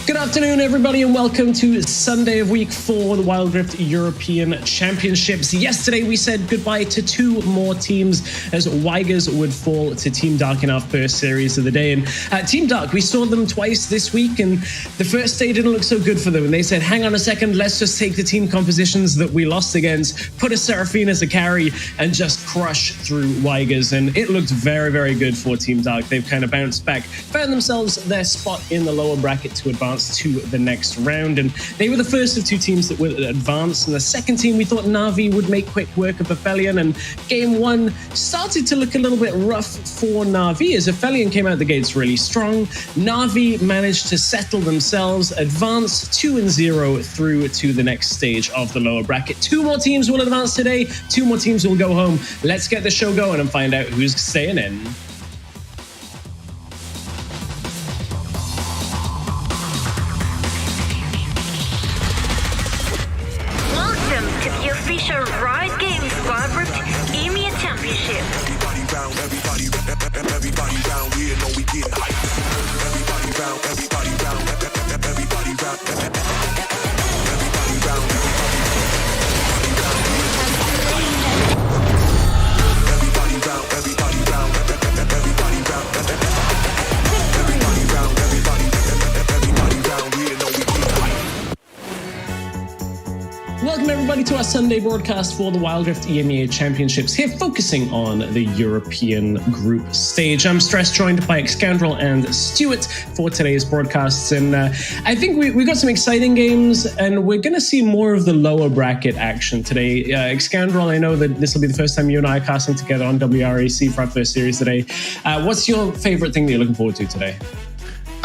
Good afternoon, everybody, and welcome to Sunday of Week 4, the Wild Rift European Championships. Yesterday, we said goodbye to two more teams as Weigers would fall to Team Dark in our first series of the day. And Team Dark, we saw them twice this week, and the first day didn't look so good for them. And they said, hang on a second, let's just take the team compositions that we lost against, put a Seraphine as a carry, and just crush through Weigers. And it looked very, very good for Team Dark. They've kind of bounced back, found themselves their spot in the lower bracket to advance to the next round, and they were the first of two teams that would advance. And the second team, we thought Na'Vi would make quick work of Aphelion, and game one started to look a little bit rough for Na'Vi as Aphelion came out the gates really strong. Na'Vi managed to settle themselves, advance 2-0 through to the next stage of the lower bracket. Two more teams will advance today, two more teams will go home. Let's get the show going and find out who's staying in. Welcome everybody to our Sunday broadcast for the Wild Rift EMEA Championships, here focusing on the European group stage. I'm Stress, joined by Excoundrel and Stuart for today's broadcasts, and I think we got some exciting games, and we're going to see more of the lower bracket action today. Excoundrel, I know that this will be the first time you and I are casting together on WREC for our first series today. What's your favorite thing that you're looking forward to today?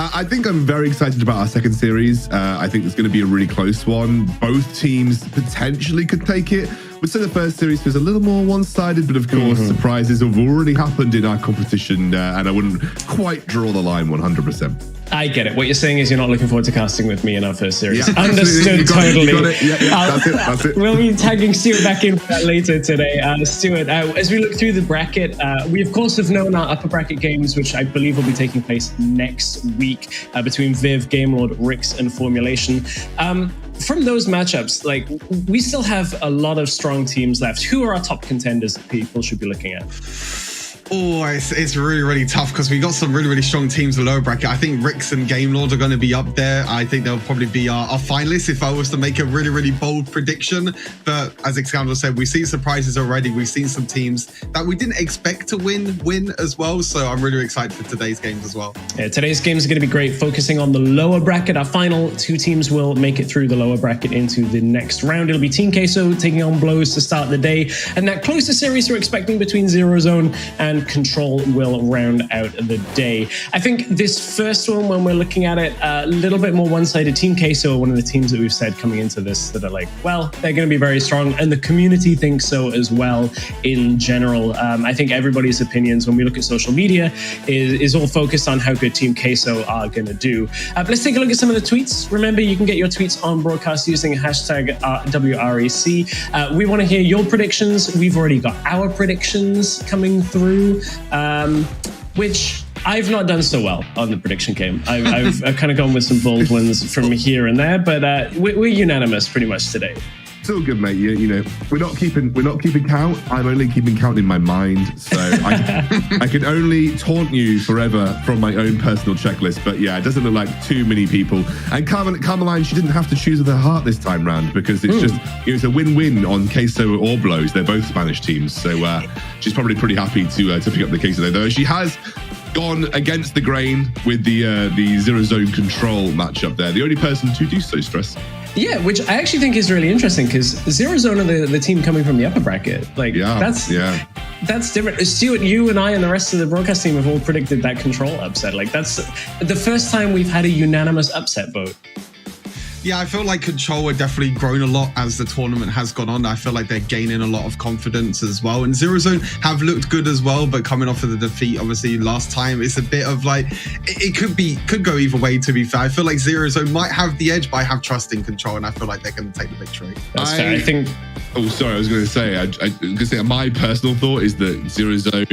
I think I'm very excited about our second series. I think it's going to be a really close one. Both teams potentially could take it. We'd say the first series was a little more one-sided, but of course, surprises have already happened in our competition, and I wouldn't quite draw the line 100%. I get it. What you're saying is you're not looking forward to casting with me in our first series. Yeah, Understood totally. That's it. We'll be tagging Stuart back in for that later today. Stuart, as we look through the bracket, we of course have known our upper bracket games, which I believe will be taking place next week between Viv, Gamelord, WREC, and Formulation. From those matchups, like, we still have a lot of strong teams left. Who are our top contenders that people should be looking at? Oh, it's really, really tough because we got some really, really strong teams in the lower bracket. I think WREC and Gamelord are going to be up there. I think they'll probably be our finalists if I was to make a really, really bold prediction. But as Excoundrel said, we've seen surprises already. We've seen some teams that we didn't expect to win as well. So I'm really excited for today's games as well. Yeah, today's games are going to be great, focusing on the lower bracket. Our final two teams will make it through the lower bracket into the next round. It'll be Team Queso taking on Blows to start the day. And that closer series we're expecting between Zero Zone and and Control will round out the day. I think this first one, when we're looking at it, a little bit more one-sided. Team Queso are one of the teams that we've said coming into this that are like, well, they're going to be very strong, and the community thinks so as well in general. I think everybody's opinions when we look at social media is all focused on how good Team Queso are going to do. But let's take a look at some of the tweets. Remember, you can get your tweets on broadcast using hashtag WREC. We want to hear your predictions. We've already got our predictions coming through, which I've not done so well on the prediction game. I've kind of gone with some bold ones from here and there, but we're unanimous pretty much today. It's all good, mate. You know, we're not keeping count. I'm only keeping count in my mind, so I can only taunt you forever from my own personal checklist. But yeah, it doesn't look like too many people. And Carmeline, she didn't have to choose with her heart this time round because it's just it's a win-win on Queso or Blows. They're both Spanish teams, so she's probably pretty happy to pick up the Queso though. She has gone against the grain with the Zero Zone Control matchup there. The only person to do so, Stress. Yeah, which I actually think is really interesting because Zero Zone are the team coming from the upper bracket. Like, that's different. Stuart, you and I and the rest of the broadcast team have all predicted that Control upset. Like, that's the first time we've had a unanimous upset vote. Yeah, I feel like Control have definitely grown a lot as the tournament has gone on. I feel like they're gaining a lot of confidence as well. And Zero Zone have looked good as well, but coming off of the defeat, obviously, last time, it's a bit of like, it could go either way, to be fair. I feel like Zero Zone might have the edge, but I have trust in Control, and I feel like they're going to take the victory. That's fair. I think... Oh, sorry, I was going to say, my personal thought is that Zero Zone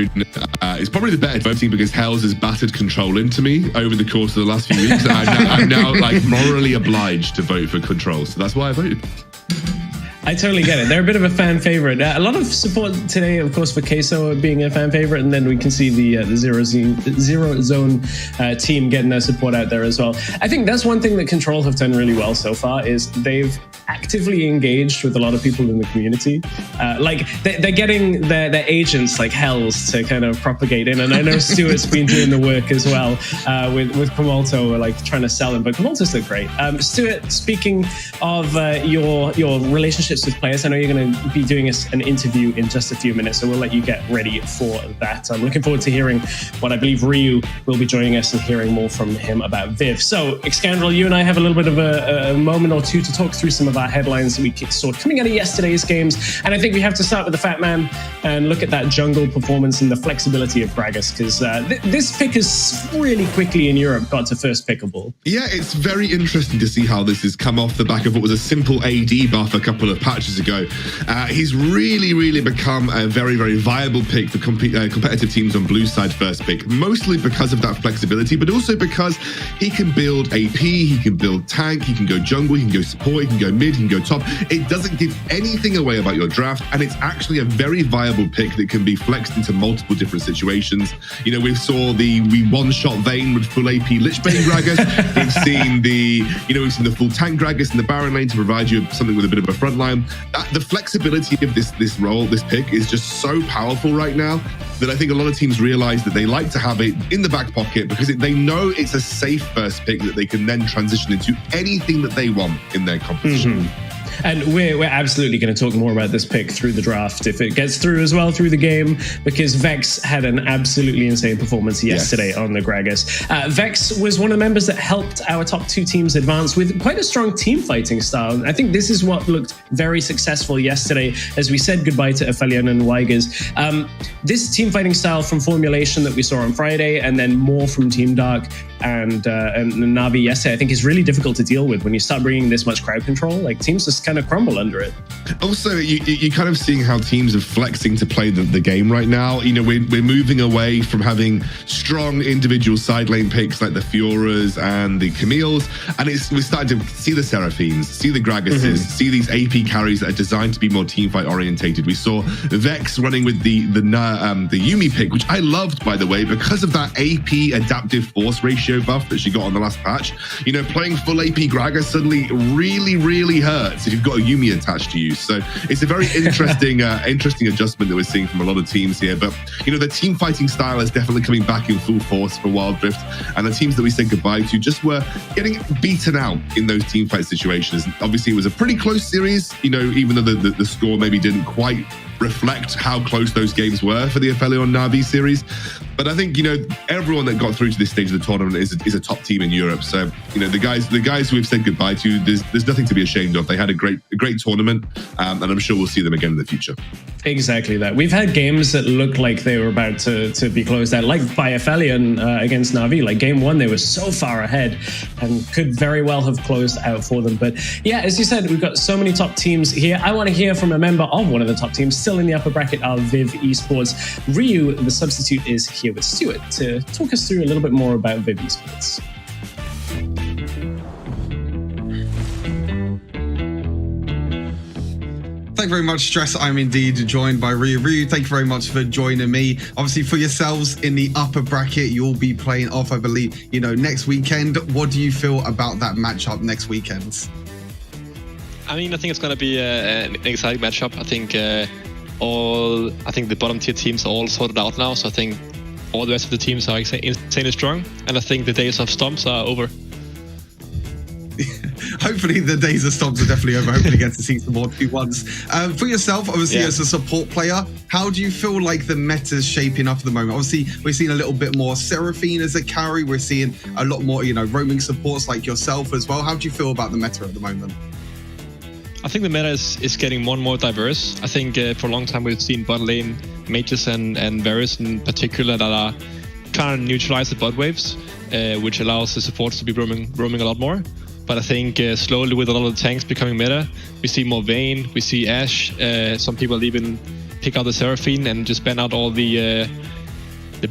is probably the better voting because Hells has battered Control into me over the course of the last few weeks. And I'm now like morally obliged to vote for Control, so that's why I voted. I totally get it. They're a bit of a fan favorite. A lot of support today, of course, for Queso being a fan favorite, and then we can see the Zero Zone team getting their support out there as well. I think that's one thing that Control have done really well so far is they've actively engaged with a lot of people in the community. Like they're getting their agents like Hells to kind of propagate in, and I know Stuart's been doing the work as well with Comolto, like trying to sell them. But Comolto's look great. Stuart, speaking of your relationships with players, I know you're going to be doing an interview in just a few minutes, so we'll let you get ready for that. I'm looking forward to hearing what I believe Ryu will be joining us and hearing more from him about Viv. So, Xcandrel, you and I have a little bit of a moment or two to talk through some of our headlines that we saw coming out of yesterday's games, and I think we have to start with the Fat Man and look at that jungle performance and the flexibility of Gragas, because this pick has really quickly in Europe got to first pickable. Yeah, it's very interesting to see how this has come off the back of what was a simple AD buff a couple of patches ago. He's really become a very viable pick for competitive teams on blue side first pick, mostly because of that flexibility, but also because he can build AP, he can build tank, he can go jungle, he can go support, he can go mid, he can go top. It doesn't give anything away about your draft, and it's actually a very viable pick that can be flexed into multiple different situations. You know, we saw the one-shot Vayne with full AP Lichbane Gragas. We've seen the full tank Gragas in the Baron lane to provide you something with a bit of a front line. The flexibility of this pick is just so powerful right now that I think a lot of teams realize that they like to have it in the back pocket because they know it's a safe first pick that they can then transition into anything that they want in their competition. And we're absolutely going to talk more about this pick through the draft if it gets through as well through the game, because Vex had an absolutely insane performance yesterday on the Gragas. Vex was one of the members that helped our top two teams advance with quite a strong team fighting style. I think this is what looked very successful yesterday as we said goodbye to Aphelion and Weigers. This team fighting style from Formulation that we saw on Friday, and then more from Team Dark and Na'Vi yesterday, I think is really difficult to deal with when you start bringing this much crowd control. Like, teams just kind of crumble under it. Also, you're kind of seeing how teams are flexing to play the game right now. You know, we're moving away from having strong individual side lane picks like the Fioras and the Camille's, and we're starting to see the Seraphines, see the Gragases, see these AP carries that are designed to be more teamfight orientated. We saw Vex running with the Yuumi pick, which I loved, by the way, because of that AP adaptive force ratio buff that she got on the last patch. You know, playing full AP Gragas suddenly really hurts if you've got a Yuumi attached to you. So it's a very interesting adjustment that we're seeing from a lot of teams here. But, you know, the team fighting style is definitely coming back in full force for Wild Rift, and the teams that we said goodbye to just were getting beaten out in those team fight situations. Obviously, it was a pretty close series, you know, even though the score maybe didn't quite reflect how close those games were for the Aphelion Na'Vi series. But I think, everyone that got through to this stage of the tournament is a top team in Europe. So, the guys who we've said goodbye to, there's nothing to be ashamed of. They had a great tournament, and I'm sure we'll see them again in the future. Exactly that. We've had games that looked like they were about to be closed out, like by Aphelion against Na'Vi. Like game 1, they were so far ahead and could very well have closed out for them. But yeah, as you said, we've got so many top teams here. I want to hear from a member of one of the top teams still in the upper bracket, our Viv Esports. Ryu, the substitute, is here with Stuart to talk us through a little bit more about Viv Esports. Thank you very much, Stress. I'm indeed joined by Ryu. Ryu, thank you very much for joining me. Obviously, for yourselves in the upper bracket, you'll be playing off, I believe, next weekend. What do you feel about that matchup next weekend? I think it's going to be an exciting matchup. I think the bottom tier teams are all sorted out now, so I think all the rest of the teams are insanely strong, and I think the days of stomps are over. Hopefully the days of stomps are definitely over. Hopefully get to see some more 2-1s. For yourself, obviously, as a support player, how do you feel like the meta's shaping up at the moment? Obviously, we're seeing a little bit more Seraphine as a carry. We're seeing a lot more, roaming supports like yourself as well. How do you feel about the meta at the moment? I think the meta is getting more and more diverse. I think for a long time we've seen bot lane mages and Varus in particular that are trying to neutralize the bot waves, which allows the supports to be roaming a lot more. But I think slowly with a lot of the tanks becoming meta, we see more Vayne, we see Ashe. Some people even pick out the Seraphine and just ban out all the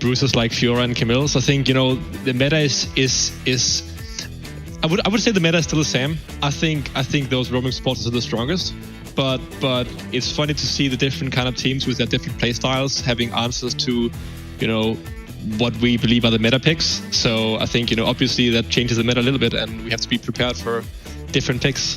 bruisers like Fiora and Camille. So I think the meta is I would say the meta is still the same. I think those roaming supports are the strongest. But it's funny to see the different kind of teams with their different playstyles having answers to what we believe are the meta picks. So I think, obviously that changes the meta a little bit and we have to be prepared for different picks.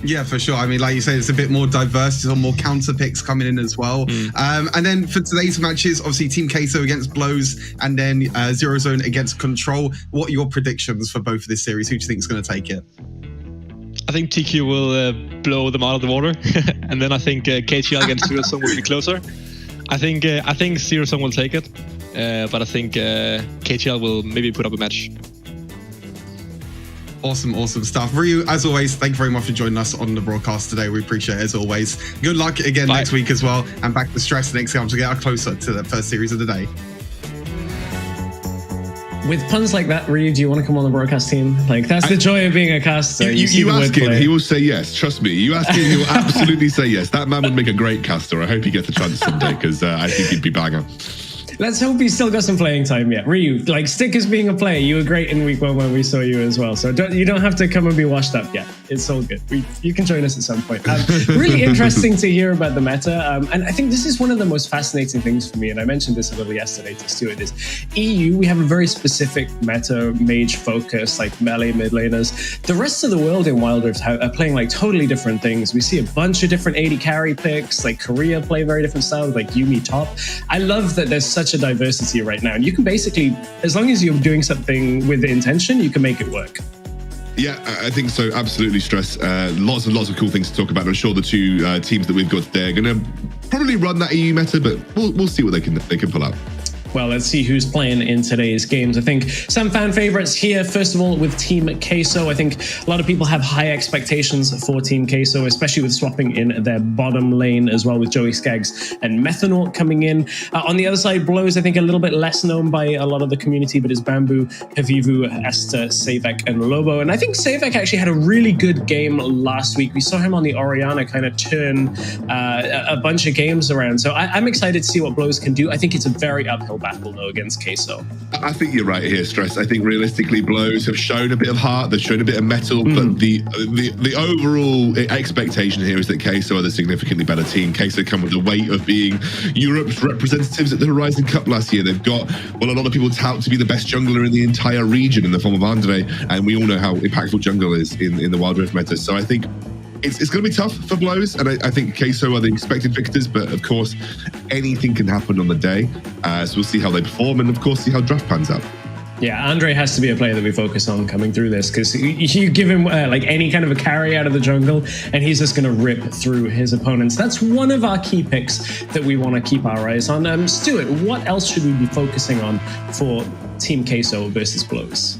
Yeah, for sure. Like you say, it's a bit more diverse. There's more counter picks coming in as well. And then for today's matches, obviously Team Queso against Blows and then Zero Zone against Control. What are your predictions for both of this series? Who do you think is going to take it? I think TQ will blow them out of the water. And then I think KTL against Zero Zone will be closer. I think Zero Zone will take it. But I think KTL will maybe put up a match. Awesome stuff. Ryu, as always, thank you very much for joining us on the broadcast today. We appreciate it as always. Good luck again next week as well. And back to Stress next time to get us closer to the first series of the day. With puns like that, Ryu, do you want to come on the broadcast team? Like, that's the joy of being a caster. You ask him, he will say yes. Trust me. You ask him, he will absolutely say yes. That man would make a great caster. I hope he gets a chance someday because I think he'd be banger. Let's hope he's still got some playing time yet. Ryu, stick as being a player. You were great in week 1 when we saw you as well. So you don't have to come and be washed up yet. It's all good. You can join us at some point. Really interesting to hear about the meta. And I think this is one of the most fascinating things for me. And I mentioned this a little yesterday to Stuart. Is EU, we have a very specific meta, mage focus, like melee mid laners. The rest of the world in Wild Rift are playing totally different things. We see a bunch of different AD carry picks. Like Korea play very different styles, like Yuumi top. I love that there's such a diversity right now, and you can basically, as long as you're doing something with the intention, you can make it work. Yeah, I think so. Absolutely, Stress. Lots of cool things to talk about. I'm sure the two teams that we've got there are going to probably run that EU meta, but we'll see what they can pull out. Well, let's see who's playing in today's games. I think some fan favorites here. First of all, with Team Queso, I think a lot of people have high expectations for Team Queso, especially with swapping in their bottom lane as well with Joey Skaggs and Methanol coming in. On the other side, Blows, I think a little bit less known by a lot of the community, but is Bamboo, Havivu, Esther, Savek, and Lobo. And I think Savek actually had a really good game last week. We saw him on the Orianna kind of turn a bunch of games around. So I'm excited to see what Blows can do. I think it's a very uphill battle though against Queso. I think you're right here, Stress. I think realistically Blows have shown a bit of heart, they've shown a bit of metal, but the overall expectation here is that Queso are the significantly better team. Queso come with the weight of being Europe's representatives at the Horizon Cup last year. They've got, well, a lot of people tout to be the best jungler in the entire region in the form of Andre, and we all know how impactful jungle is in the Wild Rift meta. So I think it's going to be tough for Blows, and I think Queso are the expected victors, but of course, anything can happen on the day. So we'll see how they perform, and of course, see how draft pans out. Yeah, Andre has to be a player that we focus on coming through this, because you give him like any kind of a carry out of the jungle and he's just going to rip through his opponents. That's one of our key picks that we want to keep our eyes on. Stuart, what else should we be focusing on for Team Queso versus Blows?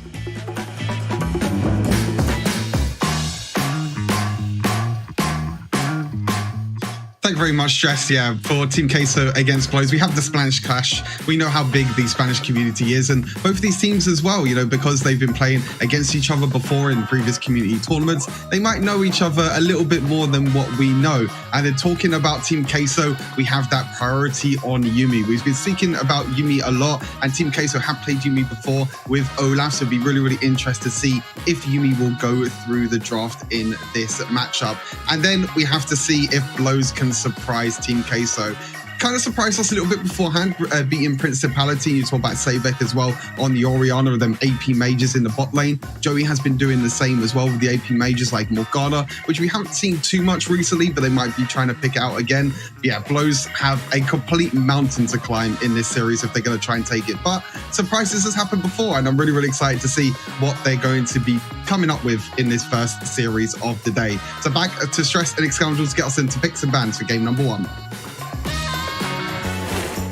Thank you very much, Stress. Yeah, for Team Queso against Blows, we have the Spanish clash. We know how big the Spanish community is, and both of these teams as well, you know, because they've been playing against each other before in previous community tournaments, they might know each other a little bit more than what we know. And then talking about Team Queso, we have that priority on Yuumi. We've been speaking about Yuumi a lot, and Team Queso have played Yuumi before with Olaf, so it'd be really, really interesting to see if Yuumi will go through the draft in this matchup. And then we have to see if Blows can surprise Team Queso. Kind of surprised us a little bit beforehand, beating Principality. You talk about Savek as well on the Orianna of them AP mages in the bot lane. Joey has been doing the same as well with the AP mages like Morgana, which we haven't seen too much recently, but they might be trying to pick it out again. Yeah, Blows have a complete mountain to climb in this series if they're going to try and take it. But surprises has happened before, and I'm really, really excited to see what they're going to be coming up with in this first series of the day. So back to Stress and Excoundrels to get us into picks and bans for game number 1.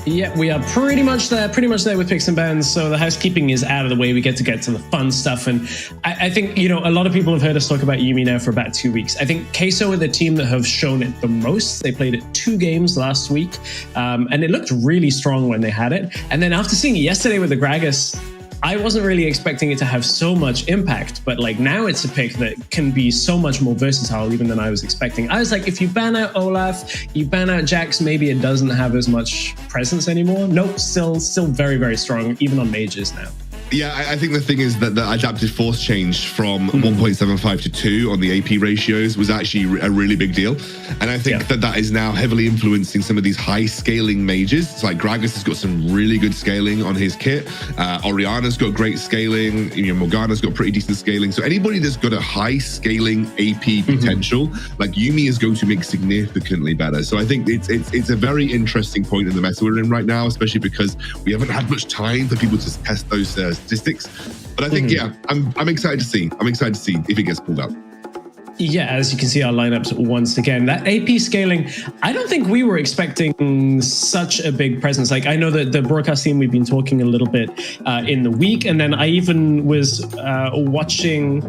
Yeah, we are pretty much there with picks and bans. So the housekeeping is out of the way. We get to the fun stuff. And I think, you know, a lot of people have heard us talk about Yuumi now for about 2 weeks. I think Queso are the team that have shown it the most. They played it 2 games last week, and it looked really strong when they had it. And then after seeing it yesterday with the Gragas, I wasn't really expecting it to have so much impact, but like now it's a pick that can be so much more versatile even than I was expecting. I was like, if you ban out Olaf, you ban out Jax, maybe it doesn't have as much presence anymore. Nope, still very, very strong, even on mages now. Yeah, I think the thing is that the adaptive force change from 1.75 to 2 on the AP ratios was actually a really big deal. And I think that is now heavily influencing some of these high scaling mages. It's like Gragas has got some really good scaling on his kit. Orianna's got great scaling. You know, Morgana's got pretty decent scaling. So anybody that's got a high scaling AP potential, like Yuumi is going to make significantly better. So I think it's a very interesting point in the meta we're in right now, especially because we haven't had much time for people to test those statistics. But I think, yeah, I'm excited to see. I'm excited to see if it gets pulled out. Yeah, as you can see our lineups once again, that AP scaling, I don't think we were expecting such a big presence. Like, I know that the broadcast team, we've been talking a little bit in the week, and then I even was watching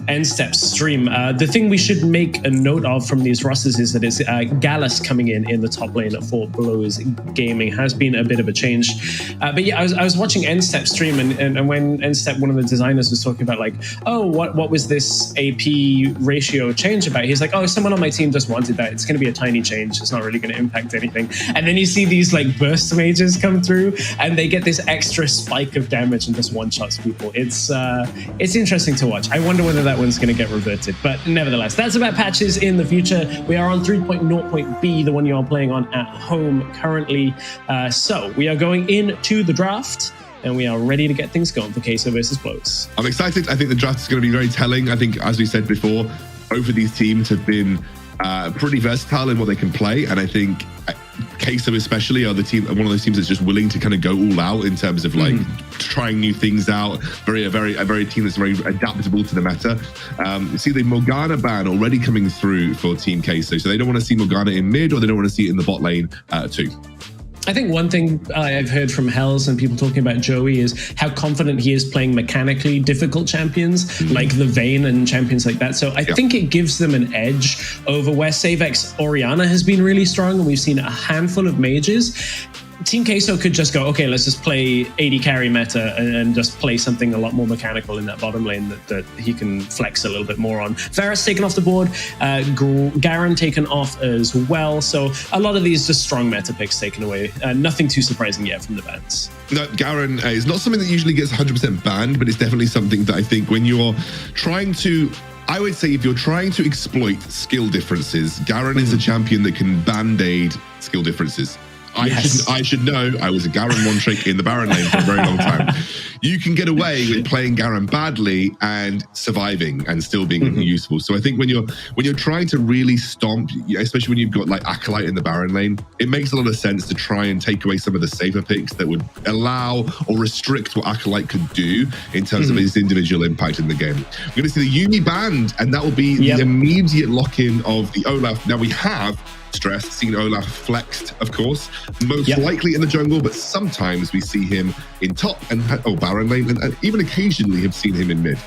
N-Step's stream. The thing we should make a note of from these rosters is that it's Gallus coming in the top lane for Blows Gaming has been a bit of a change. But yeah, I was watching N-Step's stream, and when N-Step, one of the designers, was talking about like, oh, what was this AP ratio change about? He's like, oh, someone on my team just wanted that. It's going to be a tiny change. It's not really going to impact anything. And then you see these like burst mages come through, and they get this extra spike of damage and just one-shots people. It's interesting to watch. I wonder whether that one's going to get reverted. But nevertheless, that's about patches in the future. We are on 3.0.B, the one you are playing on at home currently. So we are going into the draft, and we are ready to get things going for Queso versus Blows. I'm excited. I think the draft is going to be very telling. I think, as we said before, both of these teams have been pretty versatile in what they can play, and I think Queso especially are one of those teams that's just willing to kind of go all out in terms of like trying new things out. A very team that's very adaptable to the meta. You see the Morgana ban already coming through for Team Queso, so they don't want to see Morgana in mid, or they don't want to see it in the bot lane too. I think one thing I've heard from Hells and people talking about Joey is how confident he is playing mechanically difficult champions like the Vayne and champions like that. So I think it gives them an edge over where Savek's Orianna has been really strong, and we've seen a handful of mages. Team Queso could just go, okay, let's just play AD carry meta and just play something a lot more mechanical in that bottom lane that he can flex a little bit more on. Varus taken off the board, Garen taken off as well. So a lot of these just strong meta picks taken away. Nothing too surprising yet from the bans. No, Garen is not something that usually gets 100% banned, but it's definitely something that I think when you're trying to, I would say if you're trying to exploit skill differences, Garen is a champion that can band-aid skill differences. I should know I was a Garen one trick in the Baron lane for a very long time. you can get away with playing Garen badly and surviving and still being useful. So I think when you're trying to really stomp, especially when you've got like Acolyte in the Baron lane, it makes a lot of sense to try and take away some of the safer picks that would allow or restrict what Acolyte could do in terms of his individual impact in the game. We're going to see the Yuumi banned, and that will be the immediate lock-in of the Olaf. Now we have seen Olaf flexed, of course, most likely in the jungle, but sometimes we see him in top and Baron lane, and even occasionally have seen him in mid.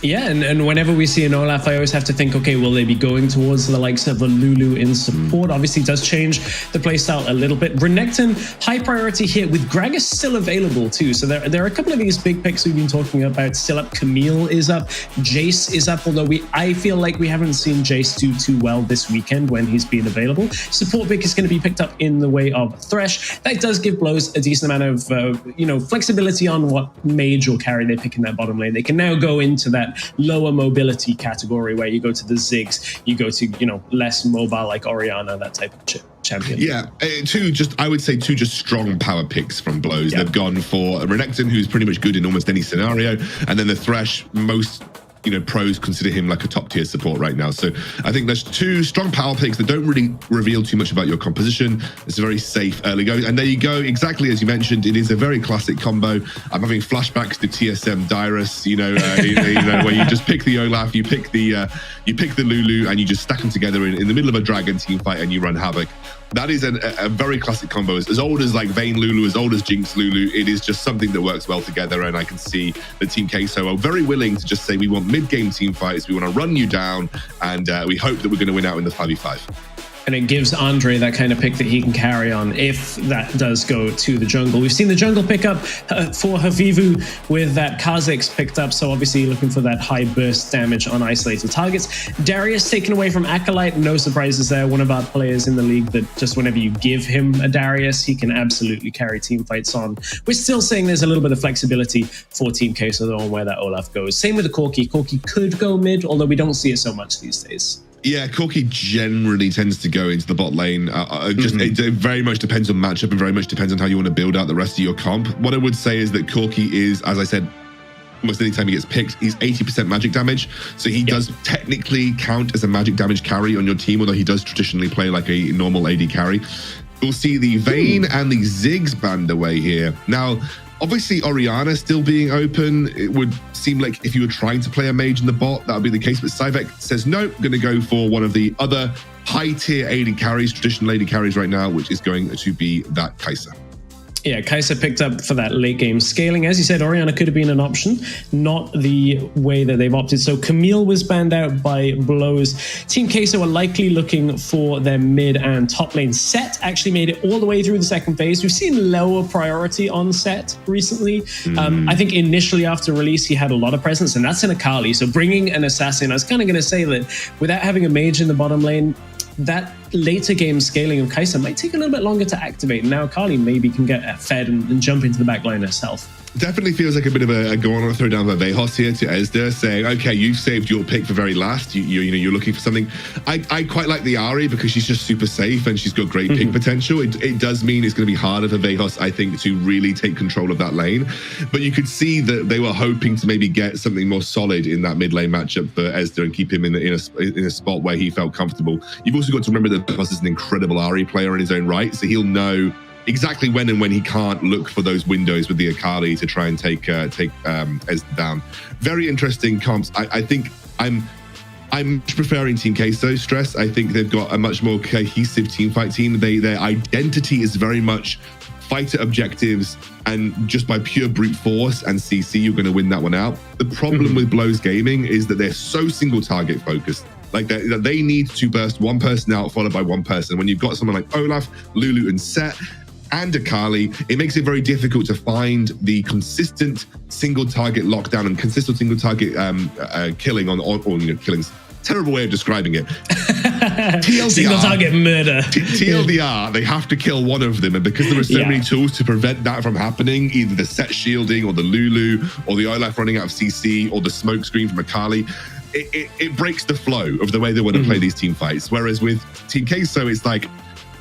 Yeah, and whenever we see an Olaf, I always have to think, okay, will they be going towards the likes of a Lulu in support? Obviously, it does change the playstyle a little bit. Renekton, high priority here, with Gragas still available too. So there are a couple of these big picks we've been talking about still up. Camille is up, Jace is up, although I feel like we haven't seen Jace do too well this weekend when he's been available. Support pick is going to be picked up in the way of Thresh. That does give Blows a decent amount of flexibility on what mage or carry they pick in that bottom lane. They can now go into that lower mobility category where you go to the Ziggs, you go to less mobile like Orianna, that type of champion. Yeah, I would say two strong power picks from Blows. They've gone for Renekton, who's pretty much good in almost any scenario, and then the Thresh, most pros consider him like a top tier support right now. So I think there's two strong power picks that don't really reveal too much about your composition. It's a very safe early go. And there you go, exactly as you mentioned, it is a very classic combo. I'm having flashbacks to TSM Dyrus, where you just pick the Olaf, you pick the Lulu, and you just stack them together in the middle of a dragon team fight and you run havoc. That is a very classic combo. As old as like Vayne Lulu, as old as Jinx Lulu, it is just something that works well together. And I can see the Team Queso are very willing to just say, we want mid-game team fights, we want to run you down, and we hope that we're going to win out in the 5v5. And it gives Andre that kind of pick that he can carry on if that does go to the jungle. We've seen the jungle pick up for Havivu with that Kha'Zix picked up, so obviously looking for that high burst damage on isolated targets. Darius taken away from Acolyte, no surprises there. One of our players in the league that just whenever you give him a Darius, he can absolutely carry team fights on. We're still saying there's a little bit of flexibility for Team Queso though on where that Olaf goes. Same with the Corki. Corki could go mid, although we don't see it so much these days. Yeah, Corki generally tends to go into the bot lane. It very much depends on matchup and very much depends on how you want to build out the rest of your comp. What I would say is that Corki is, as I said, almost any time he gets picked, he's 80% magic damage. So he does technically count as a magic damage carry on your team, although he does traditionally play like a normal AD carry. We'll see the Vayne and the Ziggs band away here. Now, obviously, Orianna still being open, it would seem like if you were trying to play a mage in the bot, that would be the case. But Cyvek says, no, I'm going to go for one of the other high-tier AD carries, traditional AD carries right now, which is going to be that Kai'Sa. Yeah, Kai'Sa picked up for that late game scaling. As you said, Orianna could have been an option, not the way that they've opted. So Camille was banned out by Blows. Team Queso are likely looking for their mid and top lane. Set actually made it all the way through the second phase. We've seen lower priority on Set recently. I think initially after release, he had a lot of presence, and that's in Akali. So bringing an assassin, I was kind of going to say that without having a mage in the bottom lane, that later game scaling of Kai'Sa might take a little bit longer to activate. Now Akali maybe can get fed and jump into the back line herself. Definitely feels like a bit of a go on and throw down the Vejos here to Ezda, saying, okay, you've saved your pick for very last. You're looking for something. I quite like the Ahri because she's just super safe and she's got great pick potential. It does mean it's going to be harder for Vejos, I think, to really take control of that lane. But you could see that they were hoping to maybe get something more solid in that mid lane matchup for Ezda and keep him in a spot where he felt comfortable. You've also got to remember that Vejos is an incredible Ahri player in his own right, so he'll know exactly when and when he can't look for those windows with the Akali to try and take Ezda down. Very interesting comps. I think I'm preferring Team Queso Stress. I think they've got a much more cohesive teamfight team. Their identity is very much fighter objectives, and just by pure brute force and CC, you're going to win that one out. The problem with Blows Gaming is that they're so single target focused. Like they need to burst one person out followed by one person. When you've got someone like Olaf, Lulu, and Set, and Akali, it makes it very difficult to find the consistent single target lockdown and consistent single target killing killing's terrible way of describing it. TLDR, single target murder. TLDR, they have to kill one of them, and because there are so many tools to prevent that from happening, either the Set shielding or the Lulu or the Olaf running out of CC or the smoke screen from Akali, it breaks the flow of the way they want to play these team fights. Whereas with Team Queso, it's like,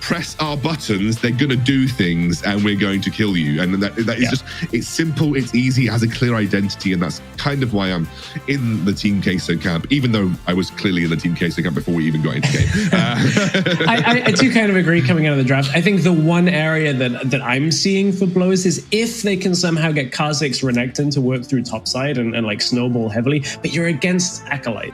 press our buttons, they're going to do things and we're going to kill you. And that is just, it's simple, it's easy, it has a clear identity. And that's kind of why I'm in the Team Queso camp, even though I was clearly in the Team Queso camp before we even got into game. I do kind of agree coming out of the draft. I think the one area that I'm seeing for Blows is if they can somehow get Kha'Zix Renekton to work through topside and like snowball heavily, but you're against Acolyte.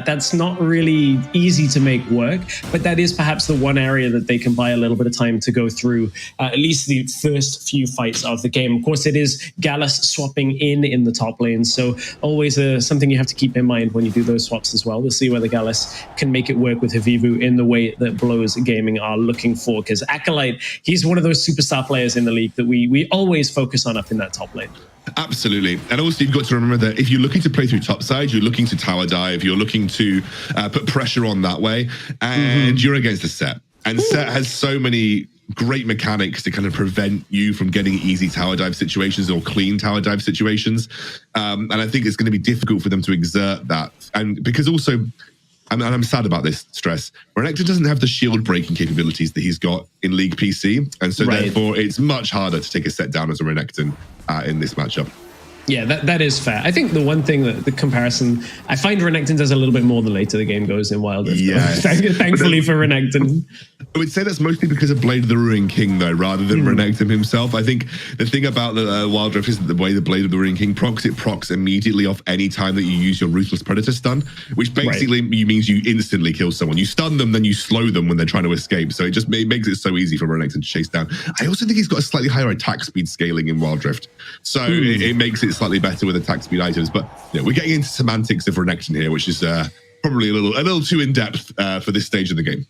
That's not really easy to make work, but that is perhaps the one area that they can buy a little bit of time to go through at least the first few fights of the game. Of course, it is Gallus swapping in the top lane, so always something you have to keep in mind when you do those swaps as well. We'll see whether Gallus can make it work with Havivu in the way that Blows Gaming are looking for, because Acolyte, he's one of those superstar players in the league that we always focus on up in that top lane. Absolutely. And also you've got to remember that if you're looking to play through topside, you're looking to tower dive, you're looking to put pressure on that way, and you're against the Set. And Set has so many great mechanics to kind of prevent you from getting easy tower dive situations or clean tower dive situations. And I think it's going to be difficult for them to exert that. And because also, and I'm sad about this, Stress, Renekton doesn't have the shield breaking capabilities that he's got in League PC. And so therefore it's much harder to take a set down as a Renekton in this matchup. Yeah, that is fair. I think the one thing that the comparison, I find Renekton does a little bit more the later the game goes in Wild Rift. Yes. Thankfully for Renekton. I would say that's mostly because of Blade of the Ruined King, though, rather than Renekton himself. I think the thing about the Wild Rift is that the way the Blade of the Ruined King procs, it procs immediately off any time that you use your Ruthless Predator stun, which basically means you instantly kill someone. You stun them, then you slow them when they're trying to escape. So it makes it so easy for Renekton to chase down. I also think he's got a slightly higher attack speed scaling in Wild Rift. So it makes it slightly better with attack speed items. But we're getting into semantics of Renekton here, which is probably a little too in depth for this stage of the game.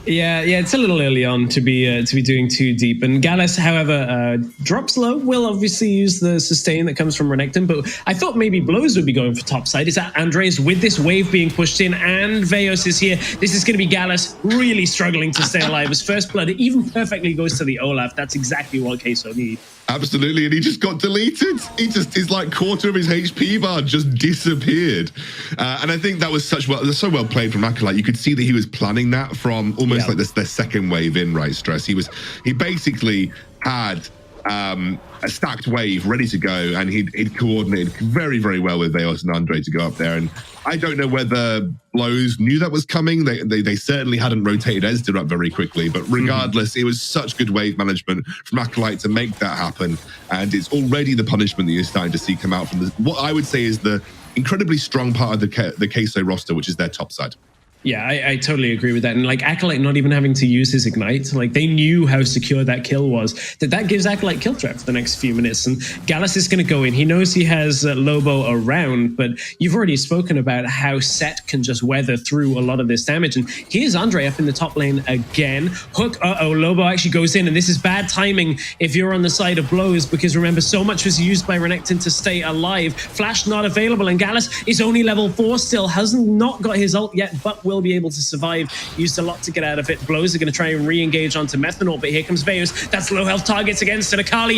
Yeah, it's a little early on to be doing too deep. And Gallus, however, drops low. Will obviously use the sustain that comes from Renekton, but I thought maybe Blows would be going for topside. Is that Andres with this wave being pushed in, and Veos is here. This is going to be Gallus really struggling to stay alive. His first blood even perfectly goes to the Olaf. That's exactly what Queso needs. Absolutely, and he just got deleted. His like quarter of his HP bar just disappeared, and I think that was so well played from Acolyte. You could see that he was planning that from almost like their second wave in, right, Stress. He basically had a stacked wave ready to go, and he'd coordinated very, very well with Veos and Andre to go up there. And I don't know whether Blows knew that was coming. They certainly hadn't rotated Ezda up very quickly, but regardless, it was such good wave management from Acolyte to make that happen. And it's already the punishment that you're starting to see come out from what I would say is the incredibly strong part of the Queso roster, which is their top side. Yeah, I totally agree with that. And like Acolyte not even having to use his Ignite, like they knew how secure that kill was, that gives Acolyte kill threat for the next few minutes. And Gallus is going to go in. He knows he has Lobo around, but you've already spoken about how Set can just weather through a lot of this damage. And here's Andre up in the top lane again. Hook, Lobo actually goes in, and this is bad timing if you're on the side of Blows, because remember, so much was used by Renekton to stay alive. Flash not available, and Gallus is only level 4 still, hasn't not got his ult yet, but will be able to survive. Used a lot to get out of it. Blows are going to try and re-engage onto Methanol, but here comes Veos. That's low health targets against it. Akali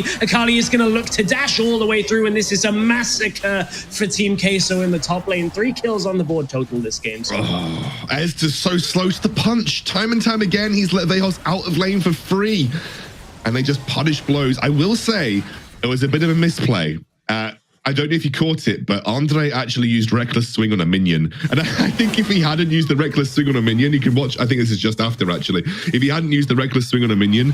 is going to look to dash all the way through, and this is a massacre for Team Queso in the top lane. 3 kills on the board total this game. So it's just so slow to the punch. Time and time again, he's let Veos out of lane for free, and they just punish Blows. I will say it was a bit of a misplay. I don't know if you caught it, but Andre actually used Reckless Swing on a minion. And I think if he hadn't used the Reckless Swing on a minion, you can watch, I think this is just after actually, if he hadn't used the Reckless Swing on a minion,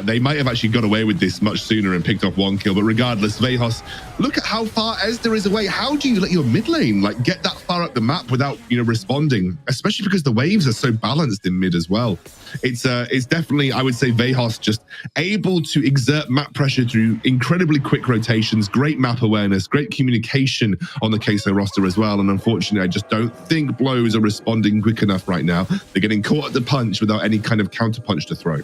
they might have actually got away with this much sooner and picked off 1 kill. But regardless, Veos, look at how far Ezda is away. How do you let your mid lane like get that far up the map without, responding? Especially because the waves are so balanced in mid as well. It's definitely, I would say, Veos just able to exert map pressure through incredibly quick rotations, great map awareness, great communication on the Queso roster as well. And unfortunately, I just don't think Blows are responding quick enough right now. They're getting caught at the punch without any kind of counter punch to throw.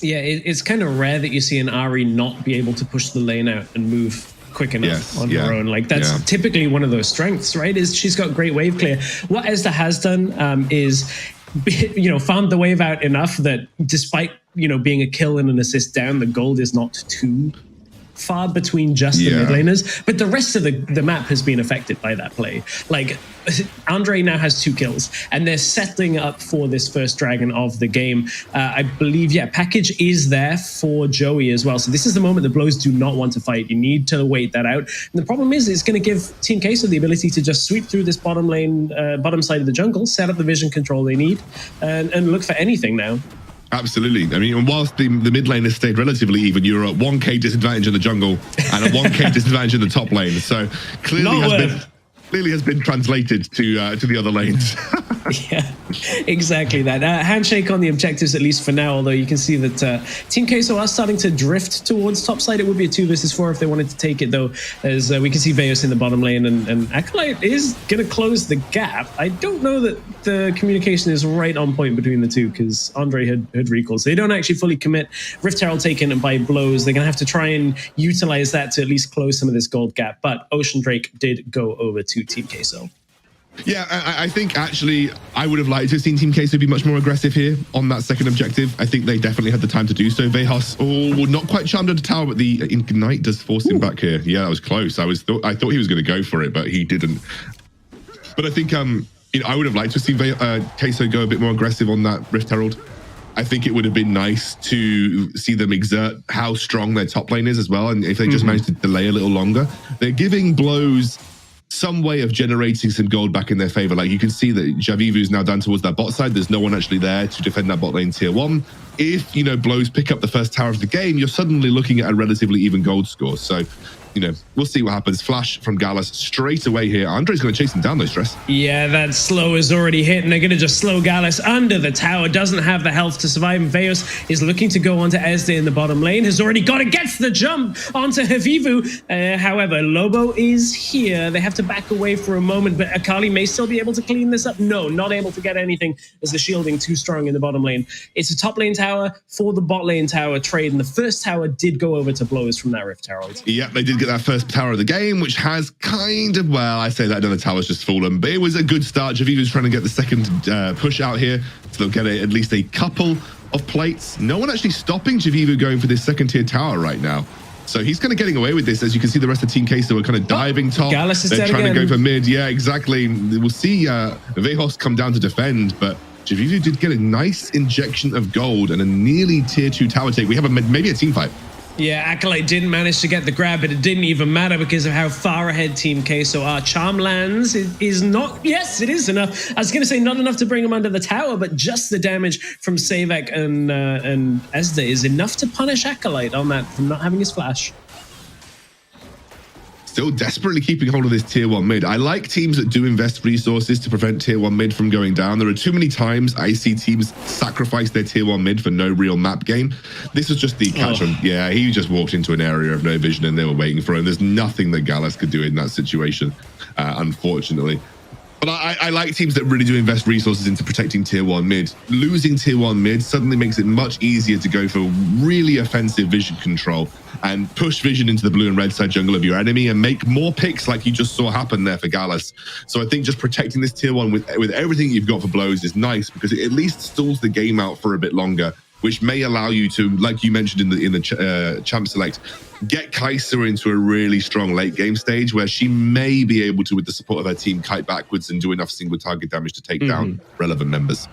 Yeah, it's kind of rare that you see an Ahri not be able to push the lane out and move quick enough on her own. Like that's typically one of those strengths, right? Is she's got great wave clear. What Ezda has done is farmed the wave out enough that despite being a kill and an assist down, the gold is not too far between just the mid laners, but the rest of the map has been affected by that play. Like, Andre now has 2 kills, and they're settling up for this first dragon of the game. I believe, package is there for Joey as well. So this is the moment the Blows do not want to fight. You need to wait that out. And the problem is, it's going to give Team Queso the ability to just sweep through this bottom lane, bottom side of the jungle, set up the vision control they need, and look for anything now. Absolutely. I mean, whilst the mid lane has stayed relatively even, you're at 1k disadvantage in the jungle and a 1k disadvantage in the top lane. So clearly has been translated to the other lanes. Yeah, exactly that. Handshake on the objectives, at least for now, although you can see that Team Queso are starting to drift towards topside. It would be a 2 versus 4 if they wanted to take it, though, as we can see Veos in the bottom lane, and Acolyte is going to close the gap. I don't know that the communication is right on point between the two, because Andre had recalls. They don't actually fully commit. Rift Herald taken by Blows. They're going to have to try and utilize that to at least close some of this gold gap, but Ocean Drake did go over to Team Queso. Yeah, I think actually I would have liked to have seen Team Queso be much more aggressive here on that second objective. I think they definitely had the time to do so. Vejos, not quite charmed under tower, but the Ignite does force him back here. Yeah, that was close. I thought he was going to go for it, but he didn't. But I think I would have liked to see Queso go a bit more aggressive on that Rift Herald. I think it would have been nice to see them exert how strong their top lane is as well, and if they just managed to delay a little longer. They're giving Blows some way of generating some gold back in their favor. Like, you can see that Javivu's now down towards that bot side. There's no one actually there to defend that bot lane tier 1. If, Blows pick up the first tower of the game, you're suddenly looking at a relatively even gold score. So, we'll see what happens. Flash from Gallus straight away here. Andre's going to chase him down, though, Stress. Yeah, that slow is already hit, and they're going to just slow Gallus under the tower. Doesn't have the health to survive, and Veos is looking to go onto Ezde in the bottom lane. Has already got it, gets the jump onto Javivu. However, Lobo is here. They have to back away for a moment, but Akali may still be able to clean this up. No, not able to get anything as the shielding too strong in the bottom lane. It's a top lane tower for the bot lane tower trade, and the first tower did go over to Blows from that Rift Herald. Yeah, they did get that first tower of the game, which has kind of, well, I say that another tower's just fallen, but it was a good start. Javivu's trying to get the second push out here, so they'll get at least a couple of plates. No one actually stopping Javivu going for this second tier tower right now. So he's kind of getting away with this. As you can see, the rest of Team Queso are kind of diving top. Gallus is They're trying again to go for mid. Yeah, exactly. We'll see Vejos come down to defend, but Javivu did get a nice injection of gold and a nearly tier 2 tower take. We have maybe a team fight. Yeah, Acolyte didn't manage to get the grab, but it didn't even matter because of how far ahead Team Queso are. Charm lands is not, yes, it is enough. I was going to say not enough to bring him under the tower, but just the damage from Savek and Ezde is enough to punish Acolyte on that from not having his flash. Still desperately keeping hold of this tier 1 mid. I like teams that do invest resources to prevent tier 1 mid from going down. There are too many times I see teams sacrifice their tier 1 mid for no real map game. This was just the catch on. Yeah, he just walked into an area of no vision and they were waiting for him. There's nothing that Gallus could do in that situation, unfortunately. But I like teams that really do invest resources into protecting tier 1 mid. Losing tier 1 mid suddenly makes it much easier to go for really offensive vision control and push vision into the blue and red side jungle of your enemy and make more picks like you just saw happen there for Gallus. So I think just protecting this tier 1 with everything you've got for Blows is nice because it at least stalls the game out for a bit longer, which may allow you to, like you mentioned in the champ select, get Kai'Sa into a really strong late game stage where she may be able to, with the support of her team, kite backwards and do enough single target damage to take down relevant members.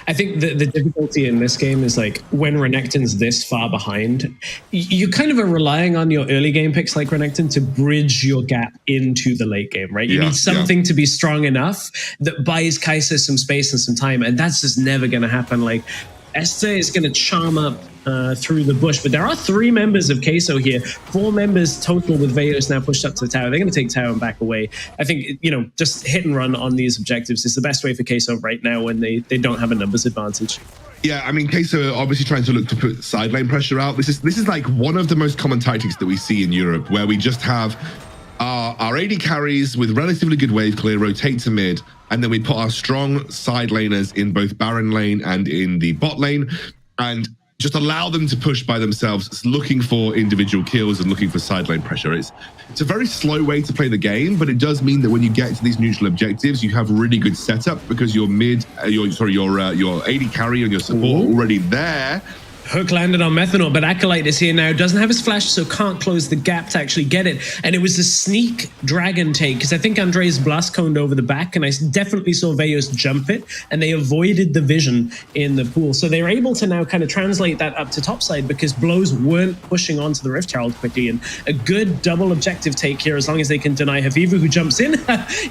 I think the difficulty in this game is like when Renekton's this far behind, you kind of are relying on your early game picks like Renekton to bridge your gap into the late game, right? You need something to be strong enough that buys Kai'Sa some space and some time, and that's just never going to happen. Like, Esther is going to charm up through the bush, but there are 3 members of Queso here, 4 members total with Veos now pushed up to the tower. They're going to take tower and back away. I think, just hit and run on these objectives is the best way for Queso right now when they don't have a numbers advantage. Yeah, I mean, Queso are obviously trying to look to put side lane pressure out. This is like one of the most common tactics that we see in Europe, where we just have our AD carries with relatively good wave clear rotate to mid, and then we put our strong side laners in both Baron lane and in the bot lane, and just allow them to push by themselves, looking for individual kills and looking for side lane pressure. It's a very slow way to play the game, but it does mean that when you get to these neutral objectives, you have really good setup because your AD carry and your support are already there. Hook landed on Methanol, but Acolyte is here now, doesn't have his flash, so can't close the gap to actually get it. And it was a sneak dragon take, because I think Andre's blast coned over the back, and I definitely saw Veos jump it, and they avoided the vision in the pool. So they were able to now kind of translate that up to topside, because Blows weren't pushing onto the Rift Herald quickly, and a good double objective take here, as long as they can deny Havivu, who jumps in,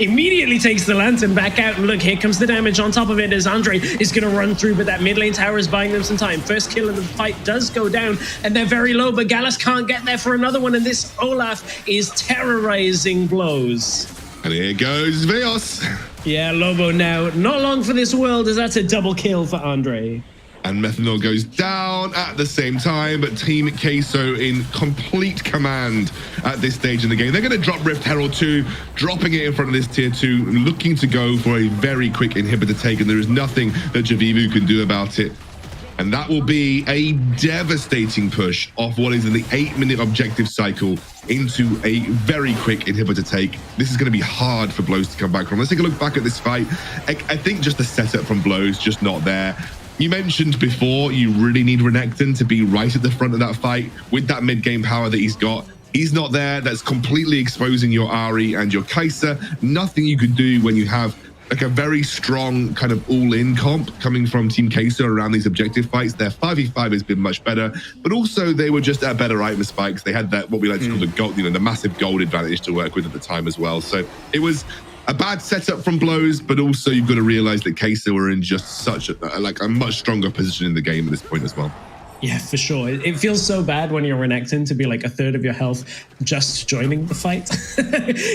immediately takes the Lantern back out, and look, here comes the damage on top of it, as Andre is going to run through, but that mid lane tower is buying them some time. First kill in the fight does go down, and they're very low, but Gallus can't get there for another one, and this Olaf is terrorizing Blows. And here goes Veos. Yeah, Lobo now, not long for this world, as that's a double kill for Andre. And Methanol goes down at the same time, but Team Queso in complete command at this stage in the game. They're going to drop Rift Herald 2, dropping it in front of this tier 2, looking to go for a very quick inhibitor take, and there is nothing that Javivu can do about it. And that will be a devastating push off what is in the 8-minute objective cycle into a very quick inhibitor take. This is going to be hard for Blows to come back from. Let's take a look back at this fight. I think just the setup from Blows, just not there. You mentioned before, you really need Renekton to be right at the front of that fight with that mid-game power that he's got. He's not there. That's completely exposing your Ahri and your Kai'Sa. Nothing you can do when you have like a very strong kind of all-in comp coming from Team Queso around these objective fights. Their 5v5 has been much better, but also they were just at better item spikes. They had that, what we like to call the gold, the massive gold advantage to work with at the time as well. So it was a bad setup from Blows, but also you've got to realize that Queso are in just such a much stronger position in the game at this point as well. Yeah, for sure. It feels so bad when you're Renekton to be like a third of your health just joining the fight.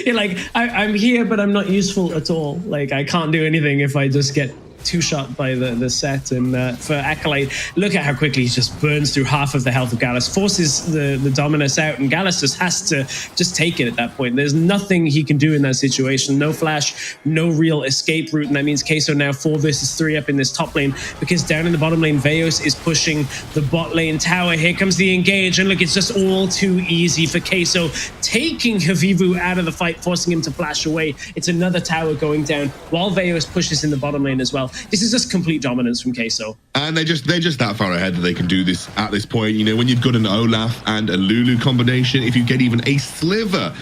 You're like, I'm here, but I'm not useful at all. Like, I can't do anything if I just get two-shot by the set. And for Acolyte, look at how quickly he just burns through half of the health of Gallus, forces the Dominus out, and Gallus just has to just take it at that point. There's nothing he can do in that situation. No flash, no real escape route, and that means Queso now 4 versus 3 up in this top lane, because down in the bottom lane, Veos is pushing the bot lane tower. Here comes the engage, and look, it's just all too easy for Queso, taking Havivu out of the fight, forcing him to flash away. It's another tower going down, while Veos pushes in the bottom lane as well. This is just complete dominance from Queso. And they're just that far ahead that they can do this at this point. You know, when you've got an Olaf and a Lulu combination, if you get even a sliver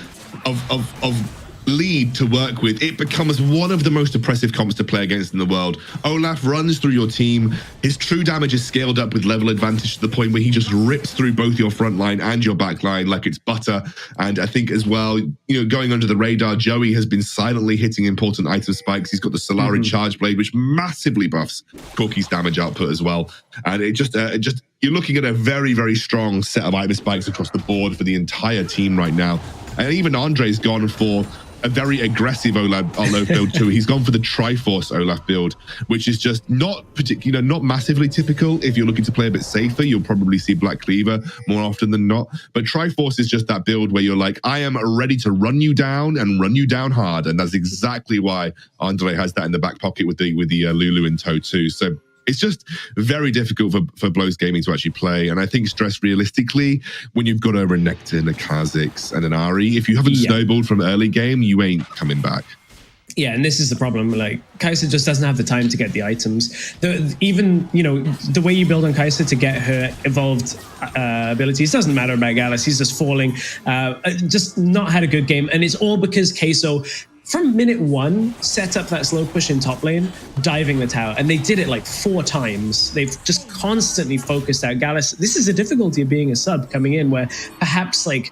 of lead to work with, it becomes one of the most oppressive comps to play against in the world. Olaf runs through your team. His true damage is scaled up with level advantage to the point where he just rips through both your front line and your back line like it's butter. And I think as well, you know, going under the radar, Joey has been silently hitting important item spikes. He's got the Solari Charge Blade, which massively buffs Corki's damage output as well. And it just you're looking at a very, very strong set of item spikes across the board for the entire team right now. And even Andre's gone for a very aggressive Olaf build too. He's gone for the Triforce Olaf build, which is just not massively typical. If you're looking to play a bit safer, you'll probably see Black Cleaver more often than not. But Triforce is just that build where you're like, I am ready to run you down and run you down hard. And that's exactly why Andre has that in the back pocket with the Lulu in tow too. So it's just very difficult for Blows Gaming to actually play. And I think stress realistically, when you've got a Renekton, a Kha'Zix, and an Ahri, if you haven't snowballed from early game, you ain't coming back. Yeah, and this is the problem. Like, Kai'Sa just doesn't have the time to get the items. Even, you know, the way you build on Kai'Sa to get her evolved abilities doesn't matter about Gallus. He's just falling. Just not had a good game. And it's all because Queso, from minute 1, set up that slow push in top lane, diving the tower. And they did it like 4 times. They've just constantly focused out Gallus. This is the difficulty of being a sub coming in, where perhaps, like,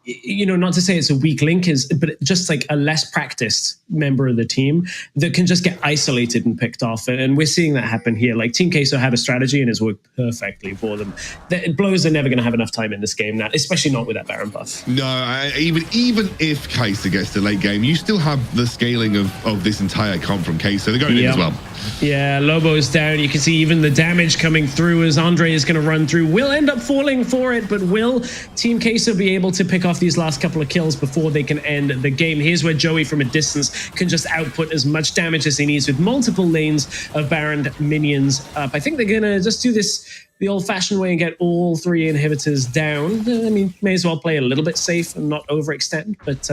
you know, not to say it's a weak link, but just like a less practiced member of the team that can just get isolated and picked off. And we're seeing that happen here. Like, Team Queso had a strategy and it's worked perfectly for them. The Blows are never going to have enough time in this game now, especially not with that Baron buff. No, even if Kai'Sa gets to late game, you still have the scaling of this entire comp from Queso. They're going in as well. Yeah, Lobo's down. You can see even the damage coming through as Andre is going to run through. Will end up falling for it, but will Team Queso be able to pick off these last couple of kills before they can end the game? Here's where Joey from a distance can just output as much damage as he needs with multiple lanes of Baron minions up. I think they're going to just do this the old-fashioned way and get all 3 inhibitors down. I mean, may as well play a little bit safe and not overextend, but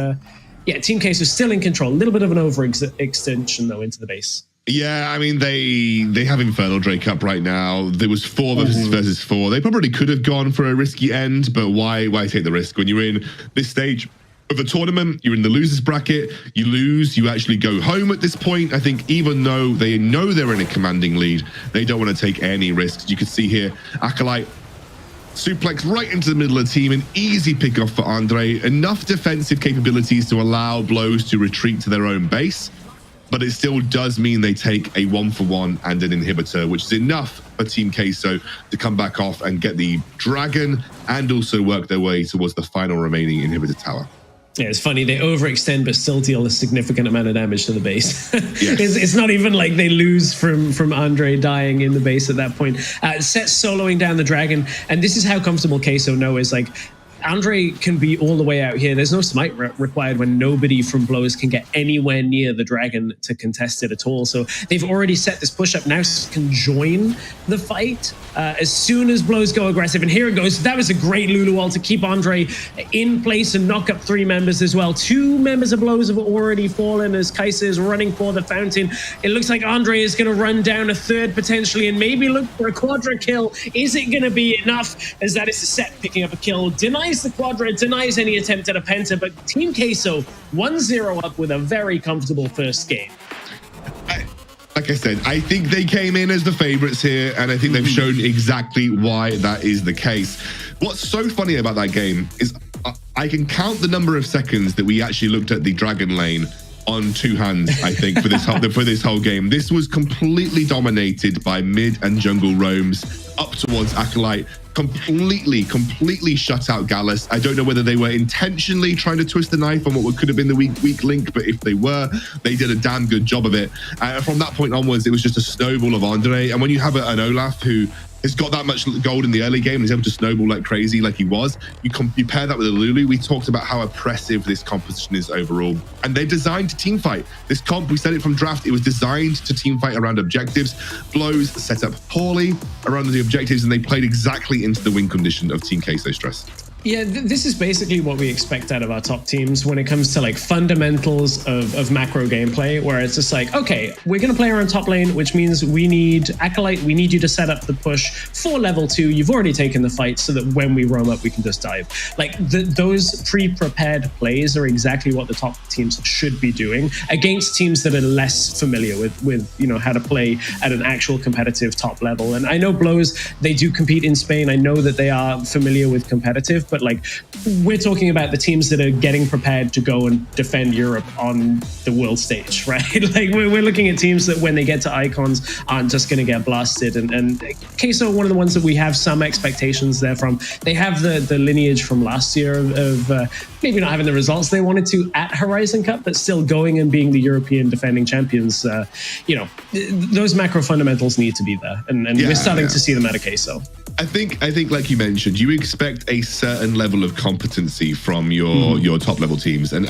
yeah, Team Queso is still in control. A little bit of an overextension, though, into the base. Yeah, I mean, they have Infernal Drake up right now. There was 4 versus 4. They probably could have gone for a risky end, but why take the risk? When you're in this stage of the tournament, you're in the losers bracket, you lose, you actually go home at this point. I think even though they know they're in a commanding lead, they don't want to take any risks. You can see here, Acolyte suplex right into the middle of the team, an easy pick off for Andre. Enough defensive capabilities to allow Blows to retreat to their own base. But it still does mean they take a 1-for-1 and an inhibitor, which is enough for Team Queso to come back off and get the dragon and also work their way towards the final remaining inhibitor tower. Yeah, it's funny. They overextend, but still deal a significant amount of damage to the base. Yes. It's not even like they lose from Andre dying in the base at that point. Set soloing down the dragon, and this is how comfortable Queso know is like, Andre can be all the way out here. There's no smite required when nobody from Blows can get anywhere near the dragon to contest it at all. So they've already set this push up. Now can join the fight as soon as Blows go aggressive. And here it goes. That was a great Lulu ult to keep Andre in place and knock up 3 members as well. 2 members of Blows have already fallen as Kaisa is running for the fountain. It looks like Andre is going to run down a 3rd potentially and maybe look for a quadra kill. Is it going to be enough? As that is the set picking up a kill. Denies the quadra, denies any attempt at a penta, but Team Queso 1-0 up with a very comfortable first game. Like I said, I think they came in as the favorites here, and I think they've shown exactly why that is the case. What's so funny about that game is I can count the number of seconds that we actually looked at the dragon lane on 2 hands, I think, for this whole game. This was completely dominated by mid and jungle roams up towards Acolyte. Completely shut out Gallus. I don't know whether they were intentionally trying to twist the knife on what could have been the weak link, but if they were, they did a damn good job of it. From that point onwards, it was just a snowball of Andre. And when you have an Olaf who has got that much gold in the early game and is able to snowball like crazy like he was, you pair that with a Lulu. We talked about how oppressive this composition is overall. And they're designed to team fight. This comp, we said it from draft, it was designed to team fight around objectives. Blows set up poorly around the objectives and they played exactly into the win condition of Team Queso Stress. Yeah, this is basically what we expect out of our top teams when it comes to like fundamentals of macro gameplay, where it's just like, okay, we're going to play around top lane, which means we need Acolyte, we need you to set up the push for level 2. You've already taken the fight so that when we roam up, we can just dive. Like those pre-prepared plays are exactly what the top teams should be doing against teams that are less familiar with you know, how to play at an actual competitive top level. And I know Blows, they do compete in Spain. I know that they are familiar with competitive, but like we're talking about the teams that are getting prepared to go and defend Europe on the world stage, right? Like we're looking at teams that when they get to Icons aren't just going to get blasted. And Queso, one of the ones that we have some expectations there from. They have the lineage from last year of maybe not having the results they wanted to at Horizon Cup, but still going and being the European defending champions. You know, those macro fundamentals need to be there, and we're starting to see them out of Queso. I think like you mentioned, you expect a certain level of competency from your top level teams, and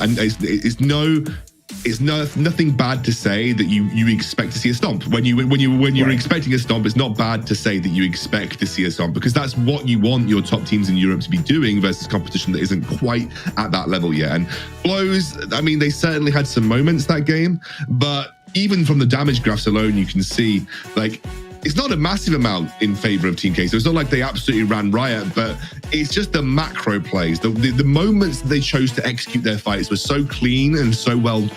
it's nothing bad to say that you expect to see a stomp. When you're expecting a stomp, it's not bad to say that you expect to see a stomp, because that's what you want your top teams in Europe to be doing versus competition that isn't quite at that level yet. And Blows, I mean, they certainly had some moments that game, but even from the damage graphs alone, you can see like it's not a massive amount in favor of Team Queso. It's not like they absolutely ran riot, but it's just the macro plays. The moments they chose to execute their fights were so clean and so well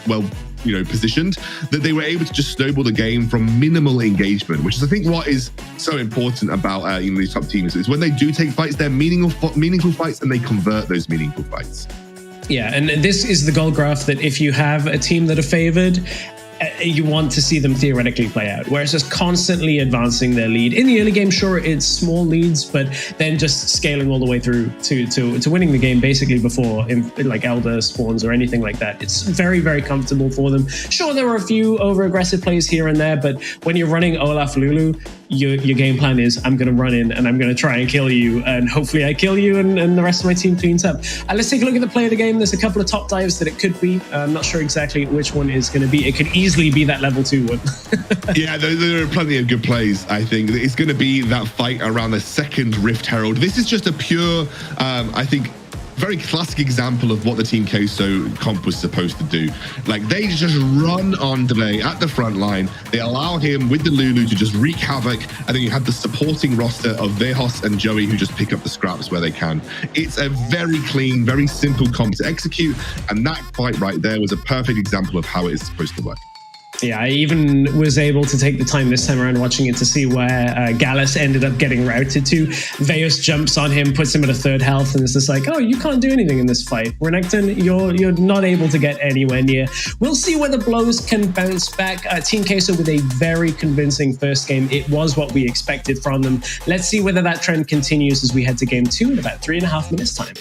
positioned that they were able to just snowball the game from minimal engagement, which is I think what is so important about these top teams is when they do take fights, they're meaningful fights and they convert those meaningful fights. Yeah, and this is the goal graph that if you have a team that are favored, you want to see them theoretically play out, where it's just constantly advancing their lead. In the early game, sure, it's small leads, but then just scaling all the way through to winning the game basically before like Elder spawns or anything like that. It's very, very comfortable for them. Sure, there were a few over-aggressive plays here and there, but when you're running Olaf Lulu, your game plan is I'm going to run in and I'm going to try and kill you, and hopefully I kill you and the rest of my team cleans up. Let's take a look at the play of the game. There's a couple of top dives that it could be. I'm not sure exactly which one is going to be. It could easily be that level 2 one. Yeah, there are plenty of good plays. I think it's going to be that fight around the second Rift Herald. This is just a pure, I think, very classic example of what the Team Queso comp was supposed to do. Like, they just run on Delay at the front line. They allow him with the Lulu to just wreak havoc, and then you have the supporting roster of Vejos and Joey who just pick up the scraps where they can. It's a very clean, very simple comp to execute, and that fight right there was a perfect example of how it is supposed to work. Yeah, I even was able to take the time this time around watching it to see where Gallus ended up getting routed to. Vejos jumps on him, puts him at a 3rd health, and it's just like, oh, you can't do anything in this fight. Renekton, you're not able to get anywhere near. We'll see whether Blows can bounce back. Team Queso with a very convincing first game. It was what we expected from them. Let's see whether that trend continues as we head to game 2 in about 3.5 minutes time.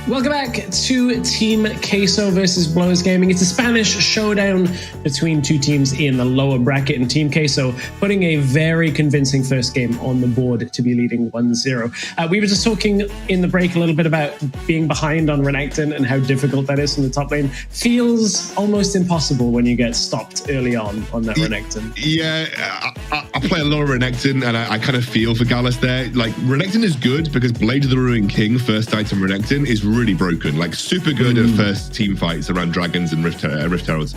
Welcome back to Team Queso versus Blows Gaming. It's a Spanish showdown between two teams in the lower bracket, and Team Queso putting a very convincing first game on the board to be leading 1-0. We were just talking in the break a little bit about being behind on Renekton and how difficult that is in the top lane. Feels almost impossible when you get stopped early on that Renekton. Yeah, I play a lot of Renekton, and I kind of feel for Gallus there. Like, Renekton is good because Blade of the Ruined King, first item Renekton, is really broken, like super good at first team fights around dragons and Rift Heralds.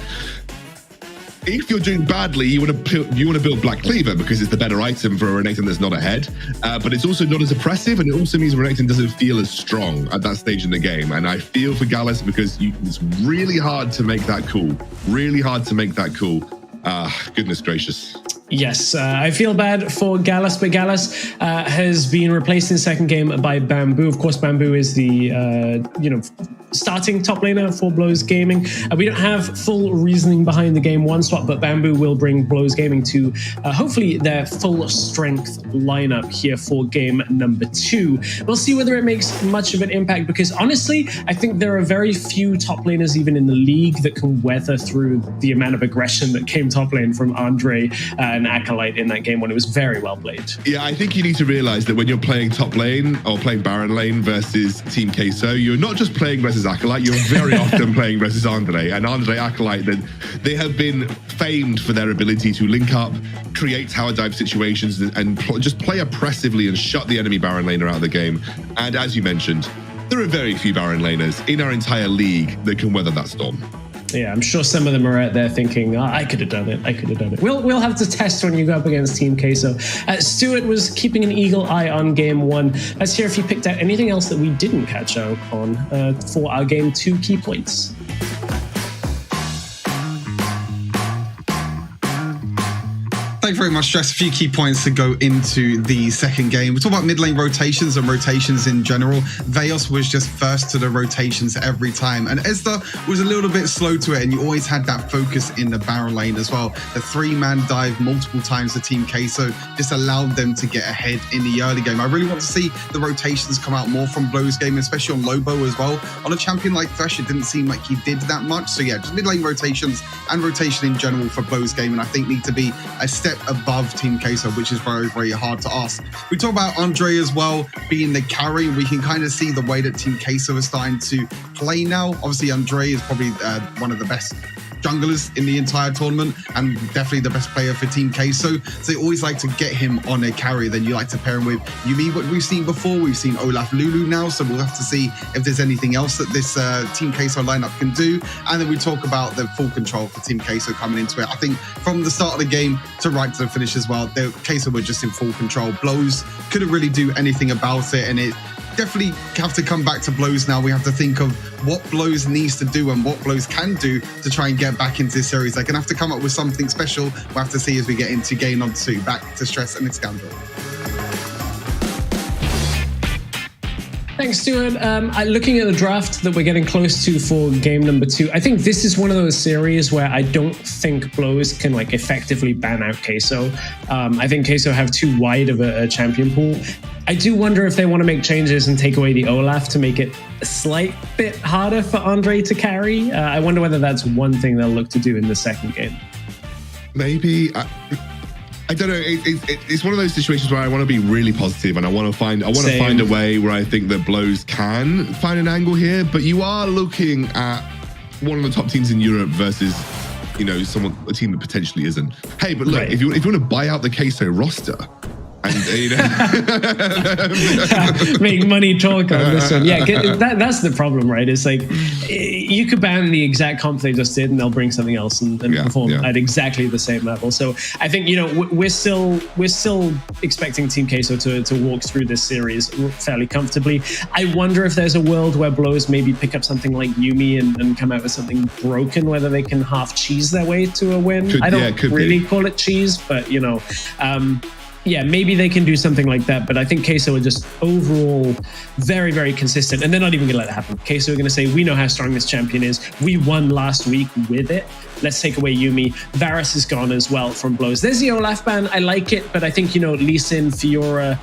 If you're doing badly, you want to build Black Cleaver because it's the better item for a Renekton that's not ahead, but it's also not as oppressive, and it also means Renekton doesn't feel as strong at that stage in the game. And I feel for Gallus because it's really hard to make that cool. Really hard to make that cool. Goodness gracious. Yes, I feel bad for Gallus, but Gallus has been replaced in the second game by Bamboo. Of course, Bamboo is the starting top laner for Blows Gaming. We don't have full reasoning behind the game one swap, but Bamboo will bring Blows Gaming to hopefully their full strength lineup here for game number 2. We'll see whether it makes much of an impact, because honestly, I think there are very few top laners even in the league that can weather through the amount of aggression that came top lane from Andre and Acolyte in that game when it was very well played. Yeah, I think you need to realize that when you're playing top lane or playing Baron lane versus Team Queso, you're not just playing versus Acolyte, you're very often playing versus Andre. And Andre Acolyte, they have been famed for their ability to link up, create tower dive situations, and just play oppressively and shut the enemy Baron laner out of the game. And as you mentioned, there are very few Baron laners in our entire league that can weather that storm. Yeah, I'm sure some of them are out there thinking, I could have done it. I could have done it. We'll have to test when you go up against Team Queso. Stuart was keeping an eagle eye on game 1. Let's hear if he picked out anything else that we didn't catch out on for our game 2 key points. Thank you very much, Stress. A few key points to go into the second game. We talk about mid lane rotations and rotations in general. Veos was just first to the rotations every time, and Ezda was a little bit slow to it, and you always had that focus in the Baron lane as well. The 3-man dive multiple times to Team Queso just allowed them to get ahead in the early game. I really want to see the rotations come out more from Blows game, especially on Lobo as well. On a champion like Thresh, it didn't seem like he did that much. So yeah, just mid lane rotations and rotation in general for Blows game, and I think need to be a step above Team Queso, which is very, very hard to ask. We talk about Andre as well being the carry. We can kind of see the way that Team Queso is starting to play now. Obviously, Andre is probably one of the best junglers in the entire tournament, and definitely the best player for Team Queso. So they always like to get him on a carry. Then you like to pair him with Yuumi, what we've seen before. We've seen Olaf Lulu now, so we'll have to see if there's anything else that this Team Queso lineup can do. And then we talk about the full control for Team Queso coming into it. I think from the start of the game to right to the finish as well, Queso were just in full control. Blows couldn't really do anything about it, and it definitely have to come back to Blows now. We have to think of what Blows needs to do and what Blows can do to try and get back into this series. They're going to have to come up with something special. We'll have to see as we get into game on 2. Back to Stress and Iskander. Thanks, Stuart. Looking at the draft that we're getting close to for game number 2, I think this is one of those series where I don't think Blows can effectively ban out Queso. I think Queso have too wide of a champion pool. I do wonder if they want to make changes and take away the Olaf to make it a slight bit harder for Andre to carry. I wonder whether that's one thing they'll look to do in the second game. Maybe. I don't know. It's one of those situations where I want to be really positive, and I want to find a way where I think that Blows can find an angle here. But you are looking at one of the top teams in Europe versus, a team that potentially isn't. Hey, but look, right. if you want to buy out the Queso roster. And, make money talk on this one. Yeah, that's the problem, right? It's like you could ban the exact comp they just did, and they'll bring something else and perform at exactly the same level. So I think we're still expecting Team Queso to walk through this series fairly comfortably. I wonder if there's a world where Blows maybe pick up something like Yuumi and come out with something broken, whether they can half cheese their way to a win. I don't really call it cheese, but yeah, maybe they can do something like that, but I think Queso are just overall very, very consistent, and they're not even going to let it happen. Queso are going to say, we know how strong this champion is. We won last week with it. Let's take away Yuumi. Varus is gone as well from Blows. There's the Olaf ban. I like it, but I think, Lee Sin, Fiora,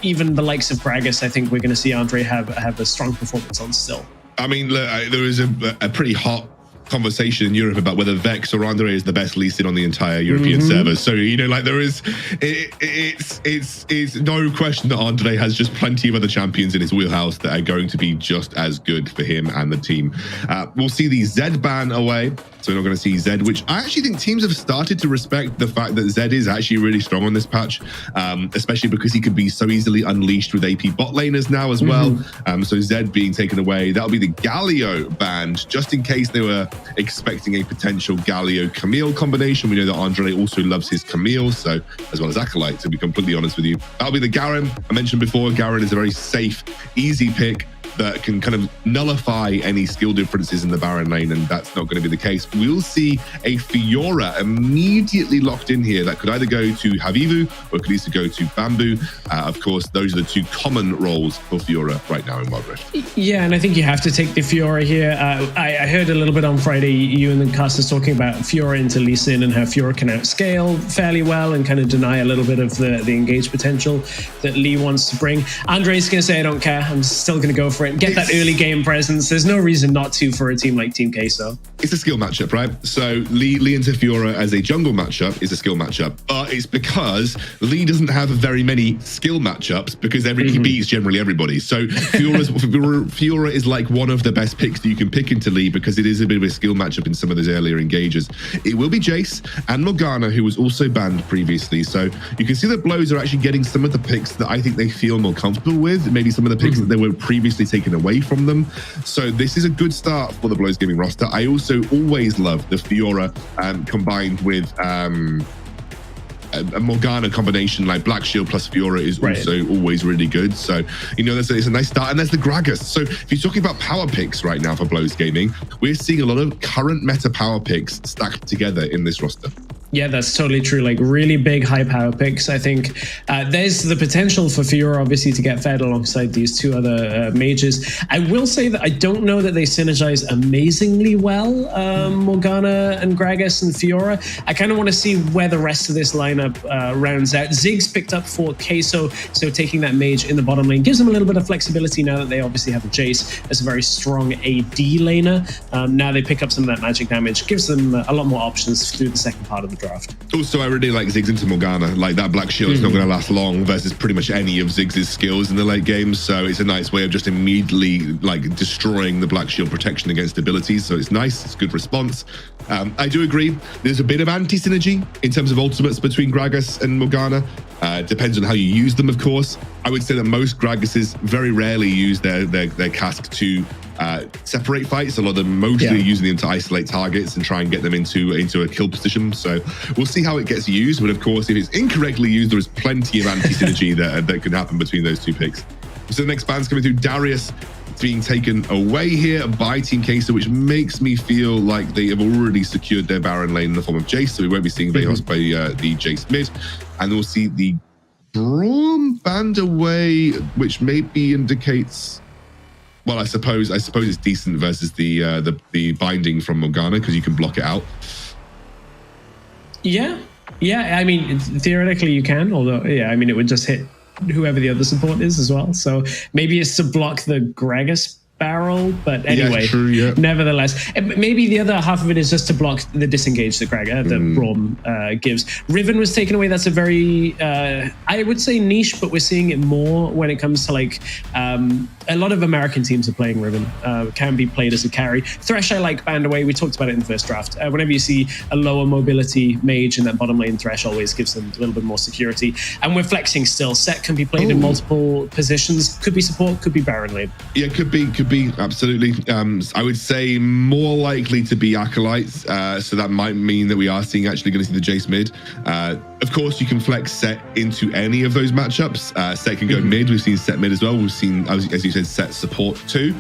even the likes of Gragas, I think we're going to see Andre have a strong performance on still. I mean, look, there was a pretty hot conversation in Europe about whether Vex or Andre is the best Lee Sin on the entire European server. So there is, it's no question that Andre has just plenty of other champions in his wheelhouse that are going to be just as good for him and the team. We'll see the Z ban away. So we're not going to see Zed, which I actually think teams have started to respect the fact that Zed is actually really strong on this patch, especially because he could be so easily unleashed with AP bot laners now as well. So Zed being taken away, that'll be the Galio banned, just in case they were expecting a potential Galio-Camille combination. We know that Andre also loves his Camille, so as well as Acolyte, to be completely honest with you. That'll be the Garen. I mentioned before, Garen is a very safe, easy pick that can kind of nullify any skill differences in the Baron lane, and that's not going to be the case. We'll see a Fiora immediately locked in here that could either go to Havivu or could either go to Bamboo. Of course, those are the two common roles for Fiora right now in Wild Rift. Yeah, and I think you have to take the Fiora here. I heard a little bit on Friday, you and the casters talking about Fiora into Lee Sin and how Fiora can outscale fairly well and kind of deny a little bit of the engage potential that Lee wants to bring. Andre's going to say, I don't care. I'm still going to go for it. Get that early game presence. There's no reason not to for a team like Team Queso. It's a skill matchup, right? So Lee into Fiora as a jungle matchup is a skill matchup, but it's because Lee doesn't have very many skill matchups because he beats generally everybody. So Fiora is like one of the best picks that you can pick into Lee because it is a bit of a skill matchup in some of those earlier engages. It will be Jace and Morgana, who was also banned previously. So you can see that Blows are actually getting some of the picks that I think they feel more comfortable with, maybe some of the picks that they were previously taken away from them. So this is a good start for the Blows Gaming roster. I also always love the Fiora combined with a Morgana combination like Black Shield plus Fiora is also always really good. So, you know, it's a nice start. And there's the Gragas. So if you're talking about power picks right now for Blows Gaming, we're seeing a lot of current meta power picks stacked together in this roster. Yeah, that's totally true. Like really big high power picks. I think there's the potential for Fiora obviously to get fed alongside these two other mages. I will say that I don't know that they synergize amazingly well, Morgana and Gragas and Fiora. I kind of want to see where the rest of this lineup rounds out. Ziggs picked up for Queso, so taking that mage in the bottom lane gives them a little bit of flexibility now that they obviously have a Jace as a very strong AD laner. Now they pick up some of that magic damage, gives them a lot more options through the second part of the draft. Also, I really like Ziggs into Morgana. Like that Black Shield is not going to last long versus pretty much any of Ziggs' skills in the late game. So it's a nice way of just immediately like destroying the Black Shield protection against abilities. So it's nice. It's a good response. I do agree. There's a bit of anti-synergy in terms of ultimates between Gragas and Morgana. Depends on how you use them, of course. I would say that most Gragases very rarely use their cask to separate fights. A lot of them mostly using them to isolate targets and try and get them into a kill position. So we'll see how it gets used. But of course, if it's incorrectly used, there is plenty of anti-synergy that could happen between those two picks. So the next ban's coming through. Darius being taken away here by Team Queso, which makes me feel like they have already secured their Baron lane in the form of Jace. So we won't be seeing Vejos by the Jace mid. And we'll see the Braum banned away, which maybe indicates... Well, I suppose it's decent versus the binding from Morgana because you can block it out. Yeah. I mean, theoretically you can, although I mean it would just hit whoever the other support is as well. So maybe it's to block the Gragas barrel, but anyway, nevertheless, maybe the other half of it is just to block the disengage that Braum gives. Riven was taken away. That's a very I would say niche, but we're seeing it more when it comes to like a lot of American teams are playing Riven. Can be played as a carry. Thresh I like banned away. We talked about it in the first draft. Whenever you see a lower mobility mage in that bottom lane, Thresh always gives them a little bit more security. And we're flexing still. Set can be played in multiple positions. Could be support, could be Baron lane. Yeah, could be absolutely. I would say more likely to be Acolytes. So that might mean that we are actually going to see the Jace mid. Of course, you can flex Set into any of those matchups. Set can go mid. We've seen Set mid as well. We've seen, as you said, Set support too.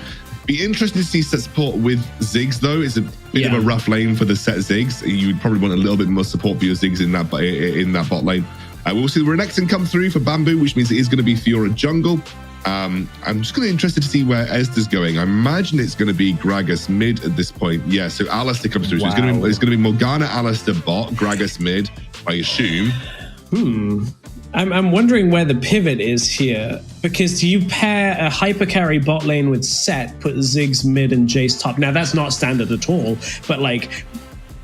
Be interesting to see Set support with Ziggs though. It's a bit of a rough lane for the Set Ziggs. You would probably want a little bit more support for your Ziggs in that bot lane. We'll see the Renekton come through for Bamboo, which means it is going to be Fiora jungle. I'm just going to be interested to see where Ezda's going. I imagine it's going to be Gragas mid at this point. Yeah, so Alistair comes through. So it's going to be Morgana, Alistair bot, Gragas mid, I assume. I'm wondering where the pivot is here, because do you pair a hyper carry bot lane with Set, put Ziggs mid and Jace top? Now that's not standard at all, but like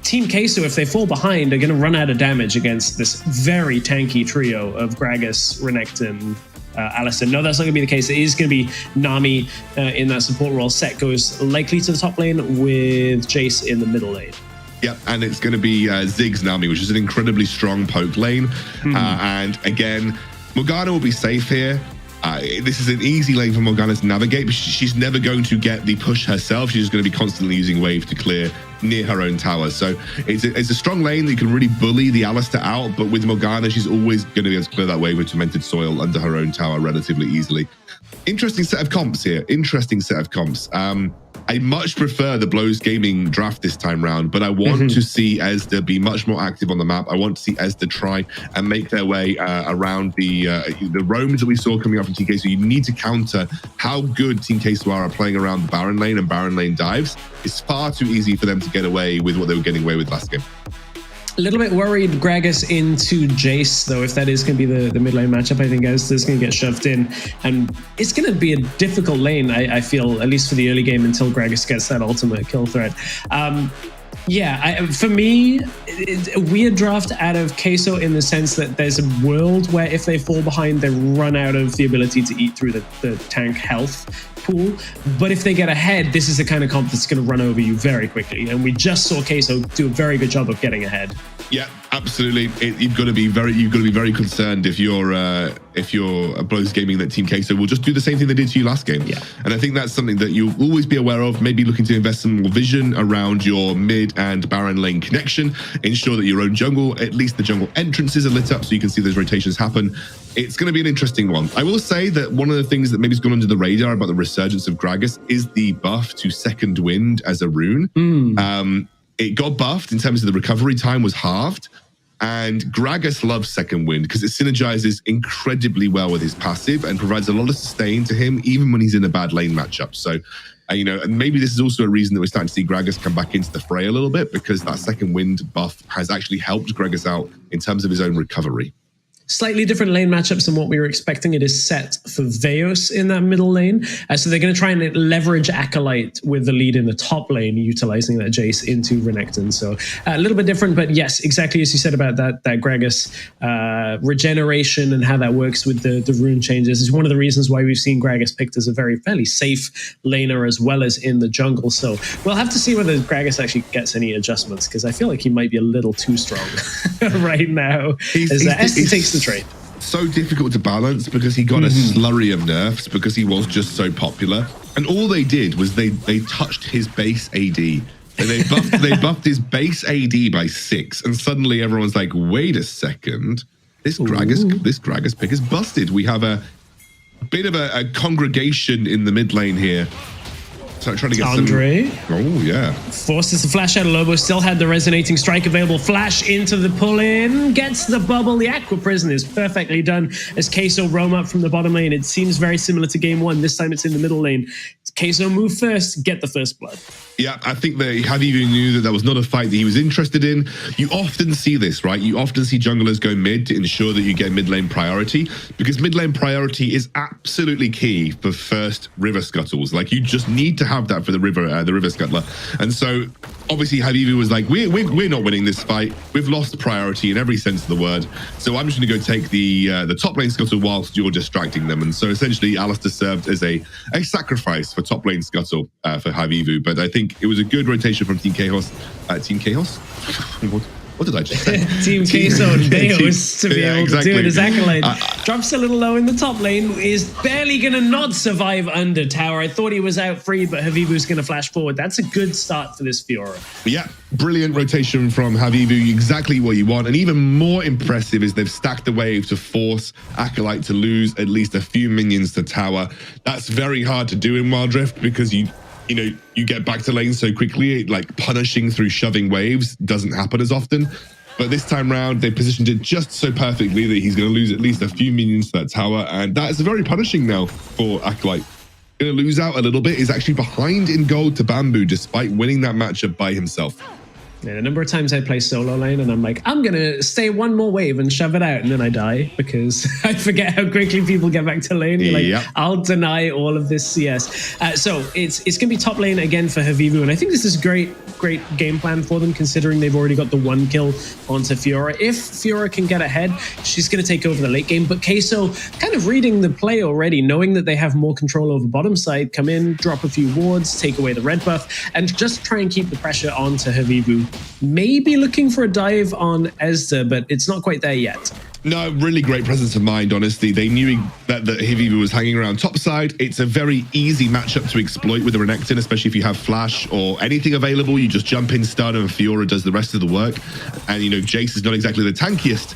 Team Queso, if they fall behind, are going to run out of damage against this very tanky trio of Gragas, Renekton, Alistair. No, that's not going to be the case. It is going to be Nami in that support role. Set goes likely to the top lane with Jace in the middle lane. Yep, and it's going to be Ziggs Nami, which is an incredibly strong poke lane. And again, Morgana will be safe here. This is an easy lane for Morgana to navigate, but she's never going to get the push herself. She's just going to be constantly using wave to clear near her own tower. So it's a strong lane that you can really bully the Alistar out, but with Morgana, she's always going to be able to clear that wave with Tormented Soil under her own tower relatively easily. Interesting set of comps here. Interesting set of comps. I much prefer the Blows Gaming draft this time round, but I want to see Ezda be much more active on the map. I want to see Ezda try and make their way around the roams that we saw coming up from TK. So you need to counter how good Team KSW are playing around the Baron lane and Baron lane dives. It's far too easy for them to get away with what they were getting away with last game. A little bit worried Gragas into Jace, though, if that is going to be the mid lane matchup. I think Ezda's going to get shoved in, and it's going to be a difficult lane, I feel, at least for the early game until Gragas gets that ultimate kill threat. For me, a weird draft out of Queso in the sense that there's a world where if they fall behind, they run out of the ability to eat through the tank health pool. But if they get ahead, this is the kind of comp that's going to run over you very quickly. And we just saw Queso do a very good job of getting ahead. Yeah, absolutely. You've got to be very concerned if you're a Blows Gaming that Team Queso will just do the same thing they did to you last game. Yeah. And I think that's something that you'll always be aware of. Maybe looking to invest some more vision around your mid and Baron lane connection. Ensure that your own jungle, at least the jungle entrances, are lit up so you can see those rotations happen. It's going to be an interesting one. I will say that one of the things that maybe has gone under the radar about the resurgence of Gragas is the buff to Second Wind as a rune. It got buffed in terms of the recovery time was halved, and Gragas loves Second Wind because it synergizes incredibly well with his passive and provides a lot of sustain to him even when he's in a bad lane matchup. So, and maybe this is also a reason that we're starting to see Gragas come back into the fray a little bit, because that Second Wind buff has actually helped Gragas out in terms of his own recovery. Slightly different lane matchups than what we were expecting. It is set for Veos in that middle lane. So they're going to try and leverage Acolyte with the lead in the top lane, utilizing that Jace into Renekton. So a little bit different, but yes, exactly as you said about that Gragas regeneration and how that works with the rune changes is one of the reasons why we've seen Gragas picked as a fairly safe laner as well as in the jungle. So we'll have to see whether Gragas actually gets any adjustments, because I feel like he might be a little too strong right now. Ezda takes the trade. So difficult to balance because he got a slurry of nerfs because he was just so popular, and all they did was they touched his base AD and they buffed his base AD by 6, and suddenly everyone's like, wait a second, this Gragas pick is busted. We have a bit of a congregation in the mid lane here. So trying to get Andre. Oh, yeah. Forces the flash out of Lobo, still had the resonating strike available. Flash into the pull-in, gets the bubble. The Aqua Prison is perfectly done as Queso roam up from the bottom lane. It seems very similar to game one. This time it's in the middle lane. Queso move first, get the first blood. Yeah, I think that Havivu knew that was not a fight that he was interested in. You often see this, right? You often see junglers go mid to ensure that you get mid lane priority, because mid lane priority is absolutely key for first river scuttles. Like, you just need to have that for the river scuttler. And so obviously Havivu was like, we're not winning this fight. We've lost priority in every sense of the word. So I'm just going to go take the top lane scuttle whilst you're distracting them. And so essentially Alistar served as a sacrifice for top lane scuttle for Havivu. But I think it was a good rotation from Team Chaos. Team Chaos? What did I just say? Team Queso and Veos to be able to do it as Acolyte. Drops a little low in the top lane, is barely going to not survive under tower. I thought he was out free, but Havivu's going to flash forward. That's a good start for this Fiora. Yeah, brilliant rotation from Havivu, exactly what you want. And even more impressive is they've stacked the wave to force Acolyte to lose at least a few minions to tower. That's very hard to do in Wild Rift because you get back to lane so quickly. Like, punishing through shoving waves doesn't happen as often. But this time round, they positioned it just so perfectly that he's going to lose at least a few minions to that tower. And that is very punishing now for Acolyte. Going to lose out a little bit. He's actually behind in gold to Bamboo, despite winning that matchup by himself. Yeah, the number of times I play solo lane and I'm like, I'm going to stay one more wave and shove it out, and then I die because I forget how quickly people get back to lane. You're like, I'll deny all of this CS. So it's going to be top lane again for Havivu, and I think this is great game plan for them, considering they've already got the 1 kill onto Fiora. If Fiora can get ahead, she's going to take over the late game, but Queso kind of reading the play already, knowing that they have more control over bottom side, come in, drop a few wards, take away the red buff, and just try and keep the pressure onto Havivu maybe looking for a dive on Ezda, but it's not quite there yet. No, really great presence of mind, honestly. They knew that Hiviva was hanging around topside. It's a very easy matchup to exploit with a Renekton, especially if you have Flash or anything available. You just jump in, stun, and Fiora does the rest of the work. And, you know, Jace is not exactly the tankiest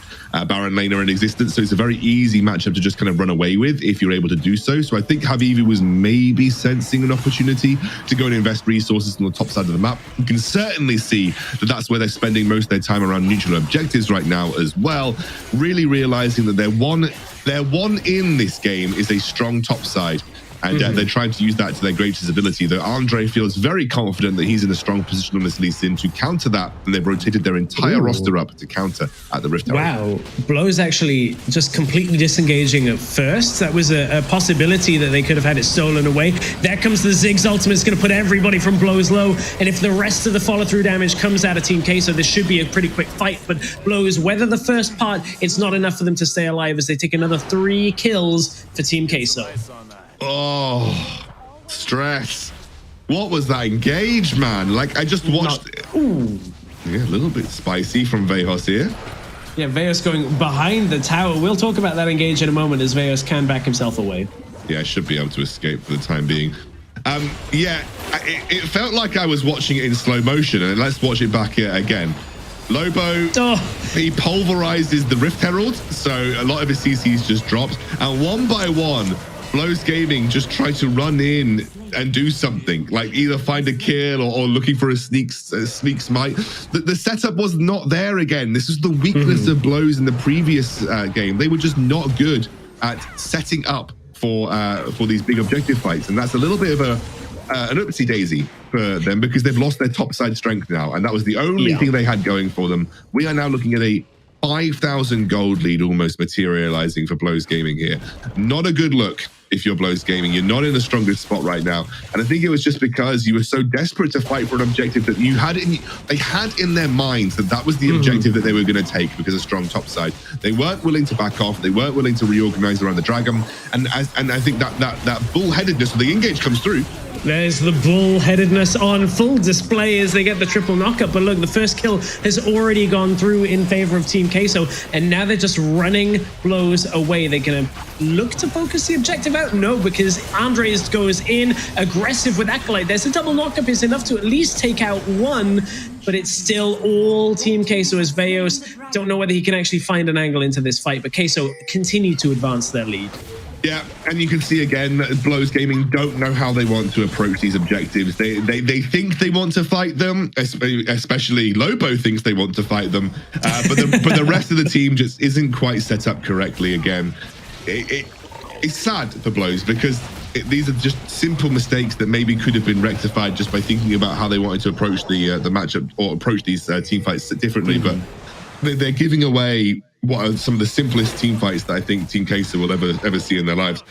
Baron laner in existence, so it's a very easy matchup to just kind of run away with if you're able to do so. So I think Hiviva was maybe sensing an opportunity to go and invest resources on the top side of the map. You can certainly see that that's where they're spending most of their time around neutral objectives right now as well. Really realizing that their one in this game is a strong top side, and they're trying to use that to their greatest ability. Though Andre feels very confident that he's in a strong position on this Lee Sin to counter that, and they've rotated their entire roster up to counter at the Rift Tower. Wow, Blow's actually just completely disengaging at first. That was a possibility that they could have had it stolen away. There comes the Ziggs ultimate. It's going to put everybody from Blow's low, and if the rest of the follow-through damage comes out of Team Queso, this should be a pretty quick fight. But Blow's weather the first part, it's not enough for them to stay alive as they take another 3 kills for Team Queso. Oh, stress. What was that engage, man? Like, I just watched yeah, a little bit spicy from Vejos here. Yeah, Vejos going behind the tower. We'll talk about that engage in a moment as Vejos can back himself away. Yeah, I should be able to escape for the time being. Yeah, it felt like I was watching it in slow motion, and let's watch it back again. Lobo, he pulverizes the Rift Herald, so a lot of his CCs just dropped, and one by one, Blows Gaming just tried to run in and do something, like either find a kill or looking for a sneak smite. The setup was not there again. This was the weakness of Blows in the previous game. They were just not good at setting up for these big objective fights, and that's a little bit of an oopsie daisy for them because they've lost their top side strength now, and that was the only thing they had going for them. We are now looking at a 5,000 gold lead almost materializing for Blows Gaming here. Not a good look if you're Blows Gaming. You're not in the strongest spot right now. And I think it was just because you were so desperate to fight for an objective that they had in their minds that that was the objective that they were going to take because of strong top side. They weren't willing to back off. They weren't willing to reorganize around the dragon. And I think that bullheadedness of the engage comes through. There's the bullheadedness on full display as they get the triple knockup. But look, the first kill has already gone through in favor of Team Queso, and now they're just running Blows away. They're going to look to focus the objective out? No, because Andres goes in aggressive with Acolyte. There's a double knockup is enough to at least take out one, but it's still all Team Queso as Vejos don't know whether he can actually find an angle into this fight, but Queso continue to advance their lead. Yeah, and you can see again that Blows Gaming don't know how they want to approach these objectives. They think they want to fight them, especially Lobo thinks they want to fight them, but the rest of the team just isn't quite set up correctly again. It's sad for Blows because these are just simple mistakes that maybe could have been rectified just by thinking about how they wanted to approach the matchup or approach these team fights differently, but they're giving away what are some of the simplest team fights that I think Team Queso will ever see in their lives.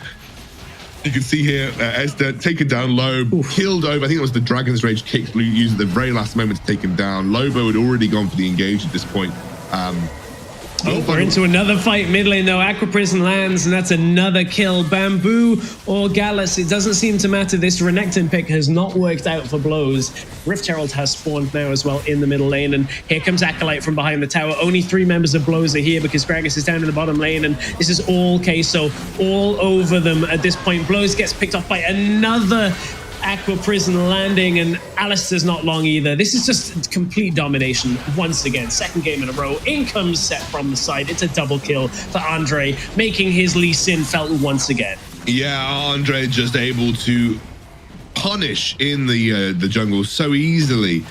You can see here, Ezda taken down low, killed over. I think it was the Dragon's Rage kick used at the very last moment to take him down. Lobo had already gone for the engage at this point. We're into another fight mid lane though. Aqua Prison lands, and that's another kill. Bamboo or Gallus, it doesn't seem to matter. This Renekton pick has not worked out for Blows. Rift Herald has spawned now as well in the middle lane, and here comes Acolyte from behind the tower. Only 3 members of Blows are here because Gragas is down in the bottom lane, and this is all Queso all over them at this point. Blows gets picked off by another Aqua Prison landing, and Alistair's not long either. This is just complete domination once again. Second game in a row. In comes Set from the side. It's a double kill for Andre, making his Lee Sin felt once again. Yeah, Andre just able to punish in the jungle so easily.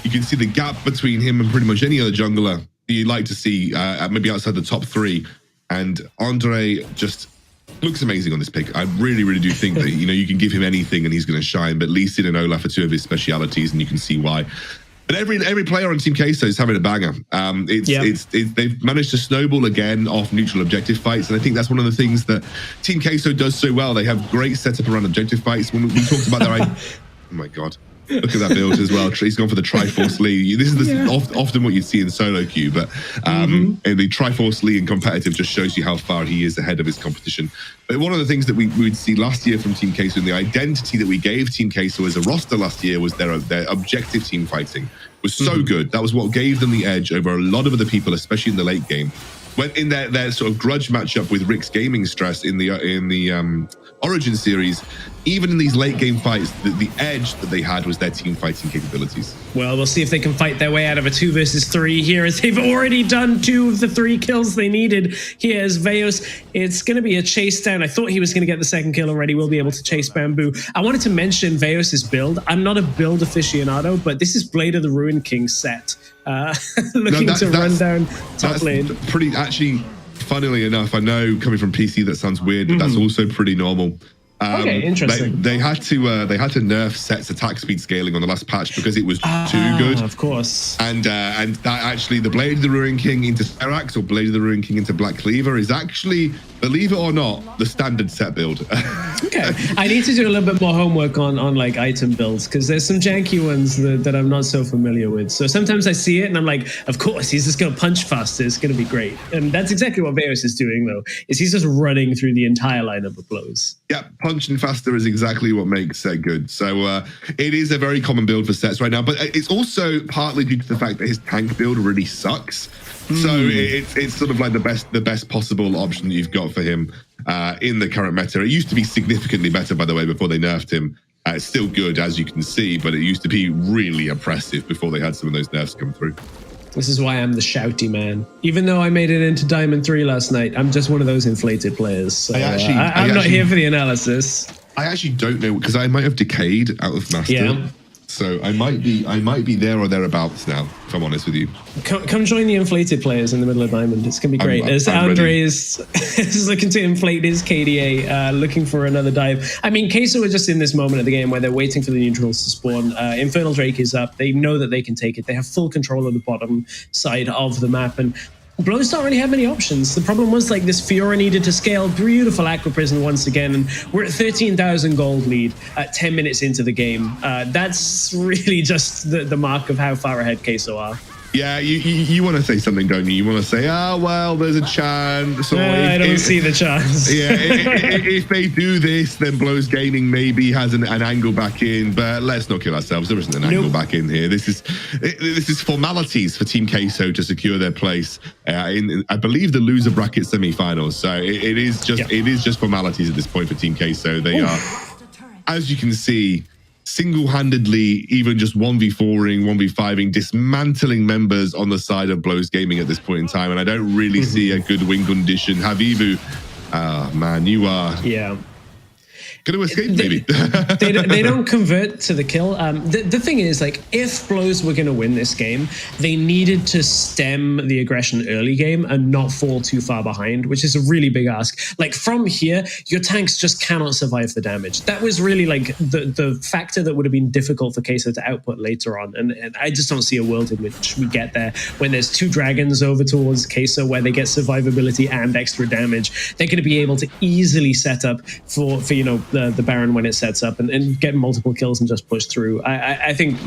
You can see the gap between him and pretty much any other jungler you'd like to see, maybe outside the top 3. And Andre just looks amazing on this pick. I really, really do think that, you can give him anything and he's going to shine. But Lee Sin and Olaf are 2 of his specialities, and you can see why. But every player on Team Queso is having a banger. They've managed to snowball again off neutral objective fights, and I think that's one of the things that Team Queso does so well. They have great setup around objective fights. When we talked about their, oh my god. Look at that build as well. He's gone for the Triforce Lee. This is often what you'd see in solo queue, but in the Triforce Lee in competitive just shows you how far he is ahead of his competition. But one of the things that we would see last year from Team Queso, and the identity that we gave Team Queso as a roster last year, was their objective team fighting was so good. That was what gave them the edge over a lot of other people, especially in the late game. When in their sort of grudge matchup with Rick's Gaming Stress in the Origin series, even in these late game fights, the edge that they had was their team fighting capabilities. Well, we'll see if they can fight their way out of a 2 versus 3 here, as they've already done 2 of the 3 kills they needed. Here's Veos. It's going to be a chase down. I thought he was going to get the 2nd kill already. We'll be able to chase Bamboo. I wanted to mention Veos' build. I'm not a build aficionado, but this is Blade of the Ruined King set. Looking to run down top lane. Pretty, actually, funnily enough, I know coming from PC that sounds weird, but that's also pretty normal. Okay, interesting. They had to nerf Set's attack speed scaling on the last patch because it was too good. Of course. And that actually, the Blade of the Ruined King into Serax or Blade of the Ruined King into Black Cleaver is actually, believe it or not, the standard set build. Okay, I need to do a little bit more homework on like item builds, because there's some janky ones that I'm not so familiar with. So sometimes I see it and I'm like, of course, he's just going to punch faster. It's going to be great. And that's exactly what Veos is doing, though, is he's just running through the entire lineup of blows. Yeah, punching faster is exactly what makes Set good. So it is a very common build for Sets right now, but it's also partly due to the fact that his tank build really sucks. So it's sort of like the best possible option that you've got for him in the current meta. It used to be significantly better, by the way, before they nerfed him. It's still good, as you can see, but it used to be really oppressive before they had some of those nerfs come through. This is why I'm the shouty man. Even though I made it into Diamond 3 last night, I'm just one of those inflated players. So I'm not here for the analysis. I actually don't know, because I might have decayed out of Master. Yeah. So I might be there or thereabouts now, if I'm honest with you. Come join the inflated players in the middle of Diamond. It's going to be great. As Andre is looking to inflate his KDA, looking for another dive. I mean, Queso are just in this moment of the game where they're waiting for the neutrals to spawn. Infernal Drake is up. They know that they can take it. They have full control of the bottom side of the map. And Blows don't really have many options. The problem was like this Fiora needed to scale. Beautiful Aqua Prison once again, and we're at 13,000 gold lead at 10 minutes into the game. That's really just the mark of how far ahead Queso are. Yeah, you want to say something, don't you? You want to say, well, there's a chance. Or I don't see the chance. Yeah, if they do this, then Blows Gaming maybe has an angle back in. But let's not kill ourselves. There isn't an angle back in here. This is formalities for Team Queso to secure their place in, I believe, the loser bracket semi-finals. So it is just formalities at this point for Team Queso. They are, as you can see, single-handedly, even just 1v4ing, 1v5ing, dismantling members on the side of Blows Gaming at this point in time, and I don't really see a good win condition. Havivu, man, you are going to escape, maybe. they don't convert to the kill. The thing is, like, if Blows were going to win this game, they needed to stem the aggression early game and not fall too far behind, which is a really big ask. Like, from here, your tanks just cannot survive the damage. That was really, like, the factor that would have been difficult for Queso to output later on. And I just don't see a world in which we get there when there's 2 dragons over towards Queso where they get survivability and extra damage. They're going to be able to easily set up for you know, the Baron when it sets up and get multiple kills and just push through. I think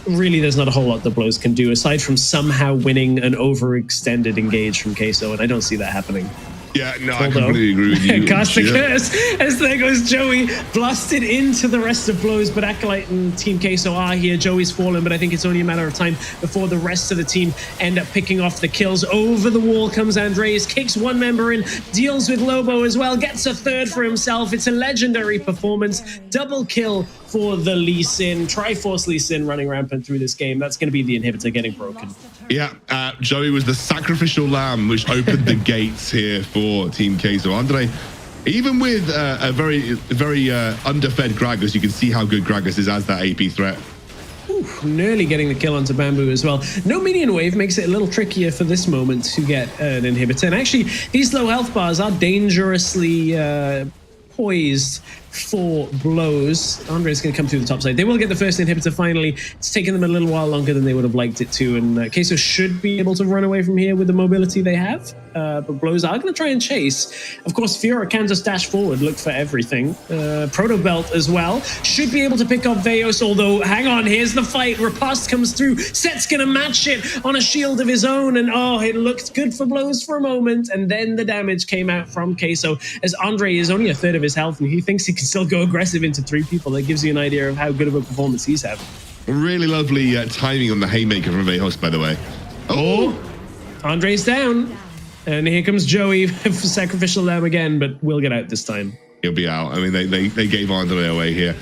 really there's not a whole lot the Blows can do aside from somehow winning an overextended engage from Queso, and I don't see that happening. Yeah, no, I completely agree with you. Cast the curse as there goes Joey, blasted into the rest of Blows, but Acolyte and Team Queso are here. Joey's fallen, but I think it's only a matter of time before the rest of the team end up picking off the kills. Over the wall comes Andres, kicks one member in, deals with Lobo as well, gets a third for himself. It's a legendary performance. Double kill for the Lee Sin, Triforce Lee Sin running rampant through this game. That's going to be the inhibitor getting broken. Yeah, Joey was the sacrificial lamb which opened the gates here for Team Queso. Andre, even with a very underfed Gragas, you can see how good Gragas is as that AP threat. Ooh, nearly getting the kill onto Bamboo as well. No minion wave makes it a little trickier for this moment to get an inhibitor. And actually, these low health bars are dangerously poised for Blows. Andre's going to come through the top side. They will get the first inhibitor finally. It's taken them a little while longer than they would have liked it to, and Queso should be able to run away from here with the mobility they have. But Blows are going to try and chase. Of course, Fiora can just dash forward, look for everything. Proto Belt as well. Should be able to pick up Veos, although, hang on, here's the fight. Riposte comes through. Set's going to match it on a shield of his own, and oh, it looked good for Blows for a moment, and then the damage came out from Queso, as Andre is only a third of his health, and he thinks he can still go aggressive into 3 people. That gives you an idea of how good of a performance he's having. Really lovely timing on the haymaker from Vejos, by the way. Oh, Andre's down. And here comes Joey for Sacrificial Lamb again, but we'll get out this time. He'll be out. I mean, they gave Andre away here.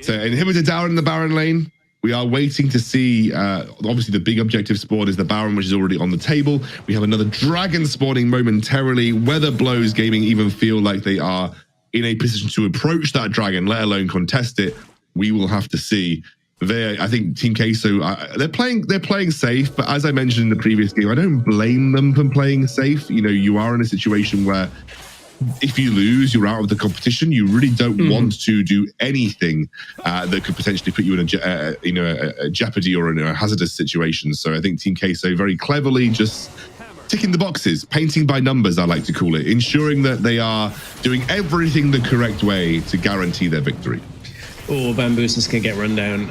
So inhibitor down in the Baron lane. We are waiting to see, obviously the big objective spawn is the Baron, which is already on the table. We have another Dragon spawning momentarily. Whether Blows Gaming even feel like they are in a position to approach that Dragon, let alone contest it, we will have to see. I think Team Queso, they're playing safe, but as I mentioned in the previous game, I don't blame them for playing safe. You know, you are in a situation where if you lose, you're out of the competition. You really don't want to do anything that could potentially put you in a jeopardy or in a hazardous situation. So I think Team Queso very cleverly just ticking the boxes, painting by numbers, I like to call it, ensuring that they are doing everything the correct way to guarantee their victory. Oh, Bamboo's just going to get run down.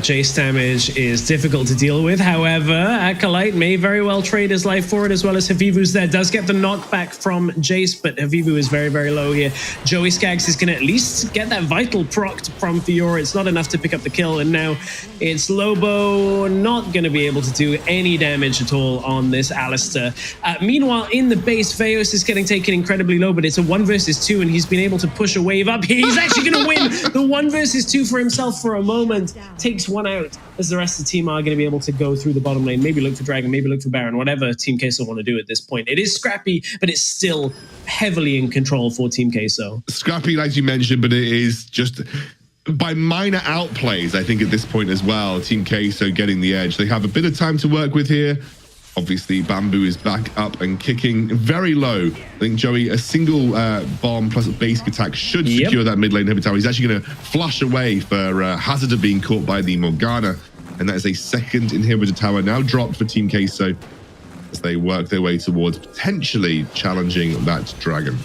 Jace damage is difficult to deal with. However, Acolyte may very well trade his life for it, as well as Havivu's there. Does get the knockback from Jace, but Havivu is very, very low here. Joey Skaggs is going to at least get that vital proc from Fiora. It's not enough to pick up the kill, and now it's Lobo not going to be able to do any damage at all on this Alistair. Meanwhile, in the base, Veos is getting taken incredibly low, but it's a 1 versus 2, and he's been able to push a wave up here. He's actually going to win the 1 versus 2 for himself for a moment, takes 1 out, as the rest of the team are going to be able to go through the bottom lane, maybe look for Dragon, maybe look for Baron, whatever Team Queso want to do at this point. It is scrappy, but it's still heavily in control for Team Queso. Scrappy, like you mentioned, but it is just by minor outplays, I think, at this point as well. Team Queso getting the edge. They have a bit of time to work with here. Obviously, Bamboo is back up and kicking very low. I think, Joey, a single bomb plus a basic attack should secure that mid lane inhibitor. He's actually going to flush away for Hazard being caught by the Morgana. And that is a second inhibitor tower now dropped for Team Queso as they work their way towards potentially challenging that Dragon.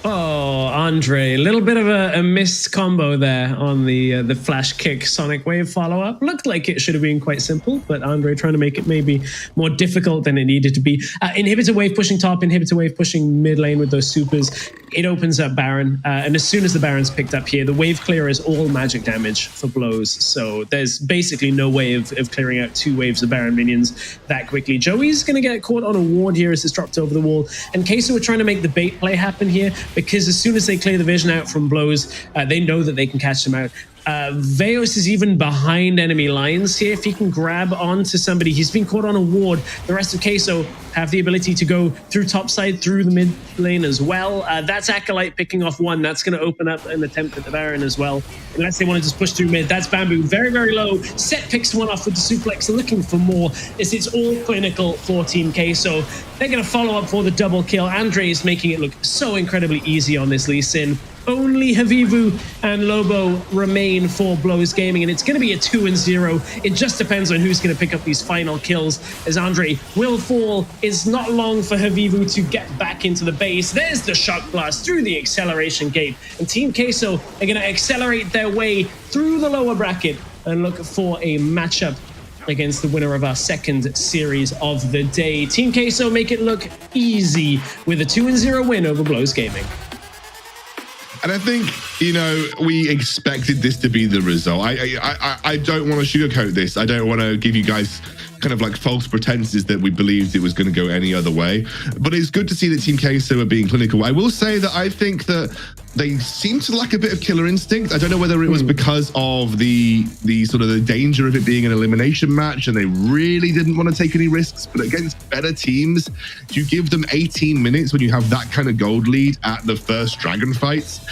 Oh, Andre, a little bit of a missed combo there on the flash kick Sonic Wave follow-up. Looked like it should have been quite simple, but Andre trying to make it maybe more difficult than it needed to be. Inhibitor Wave pushing top, Inhibitor Wave pushing mid lane with those supers. It opens up Baron, and as soon as the Baron's picked up here, the wave clear is all magic damage for Blows, so there's basically no way of clearing out 2 waves of Baron minions that quickly. Joey's going to get caught on a ward here as it's dropped over the wall, and Queso are trying to make the bait play happen here, because as soon as they clear the vision out from Blows, they know that they can catch them out. Veos is even behind enemy lines here. If he can grab onto somebody, he's been caught on a ward. The rest of Queso have the ability to go through topside, through the mid lane as well. That's Acolyte picking off 1. That's going to open up an attempt at the Baron as well. Unless they want to just push through mid. That's Bamboo, very, very low. Set picks 1 off with the suplex, looking for more. It's all clinical for Team Queso. They're going to follow up for the double kill. Andre is making it look so incredibly easy on this Lee Sin. Only Havivu and Lobo remain for Blows Gaming, and it's going to be a 2-0. It just depends on who's going to pick up these final kills, as Andre will fall. It's not long for Havivu to get back into the base. There's the shock blast through the acceleration gate, and Team Queso are going to accelerate their way through the lower bracket and look for a matchup against the winner of our second series of the day. Team Queso make it look easy with a 2-0 win over Blows Gaming. And I think, you know, we expected this to be the result. I don't want to sugarcoat this. I don't want to give you guys kind of like false pretenses that we believed it was going to go any other way. But it's good to see that Team Queso are being clinical. I will say that I think that they seem to lack a bit of killer instinct. I don't know whether it was because of the sort of the danger of it being an elimination match and they really didn't want to take any risks. But against better teams, you give them 18 minutes when you have that kind of gold lead at the first Dragon fights,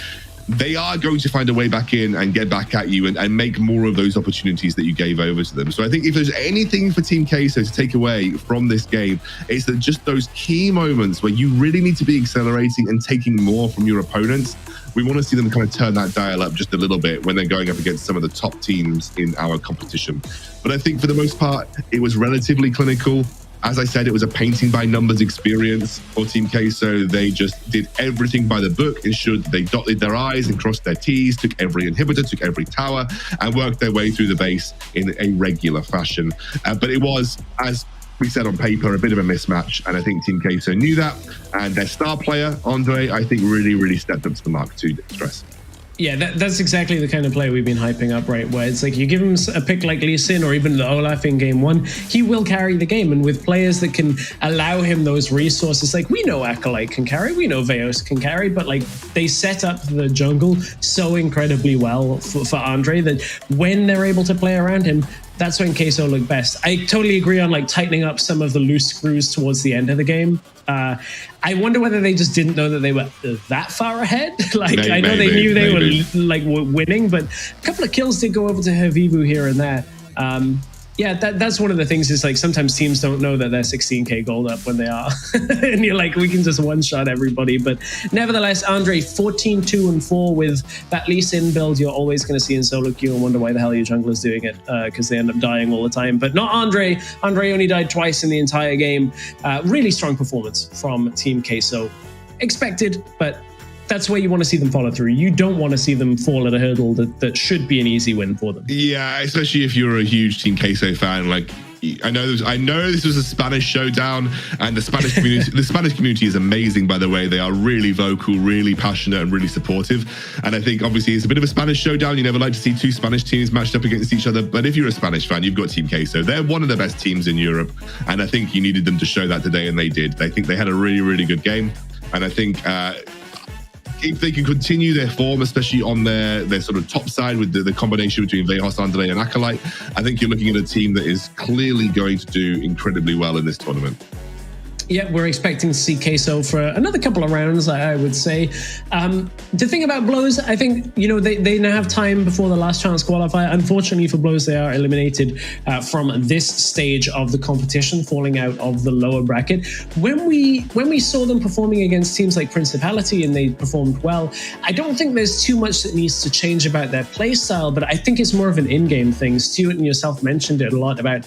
they are going to find a way back in and get back at you and make more of those opportunities that you gave over to them. So I think if there's anything for Team Queso to take away from this game, it's that just those key moments where you really need to be accelerating and taking more from your opponents. we want to see them kind of turn that dial up just a little bit when they're going up against some of the top teams in our competition. But I think for the most part, it was relatively clinical. As I said, it was a painting by numbers experience for Team Queso. They just did everything by the book, ensured they dotted their I's and crossed their T's, took every inhibitor, took every tower, and worked their way through the base in a regular fashion. But it was, as we said on paper, a bit of a mismatch, and I think Team Queso knew that. And their star player, Andre, I think really stepped up to the mark to stress. Yeah, that's exactly the kind of play we've been hyping up, right? Where it's like you give him a pick like Lee Sin or even the Olaf in game one, he will carry the game. And with players that can allow him those resources, like we know Acolyte can carry, we know Veos can carry, but like they set up the jungle so incredibly well for Andre that when they're able to play around him, that's when Queso looked best. I totally agree on like tightening up some of the loose screws towards the end of the game. I wonder whether they just didn't know that they were that far ahead. Like I know they knew they were winning, but a couple of kills did go over to Hervivu here and there. Yeah, that's one of the things is like sometimes teams don't know that they're 16k gold up when they are. And you're like, we can just one-shot everybody. But nevertheless, Andre, 14-2-4 with that Lee Sin build you're always going to see in solo queue and wonder why the hell your jungler's doing it, because they end up dying all the time. But not Andre. Andre only died twice in the entire game. Really strong performance from Team Queso. Expected, but that's where you want to see them follow through. You don't want to see them fall at a hurdle that should be an easy win for them. Yeah, especially if you're a huge Team Queso fan. Like, I know this was a Spanish showdown, and the Spanish community is amazing, by the way. They are really vocal, really passionate, and really supportive. And I think obviously it's a bit of a Spanish showdown. You never like to see two Spanish teams matched up against each other. But if you're a Spanish fan, you've got Team Queso. They're one of the best teams in Europe, and I think you needed them to show that today, and they did. I think they had a really good game, and I think if they can continue their form, especially on their sort of top side with the combination between Vejos, Andre, and Acolyte, I think you're looking at a team that is clearly going to do incredibly well in this tournament. Yeah, we're expecting to see Queso for another couple of rounds, I would say. The thing about Blows, I think, you know, they now have time before the last chance qualifier. Unfortunately for Blows, they are eliminated from this stage of the competition, falling out of the lower bracket. When we saw them performing against teams like Principality and they performed well, I don't think there's too much that needs to change about their play style, but I think it's more of an in-game thing. Stuart and yourself mentioned it a lot about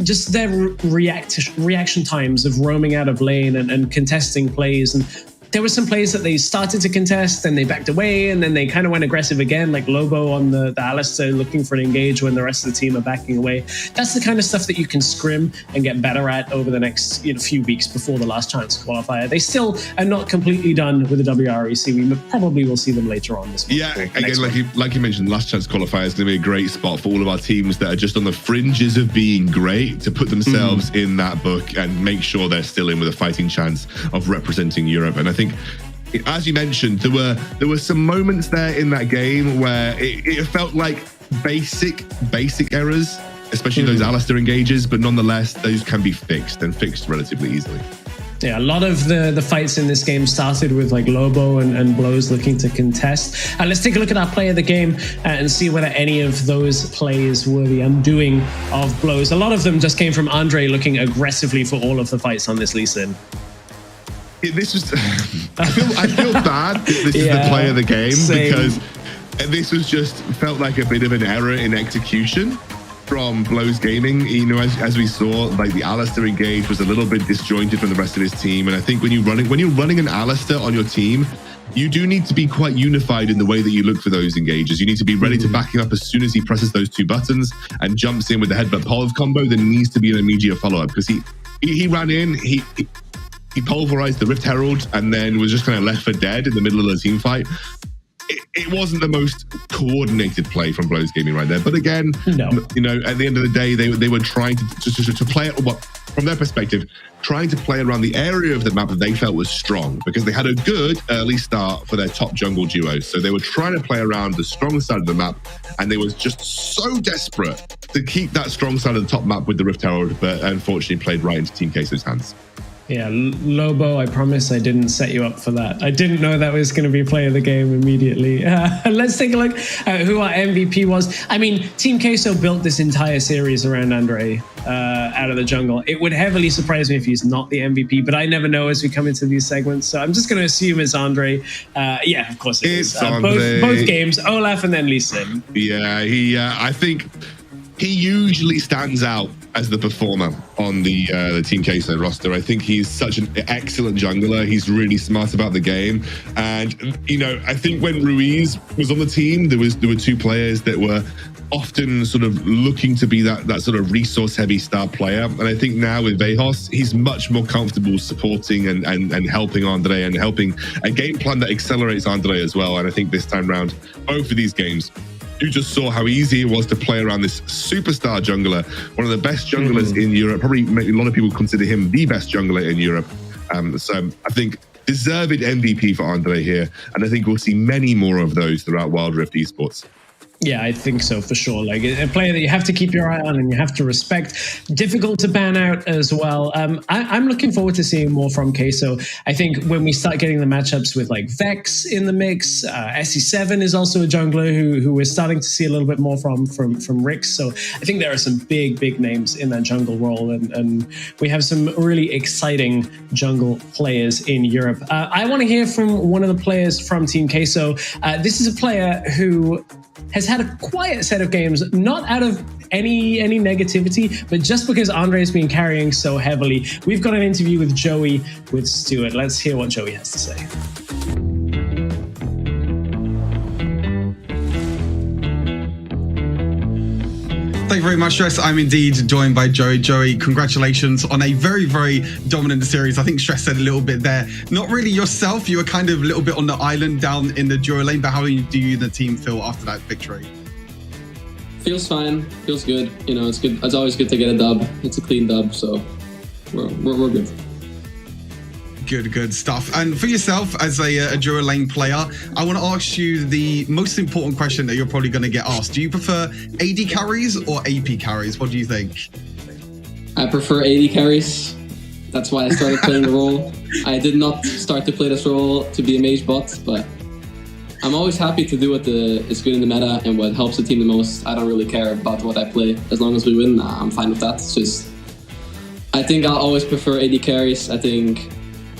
just their reaction times of roaming out of lane and contesting plays. And there were some plays that they started to contest and they backed away, and then they kind of went aggressive again, like Lobo on the Alistair looking for an engage when the rest of the team are backing away. That's the kind of stuff that you can scrim and get better at over the next few weeks before the last chance qualifier. They still are not completely done with the WREC. We probably will see them later on this month. Yeah, again, like you mentioned, last chance qualifier is going to be a great spot for all of our teams that are just on the fringes of being great to put themselves in that book and make sure they're still in with a fighting chance of representing Europe. And I think, as you mentioned, there were some moments there in that game where it felt like basic errors, especially those Alistair engages, but nonetheless, those can be fixed and fixed relatively easily. Yeah, a lot of the fights in this game started with like Lobo and Blows looking to contest. Let's take a look at our play of the game and see whether any of those plays were the undoing of Blows. A lot of them just came from Andre looking aggressively for all of the fights on this Lee Sin. This was I feel bad that this is the play of the game, because this was just felt like a bit of an error in execution from Blows Gaming. You know, as we saw, like the Alistair engage was a little bit disjointed from the rest of his team, and I think when you're running an Alistair on your team, you do need to be quite unified in the way that you look for those engages. You need to be ready to back him up as soon as he presses those two buttons and jumps in with the headbutt pulve combo. There needs to be an immediate follow-up, because he ran in, he pulverized the Rift Herald and then was just kind of left for dead in the middle of the team fight. It wasn't the most coordinated play from Blows Gaming right there. But again, you know, at the end of the day, they were trying to play it, from their perspective, trying to play around the area of the map that they felt was strong, because they had a good early start for their top jungle duos. So they were trying to play around the strong side of the map, and they was just so desperate to keep that strong side of the top map with the Rift Herald, but unfortunately played right into Team Queso's hands. Yeah, Lobo, I promise I didn't set you up for that. I didn't know that was going to be player of the game immediately. Let's take a look at who our MVP was. I mean, Team Queso built this entire series around Andre out of the jungle. It would heavily surprise me if he's not the MVP, but I never know as we come into these segments. So I'm just going to assume it's Andre. Yeah, of course it is. Both games, Olaf and then Lee Sin. Yeah, I think he usually stands out as the performer on the Team Queso roster. I think he's such an excellent jungler. He's really smart about the game. And, I think when Ruiz was on the team, there were two players that were often sort of looking to be that sort of resource-heavy star player. And I think now with Vejos, he's much more comfortable supporting and helping Andre and helping a game plan that accelerates Andre as well. And I think this time round, both of these games, you just saw how easy it was to play around this superstar jungler, one of the best junglers in Europe. Probably a lot of people consider him the best jungler in Europe. So I think deserved MVP for Andre here. And I think we'll see many more of those throughout Wild Rift Esports. Yeah, I think so for sure. Like a player that you have to keep your eye on and you have to respect. Difficult to ban out as well. I'm looking forward to seeing more from Queso. I think when we start getting the matchups with like Vex in the mix, SE7 is also a jungler who we're starting to see a little bit more from WREC. So I think there are some big names in that jungle role, and we have some really exciting jungle players in Europe. I want to hear from one of the players from Team Queso. This is a player who has had a quiet set of games, not out of any negativity, but just because Andre has been carrying so heavily. We've got an interview with Joey with Stuart. Let's hear what Joey has to say. Thank you very much, Stress. I'm indeed joined by Joey. Joey, congratulations on a very, very dominant series. I think Stress said a little bit there. Not really yourself. You were kind of a little bit on the island down in the duo lane, but how do you and the team feel after that victory? Feels fine. Feels good. It's good. It's always good to get a dub. It's a clean dub, so we're good. Good stuff. And for yourself as a duo lane player, I want to ask you the most important question that you're probably going to get asked. Do you prefer AD carries or AP carries? What do you think? I prefer AD carries. That's why I started playing the role. I did not start to play this role to be a mage bot, but I'm always happy to do what is good in the meta and what helps the team the most. I don't really care about what I play. As long as we win, I'm fine with that. It's just, I think I'll always prefer AD carries. I think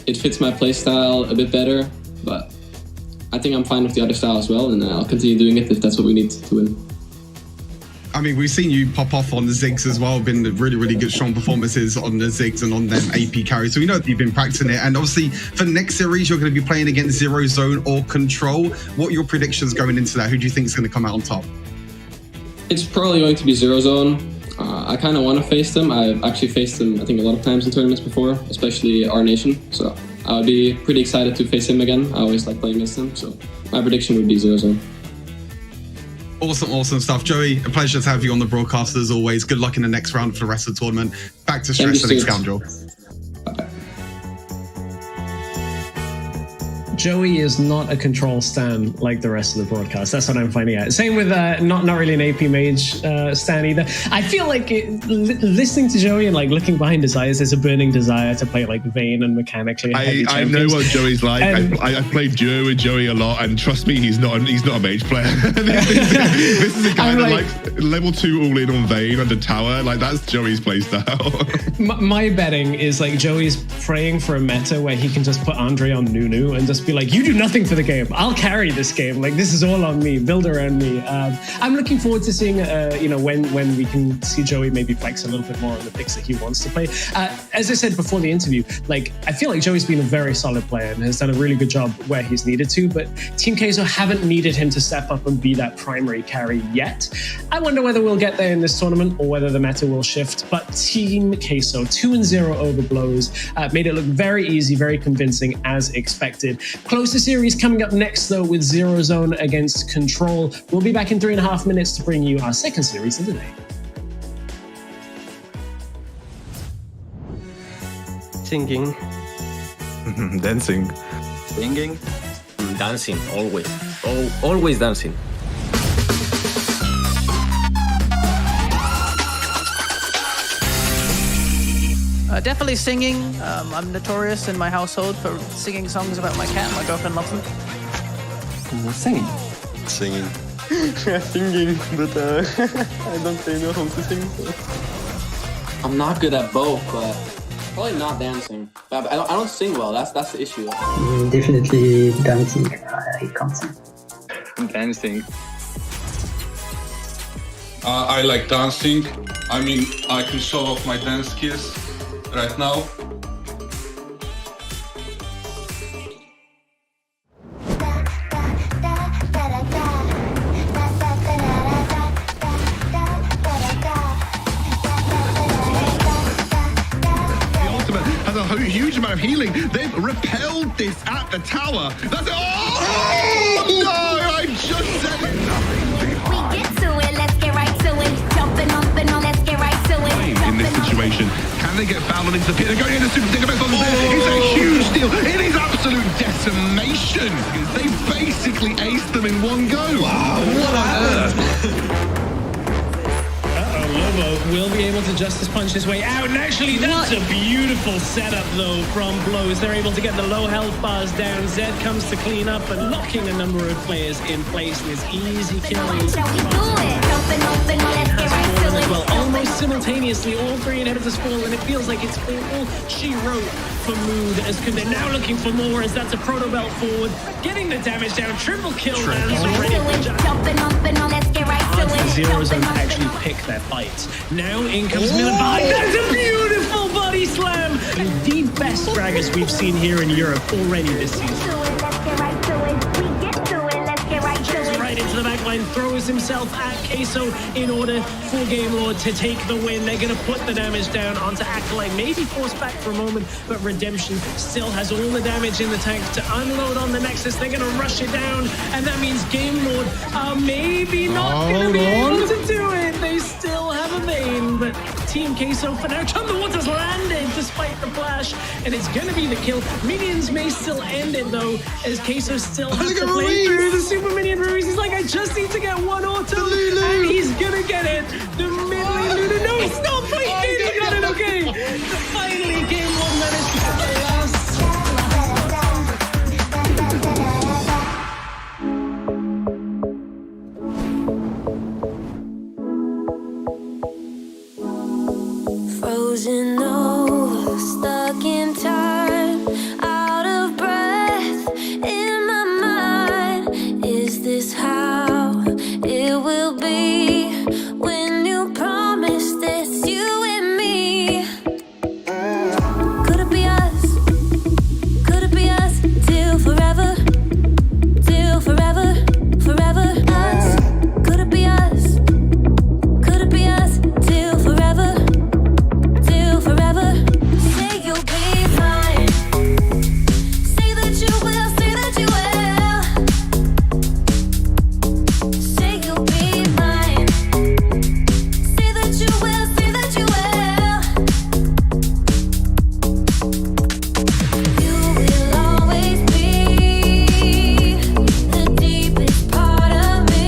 it fits my playstyle a bit better, but I think I'm fine with the other style as well, and I'll continue doing it if that's what we need to win. I mean, we've seen you pop off on the Ziggs as well. Been really good, strong performances on the Ziggs and on them AP carries. So we know that you've been practicing it. And obviously, for the next series, you're going to be playing against Zero Zone or Control. What are your predictions going into that? Who do you think is going to come out on top? It's probably going to be Zero Zone. I kind of want to face them. I've actually faced them, I think, a lot of times in tournaments before, especially our nation. So I would be pretty excited to face him again. I always like playing against him. So my prediction would be Zero Zone. Awesome stuff. Joey, a pleasure to have you on the broadcast as always. Good luck in the next round for the rest of the tournament. Back to Stress and Scoundrel. Joey is not a control stan like the rest of the broadcast. That's what I'm finding out. Same with not really an AP mage stan either. I feel like listening to Joey and like looking behind his eyes, there's a burning desire to play like Vayne and mechanically. I know what Joey's like. I played duo with Joey a lot, and trust me, he's not a mage player. this is a guy that like level 2 all in on Vayne under tower. Like that's Joey's playstyle. my betting is like Joey's praying for a meta where he can just put Andre on Nunu and just be like, you do nothing for the game. I'll carry this game. Like this is all on me. Build around me. I'm looking forward to seeing, when we can see Joey maybe flex a little bit more on the picks that he wants to play. As I said before the interview, like I feel like Joey's been a very solid player and has done a really good job where he's needed to. But Team Queso haven't needed him to step up and be that primary carry yet. I wonder whether we'll get there in this tournament or whether the meta will shift. But Team Queso 2-0 over Blows made it look very easy, very convincing as expected. Closer series coming up next, though, with Zero Zone against Control. We'll be back in 3.5 minutes to bring you our second series of the day. Singing. Dancing. Singing. Dancing, always. Always dancing. Definitely singing. I'm notorious in my household for singing songs about my cat. My girlfriend loves them. Singing. Singing. Singing, but I don't really know how to sing. So. I'm not good at both, but probably not dancing. I don't sing well. That's the issue. Definitely dancing. I can't sing. Dancing. I like dancing. I mean, I can show off my dance skills right now. Huge amount of healing. They've repelled this at the tower. That's oh no! I just said it. We get to it, let's get right to it. Jumping up and on, let's get right to it. In this situation, can they get Fallon into the pit? They're going into Super Sticker Best on the pit. It's a huge deal. It is absolute decimation. They basically aced them in one go. Wow, what on earth? Lobo will be able to Justice Punch his way out. And actually, that's a beautiful setup, though, from Blows. They're able to get the low health bars down. Zed comes to clean up and locking a number of players in place with easy kills. As well, almost simultaneously, all three inhibitors fall, and it feels like it's all she wrote for Mood, as they're now looking for more, as that's a proto belt forward, getting the damage down, triple kill lands already. Zeros don't actually pick their fights. Now in comes Miller behind. That's a beautiful body slam! The best Gragas we've seen here in Europe already this season. Right into the backline, throws himself at Queso in order for Game Lord to take the win. They're going to put the damage down onto Acolyte, maybe force back for a moment, but Redemption still has all the damage in the tank to unload on the Nexus. They're going to rush it down, and that means Game Lord are maybe not going to be able to do it. They still have a main, but Team Queso for now. Thunderwater's landed despite the flash, and it's going to be the kill. Minions may still end it, though, as Queso still has to play through the Super Minion Ruiz. He's like, I just need to get one auto, and he's gonna get it. The middle Lulu. No, he's not fighting. He got it. Okay. Finally, Game 1 managed to get the last. Frozen over, stuck in time, out of breath in my mind. Is this how it will be when you promise this, you and me? Could it be us? Could it be us? Till forever, forever us. Could it be us? Could it be us? Till forever. Say you'll be mine. Say that you will, say that you will. Say you'll be mine. Say that you will, say that you will. You will always be the deepest part of me.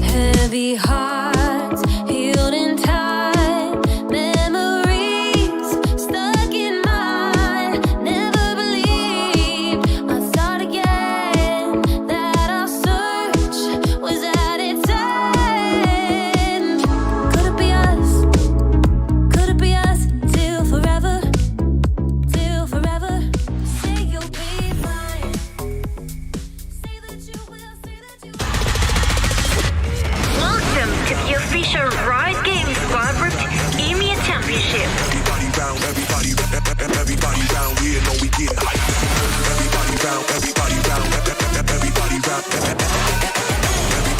Heavy hearts healed in time. Memories stuck in mine. Never believed I thought again that our search was at its end. Could it be us? Could it be us? Till forever, till forever. Say you'll be mine. Say that you will, say that you will. Welcome to the official Riot Games WREC EMEA Championship. Everybody round here know we get hype. Everybody round, everybody round, everybody round, everybody round, everybody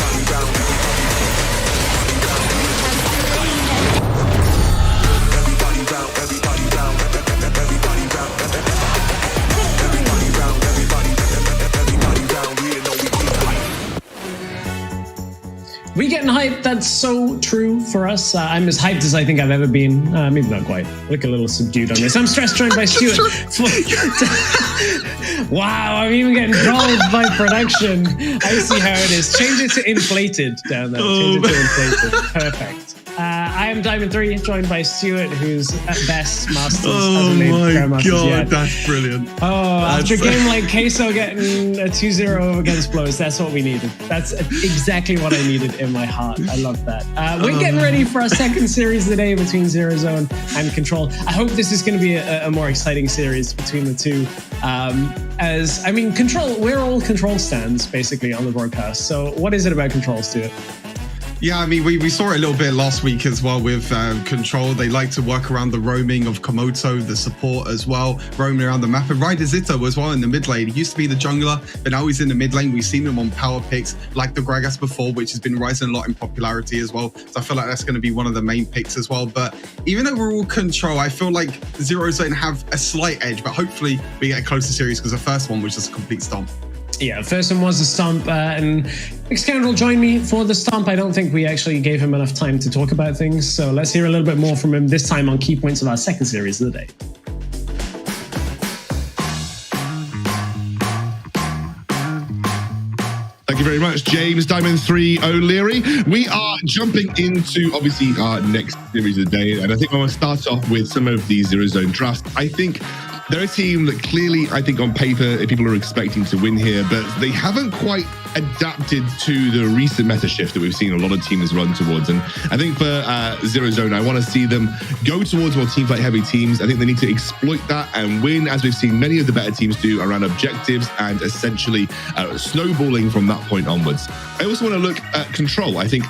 round, everybody round, everybody round, everybody round, everybody round here know we get hype. We getting hyped. That's so true for us. I'm as hyped as I think I've ever been. Maybe not quite. Look a little subdued on this. I'm stressed joined by Stuart. Wow, I'm even getting trolled by production. I see how it is. Change it to inflated down there. Change it to inflated. Perfect. I am Diamond 3, joined by Stuart, who's at best Masters. Oh my god, that's brilliant. After a game like Queso getting a 2-0 over against Blows, that's what we needed. That's exactly what I needed in my heart. I love that. We're getting ready for our second series of the day between Zero Zone and Control. I hope this is going to be a more exciting series between the two. Control, we're all Control stands basically on the broadcast. So what is it about Control, Stuart? Yeah, I mean, we saw it a little bit last week as well with Control. They like to work around the roaming of Komoto, the support as well, roaming around the map. And Ryder Zito as well in the mid lane. He used to be the jungler, but now he's in the mid lane. We've seen him on power picks like the Gragas before, which has been rising a lot in popularity as well. So I feel like that's going to be one of the main picks as well. But even though we're all Control, I feel like Zero Zone have a slight edge, but hopefully we get a closer series because the first one was just a complete stomp. Yeah, first one was a stomp, and Scoundrel joined me for the stomp. I don't think we actually gave him enough time to talk about things, so let's hear a little bit more from him this time on key points of our second series of the day. Thank you very much, James Diamond 3 O'Leary. We are jumping into, obviously, our next series of the day, and I think I want to start off with some of the Zero Zone drafts. I think they're a team that clearly, I think on paper, people are expecting to win here, but they haven't quite adapted to the recent meta shift that we've seen a lot of teams run towards. And I think for Zero Zone, I want to see them go towards more teamfight heavy teams. I think they need to exploit that and win, as we've seen many of the better teams do, around objectives and essentially snowballing from that point onwards. I also want to look at Control. I think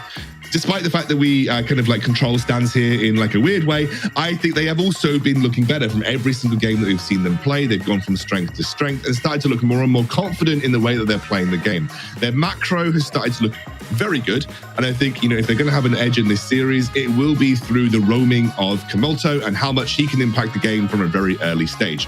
despite the fact that we kind of like Control stands here in like a weird way, I think they have also been looking better from every single game that we've seen them play. They've gone from strength to strength and started to look more and more confident in the way that they're playing the game. Their macro has started to look very good. And I think, if they're going to have an edge in this series, it will be through the roaming of Komoto and how much he can impact the game from a very early stage.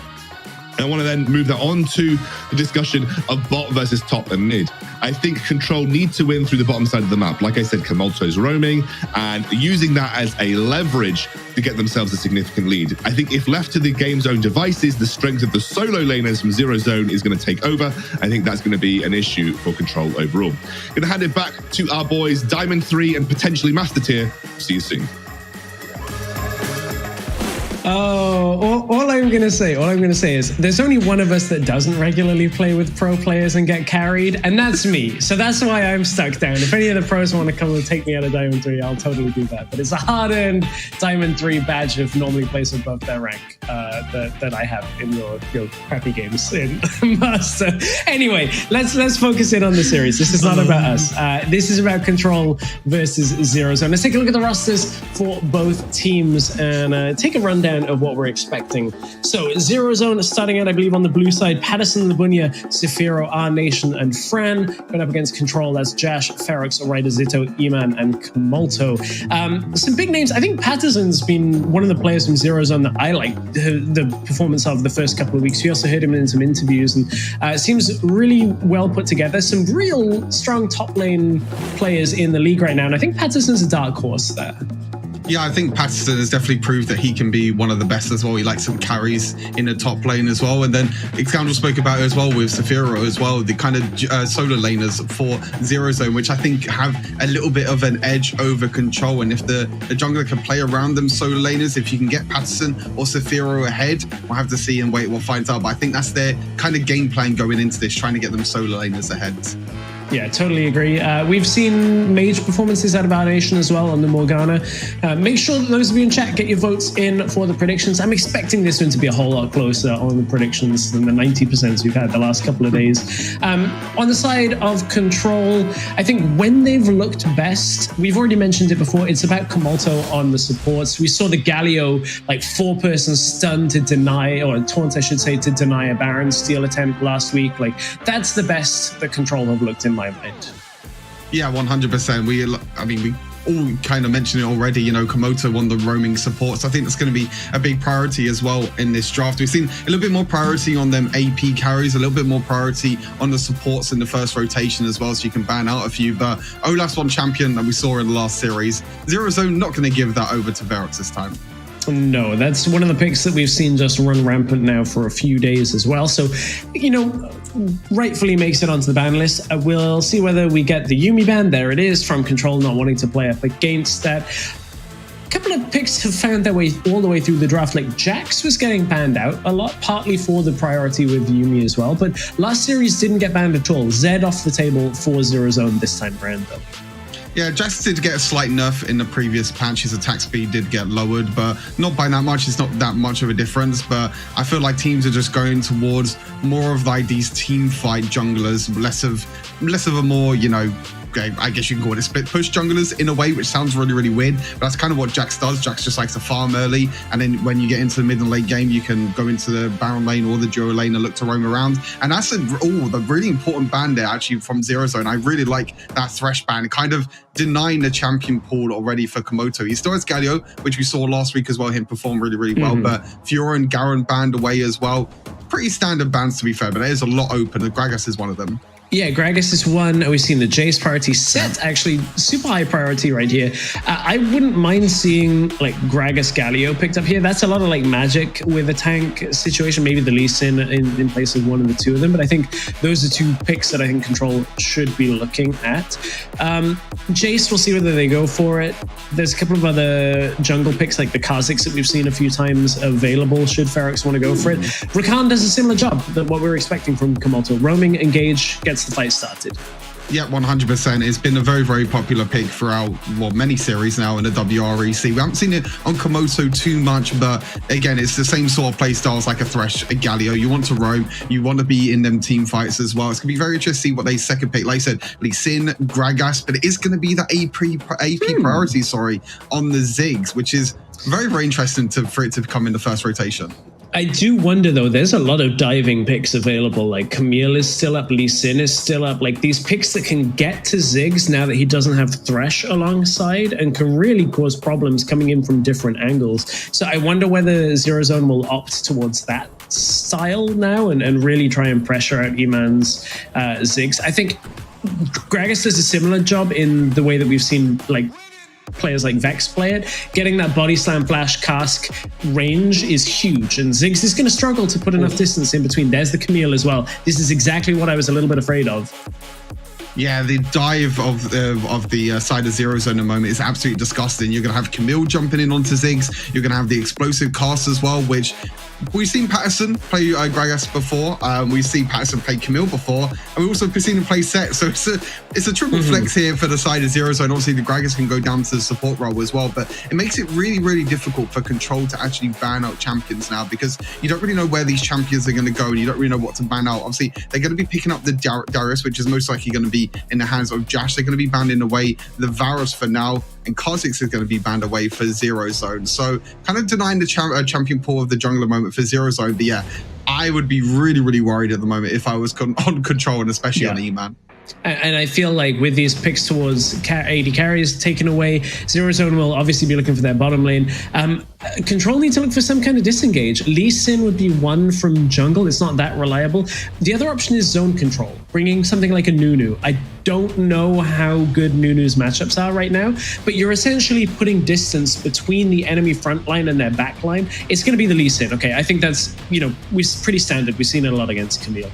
I want to then move that on to the discussion of bot versus top and mid. I think Control need to win through the bottom side of the map. Like I said, Komoto's roaming and using that as a leverage to get themselves a significant lead. I think if left to the game's own devices, the strength of the solo laners from Zero Zone is going to take over. I think that's going to be an issue for Control overall. Going to hand it back to our boys, Diamond 3 and potentially Master Tier. See you soon. All I'm going to say is there's only one of us that doesn't regularly play with pro players and get carried, and that's me. So that's why I'm stuck down. If any of the pros want to come and take me out of Diamond 3, I'll totally do that. But it's a hard-earned Diamond 3 badge of normally plays above their rank that I have in your crappy games in Master. Anyway, let's focus in on the series. This is not about us. This is about Control versus Zero Zone. Let's take a look at the rosters for both teams and take a rundown of what we're expecting. So Zero Zone starting out, I believe, on the blue side, Patterson, Labunya, Sefiro, R Nation, and Fran. Going up against Control, that's Jash, Ferox, Ryder Zito, Eman, and Komoto. Some big names. I think Patterson's been one of the players from Zero Zone that I like the performance of the first couple of weeks. We also heard him in some interviews, and seems really well put together. Some real strong top lane players in the league right now, and I think Patterson's a dark horse there. Yeah, I think Patterson has definitely proved that he can be one of the best as well. He likes some carries in the top lane as well. And then Scoundrel spoke about it as well with Sefiro as well, the kind of solo laners for Zero Zone, which I think have a little bit of an edge over Control. And if the jungler can play around them solo laners, if you can get Patterson or Sefiro ahead, we'll have to see and wait, we'll find out. But I think that's their kind of game plan going into this, trying to get them solo laners ahead. Yeah, totally agree. We've seen mage performances out of our nation as well on the Morgana. Make sure that those of you in chat get your votes in for the predictions. I'm expecting this one to be a whole lot closer on the predictions than the 90% we've had the last couple of days. On the side of Control, I think when they've looked best, we've already mentioned it before, it's about Komoto on the supports. We saw the Galio, like 4-person stun to deny, or taunt I should say, to deny a Baron steal attempt last week. Like, that's the best that Control have looked in my mind. Yeah, 100%. We all kind of mentioned it already, Komoto on the roaming supports. I think that's going to be a big priority as well in this draft. We've seen a little bit more priority on them AP carries, a little bit more priority on the supports in the first rotation as well, so you can ban out a few. But Olaf's one champion that we saw in the last series. Zero Zone not going to give that over to Ferox this time. No, that's one of the picks that we've seen just run rampant now for a few days as well. So, rightfully makes it onto the ban list. We'll see whether we get the Yuumi ban. There it is, from Control not wanting to play up against that. of picks have found their way all the way through the draft. Like Jax was getting banned out a lot, partly for the priority with Yuumi as well. But last series didn't get banned at all. Zed off the table for Zero Zone this time around, though. Yeah, Jax did get a slight nerf in the previous patch. His attack speed did get lowered, but not by that much. It's not that much of a difference, but I feel like teams are just going towards more of like these team fight junglers, less of a more, you know, I guess you can call it a split push junglers in a way, which sounds really, really weird. But that's kind of what Jax does. Jax just likes to farm early. And then when you get into the mid and late game, you can go into the Baron lane or the duo lane and look to roam around. And that's the really important ban there, actually, from Zero Zone. I really like that Thresh ban, kind of denying the champion pool already for Komoto. He still has Galio, which we saw last week as well, him perform really, really well. But Fiora and Garen banned away as well. Pretty standard bans, to be fair, but there's a lot open, and Gragas is one of them. Yeah, Gragas is one. We've seen the Jace priority set, actually super high priority right here. I wouldn't mind seeing like Gragas Galio picked up here. That's a lot of like magic with a tank situation, maybe the Lee Sin in place of one of the two of them. But I think those are two picks that I think Control should be looking at. Jace, we'll see whether they go for it. There's a couple of other jungle picks like the Kha'Zix that we've seen a few times available should Ferox want to go for it. Rakan does a similar job than what we were expecting from Komoto. Roaming, engage, gets the fight started. Yeah, 100%. It's been a very, very popular pick throughout, well, many series now in the WREC. We haven't seen it on Komoto too much, but again, it's the same sort of play styles like a Thresh, a Galio. You want to roam, you want to be in them team fights as well. It's going to be very interesting to see what they second pick. Like I said, Lee Sin, Gragas, but it is going to be that AP priority, on the Ziggs, which is very, very interesting for it to come in the first rotation. I do wonder, though, there's a lot of diving picks available. Like Camille is still up, Lee Sin is still up. Like these picks that can get to Ziggs now that he doesn't have Thresh alongside and can really cause problems coming in from different angles. So I wonder whether Zero Zone will opt towards that style now and really try and pressure out Eman's Ziggs. I think Gragas does a similar job in the way that we've seen like players like Vex play it. Getting that body slam flash cask range is huge, and Ziggs is going to struggle to put enough distance in between. There's the Camille as well. This is exactly what I was a little bit afraid of. Yeah, the dive of the side of Zero Zone at the moment is absolutely disgusting. You're going to have Camille jumping in onto Ziggs. You're going to have the explosive cast as well, which we've seen Patterson play Gragas before. We've seen Patterson play Camille before, and we've also seen him play Set. So it's a triple flex here for the side of Zero Zone. Obviously, the Gragas can go down to the support role as well, but it makes it really, really difficult for Control to actually ban out champions now, because you don't really know where these champions are going to go, and you don't really know what to ban out. Obviously, they're going to be picking up the Darius, which is most likely going to be in the hands of Josh. They're going to be banned in away the Varus for now, and Kha'Zix is going to be banned away for Zero Zone. So kind of denying the champion pool of the jungler moment for Zero Zone. But yeah, I would be really, really worried at the moment if I was on Control, and especially on E-Man. And I feel like with these picks towards AD carries taken away, Zero Zone will obviously be looking for their bottom lane. Control need to look for some kind of disengage. Lee Sin would be one from jungle. It's not that reliable. The other option is zone control, bringing something like a Nunu. I don't know how good Nunu's matchups are right now, but you're essentially putting distance between the enemy front line and their back line. It's going to be the Lee Sin. Okay, I think that's, pretty standard. We've seen it a lot against Camille.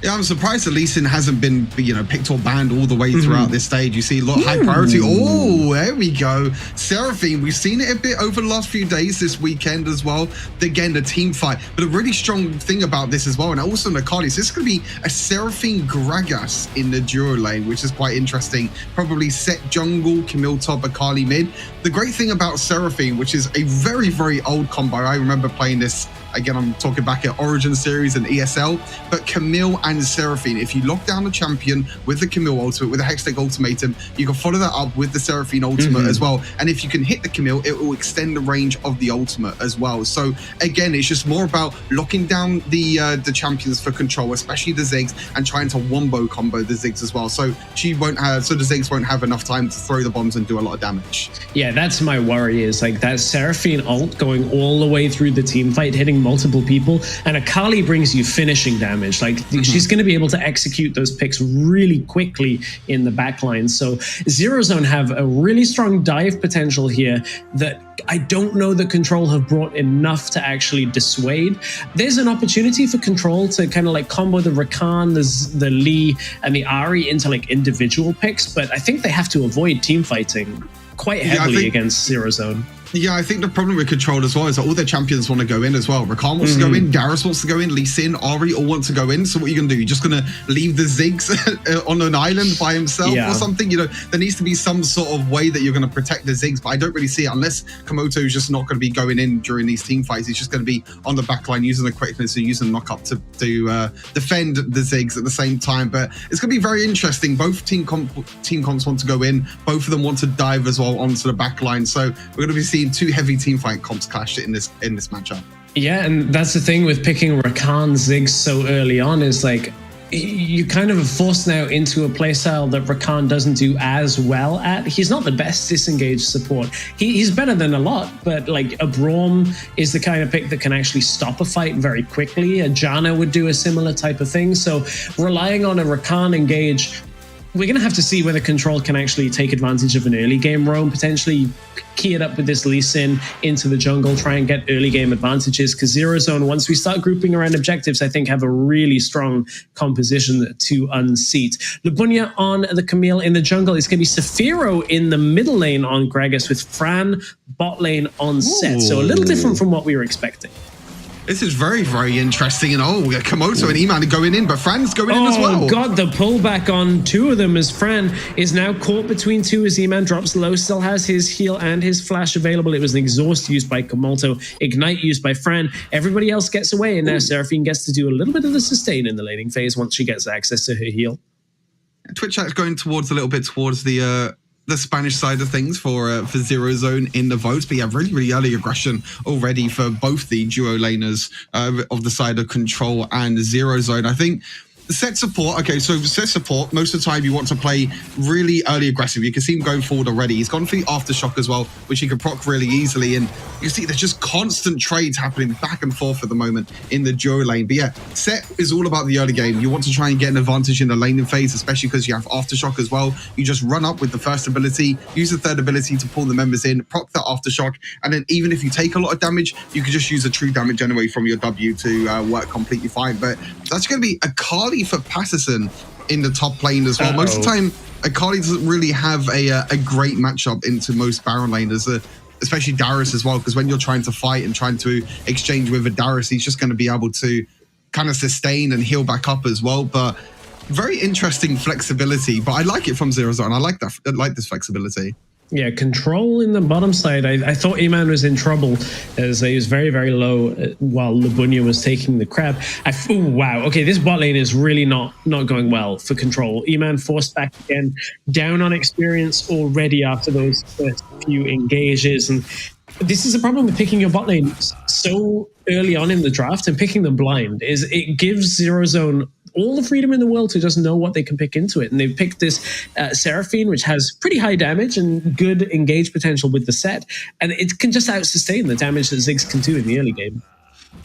Yeah, I'm surprised that Lee Sin hasn't been, picked or banned all the way throughout this stage. You see a lot of high priority. Oh, there we go. Seraphine, we've seen it a bit over the last few days, this weekend as well. Again, the team fight. But a really strong thing about this as well, and also Nakali, so this is going to be a Seraphine Gragas in the duo lane, which is quite interesting. Probably set jungle, Camille top, Akali mid. The great thing about Seraphine, which is a very, very old combo, I remember playing this. Again, I'm talking back at Origin Series and ESL, but Camille and Seraphine, if you lock down the champion with the Camille ultimate, with the Hextech ultimatum, you can follow that up with the Seraphine ultimate as well. And if you can hit the Camille, it will extend the range of the ultimate as well. So again, it's just more about locking down the champions for Control, especially the Ziggs, and trying to wombo combo the Ziggs as well. So the Ziggs won't have enough time to throw the bombs and do a lot of damage. Yeah, that's my worry, is like that Seraphine ult going all the way through the team fight, hitting multiple people, and Akali brings you finishing damage. Like she's going to be able to execute those picks really quickly in the backline. So Zero Zone have a really strong dive potential here that I don't know that Control have brought enough to actually dissuade. There's an opportunity for Control to kind of like combo the Rakan, the Lee, and the Ahri into like individual picks, but I think they have to avoid team fighting quite heavily against Zero Zone. Yeah, I think the problem with Control as well is that all their champions want to go in as well. Rakan wants to go in, Darius wants to go in, Lee Sin, Ari all want to go in. So what are you going to do? You're just going to leave the Ziggs on an island by himself or something? You know, there needs to be some sort of way that you're going to protect the Ziggs, but I don't really see it unless Komoto is just not going to be going in during these team fights. He's just going to be on the back line using the quickness and using the knock up to defend the Ziggs at the same time. But it's going to be very interesting. Both team comps want to go in. Both of them want to dive as well onto the back line. So we're going to be seeing two heavy team fight comps clash in this matchup. Yeah, and that's the thing with picking Rakan Ziggs so early on is like you kind of are forced now into a playstyle that Rakan doesn't do as well at. He's not the best disengaged support. He's better than a lot, but like a Braum is the kind of pick that can actually stop a fight very quickly. A Janna would do a similar type of thing. So relying on a Rakan engage, we're going to have to see whether Control can actually take advantage of an early game roam, potentially key it up with this Lee Sin into the jungle, try and get early game advantages, because Zero Zone, once we start grouping around objectives, I think have a really strong composition to unseat. Lubunya on the Camille in the jungle. It's going to be Saphiro in the middle lane on Gragas with Fran bot lane on Set. So a little different from what we were expecting. This is very, very interesting. And Komoto and Eman are going in, but Fran's going in as well. Oh, God, the pullback on two of them as Fran is now caught between two as Eman drops low, still has his heal and his flash available. It was an exhaust used by Komoto, ignite used by Fran. Everybody else gets away, and now Seraphine gets to do a little bit of the sustain in the laning phase once she gets access to her heal. Twitch chat's going towards a little bit towards the Spanish side of things for Zero Zone in the votes, but yeah, really, really early aggression already for both the duo laners of the side of Control and Zero Zone. I think Set support, okay, so Set support, most of the time you want to play really early aggressive. You can see him going forward already. He's gone for the Aftershock as well, which he can proc really easily. And you see there's just constant trades happening back and forth at the moment in the duo lane. But yeah, Set is all about the early game. You want to try and get an advantage in the laning phase, especially because you have Aftershock as well. You just run up with the first ability, use the third ability to pull the members in, proc that Aftershock, and then even if you take a lot of damage, you can just use a true damage anyway from your W to work completely fine. But that's going to be Akali for Patterson in the top lane as well. Most of the time, Akali doesn't really have a great matchup into most Baron laners, especially Darius as well, because when you're trying to fight and trying to exchange with a Darius, he's just going to be able to kind of sustain and heal back up as well. But very interesting flexibility, but I like it from Zero Zone. I like that. I like this flexibility. Yeah, Control in the bottom side. I thought Eman was in trouble as he was very, very low while Lubunya was taking the crab. Wow. Okay, this bot lane is really not going well for Control. Eman forced back again, down on experience already after those first few engages. And this is a problem with picking your bot lane so early on in the draft and picking them blind, is it gives Zero Zone all the freedom in the world to just know what they can pick into it. And they've picked this Seraphine, which has pretty high damage and good engage potential with the set. And it can just out-sustain the damage that Ziggs can do in the early game.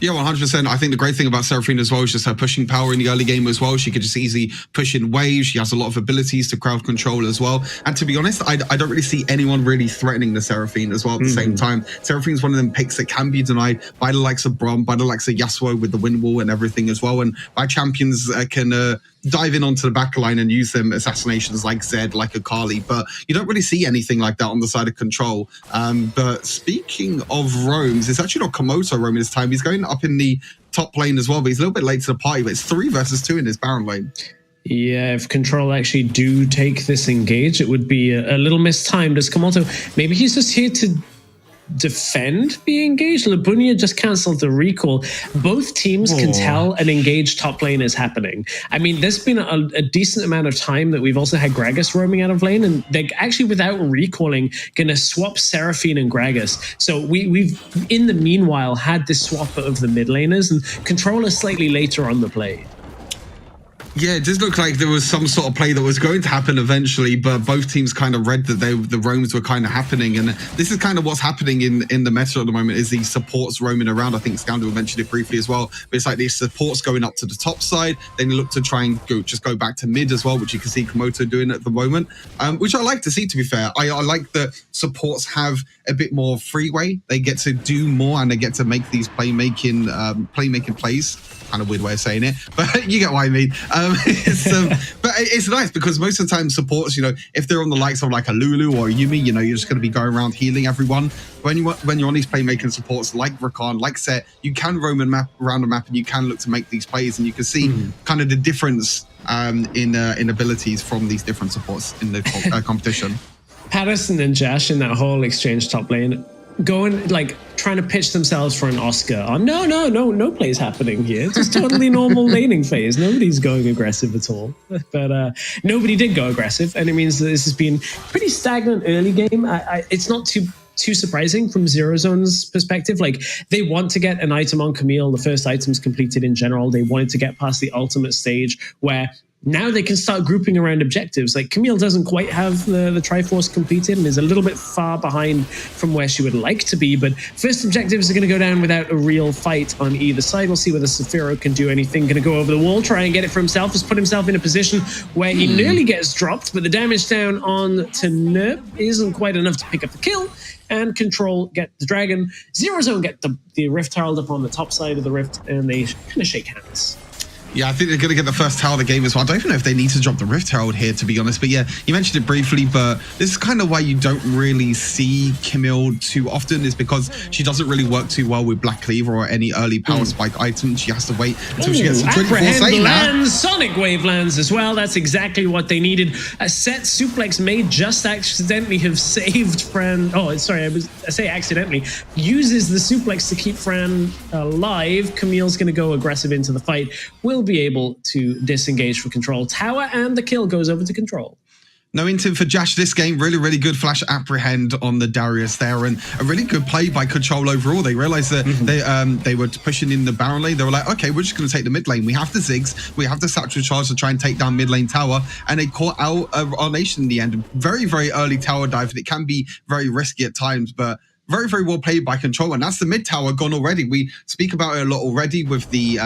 Yeah, 100%. I think the great thing about Seraphine as well is just her pushing power in the early game as well. She could just easily push in waves. She has a lot of abilities to crowd control as well. And to be honest, I don't really see anyone really threatening the Seraphine as well at the same time. Seraphine's one of them picks that can be denied by the likes of Braum, by the likes of Yasuo with the wind wall and everything as well. And by champions can dive in onto the back line and use them assassinations like Zed, like Akali, but you don't really see anything like that on the side of Control. But speaking of roams, it's actually not Komoto roaming this time. He's going up in the top lane as well, but he's a little bit late to the party, but it's 3 versus 2 in his Baron lane. Yeah, if Control actually do take this engage, it would be a little mistimed as Komoto. Maybe he's just here to defend being engaged. Lubunya just cancelled the recall. Both teams can tell an engaged top lane is happening. I mean, there's been a decent amount of time that we've also had Gragas roaming out of lane, and they're actually, without recalling, going to swap Seraphine and Gragas. So we've, in the meanwhile, had this swap of the mid laners, and Control is slightly later on the play. Yeah, it does look like there was some sort of play that was going to happen eventually, but both teams kind of read that the roams were kind of happening. And this is kind of what's happening in the meta at the moment, is these supports roaming around. I think Scoundrel mentioned it briefly as well, but it's like these supports going up to the top side, then you look to try and go back to mid as well, which you can see Komoto doing at the moment, which I like to see, to be fair. I like that supports have a bit more freeway. They get to do more and they get to make these playmaking plays. Kind of weird way of saying it, but you get what I mean. But it's nice because most of the time supports, if they're on the likes of like a Lulu or a Yumi, you're just going to be going around healing everyone. When you're on these playmaking supports like Rakan, like Set, you can roam around the map and you can look to make these plays, and you can see kind of the difference in abilities from these different supports in the competition. Patterson and Jash in that whole exchange top lane going like trying to pitch themselves for an Oscar. Oh, no plays happening here. Just totally normal laning phase. Nobody's going aggressive at all. But nobody did go aggressive, and it means that this has been pretty stagnant early game. It's not too surprising from Zero Zone's perspective. Like, they want to get an item on Camille. The first item's completed in general. They wanted to get past the ultimate stage where now they can start grouping around objectives. Like, Camille doesn't quite have the Triforce completed and is a little bit far behind from where she would like to be. But first objectives are going to go down without a real fight on either side. We'll see whether Saphiro can do anything. Going to go over the wall, try and get it for himself. Has put himself in a position where he nearly gets dropped, but the damage down on to Nerp isn't quite enough to pick up the kill. And Control get the dragon. Zero Zone get the Rift Herald up on the top side of the Rift, and they kind of shake hands. Yeah, I think they're going to get the first tower of the game as well. I don't even know if they need to drop the Rift Herald here, to be honest. But yeah, you mentioned it briefly, but this is kind of why you don't really see Camille too often, is because she doesn't really work too well with Black Cleaver or any early power spike items. She has to wait until she gets to 24/7 lands, Sonic Wave lands as well. That's exactly what they needed. A Set suplex may just accidentally have saved Fran. Oh, sorry, I say accidentally. Uses the suplex to keep Fran alive. Camille's going to go aggressive into the fight. Will be able to disengage for Control Tower, and the kill goes over to Control. No intent for Jash this game. Really, really good flash apprehend on the Darius there, and a really good play by Control overall. They realized that they were pushing in the Baron lane. They were like, okay, we're just going to take the mid lane. We have the Ziggs, we have the Satchel Charge to try and take down mid lane tower, and they caught out our nation in the end. Very, very early tower dive, and it can be very risky at times, but very, very well played by Control, and that's the mid tower gone already. We speak about it a lot already with the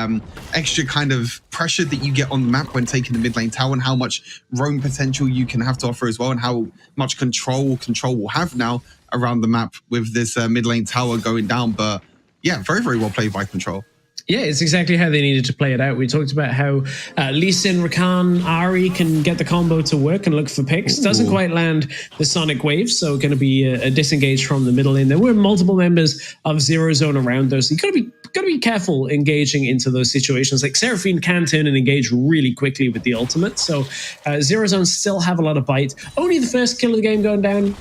extra kind of pressure that you get on the map when taking the mid lane tower, and how much roam potential you can have to offer as well, and how much control will have now around the map with this mid lane tower going down. But yeah, very, very well played by Control. Yeah, it's exactly how they needed to play it out. We talked about how Lee Sin, Rakan, Ahri can get the combo to work and look for picks. Doesn't quite land the Sonic Wave, so going to be a disengage from the middle lane. There were multiple members of Zero Zone around those. So you got to be careful engaging into those situations. Like, Seraphine can turn and engage really quickly with the ultimate. So Zero Zone still have a lot of bite. Only the first kill of the game going down.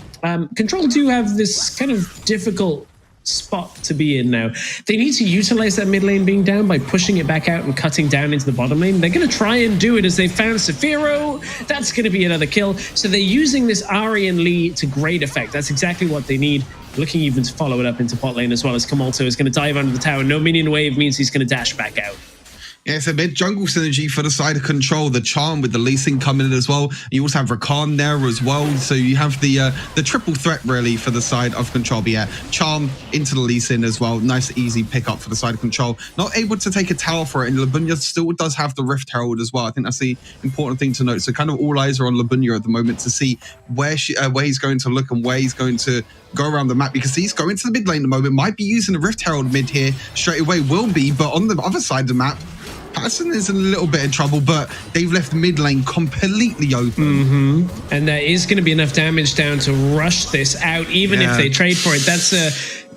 Control do have this kind of difficult spot to be in now. They need to utilize that mid lane being down by pushing it back out and cutting down into the bottom lane. They're going to try and do it as they found Saphiro. That's going to be another kill. So they're using this Ahri and Lee to great effect. That's exactly what they need. Looking even to follow it up into bot lane as well, as Kamalto is going to dive under the tower. No minion wave means he's going to dash back out. Yeah, it's a mid jungle synergy for the side of Control. The Charm with the Lee Sin coming in as well. You also have Rakan there as well. So you have the triple threat really for the side of Control. But yeah, Charm into the Lee Sin as well. Nice easy pick up for the side of Control. Not able to take a tower for it. And Labunya still does have the Rift Herald as well. I think that's the important thing to note. So kind of all eyes are on Labunya at the moment to see where he's going to look and where he's going to go around the map, because he's going to the mid lane at the moment. Might be using the Rift Herald mid here straight away. Will be, but on the other side of the map, Patterson is in a little bit of trouble, but they've left mid lane completely open. And there is going to be enough damage down to rush this out, even if they trade for it.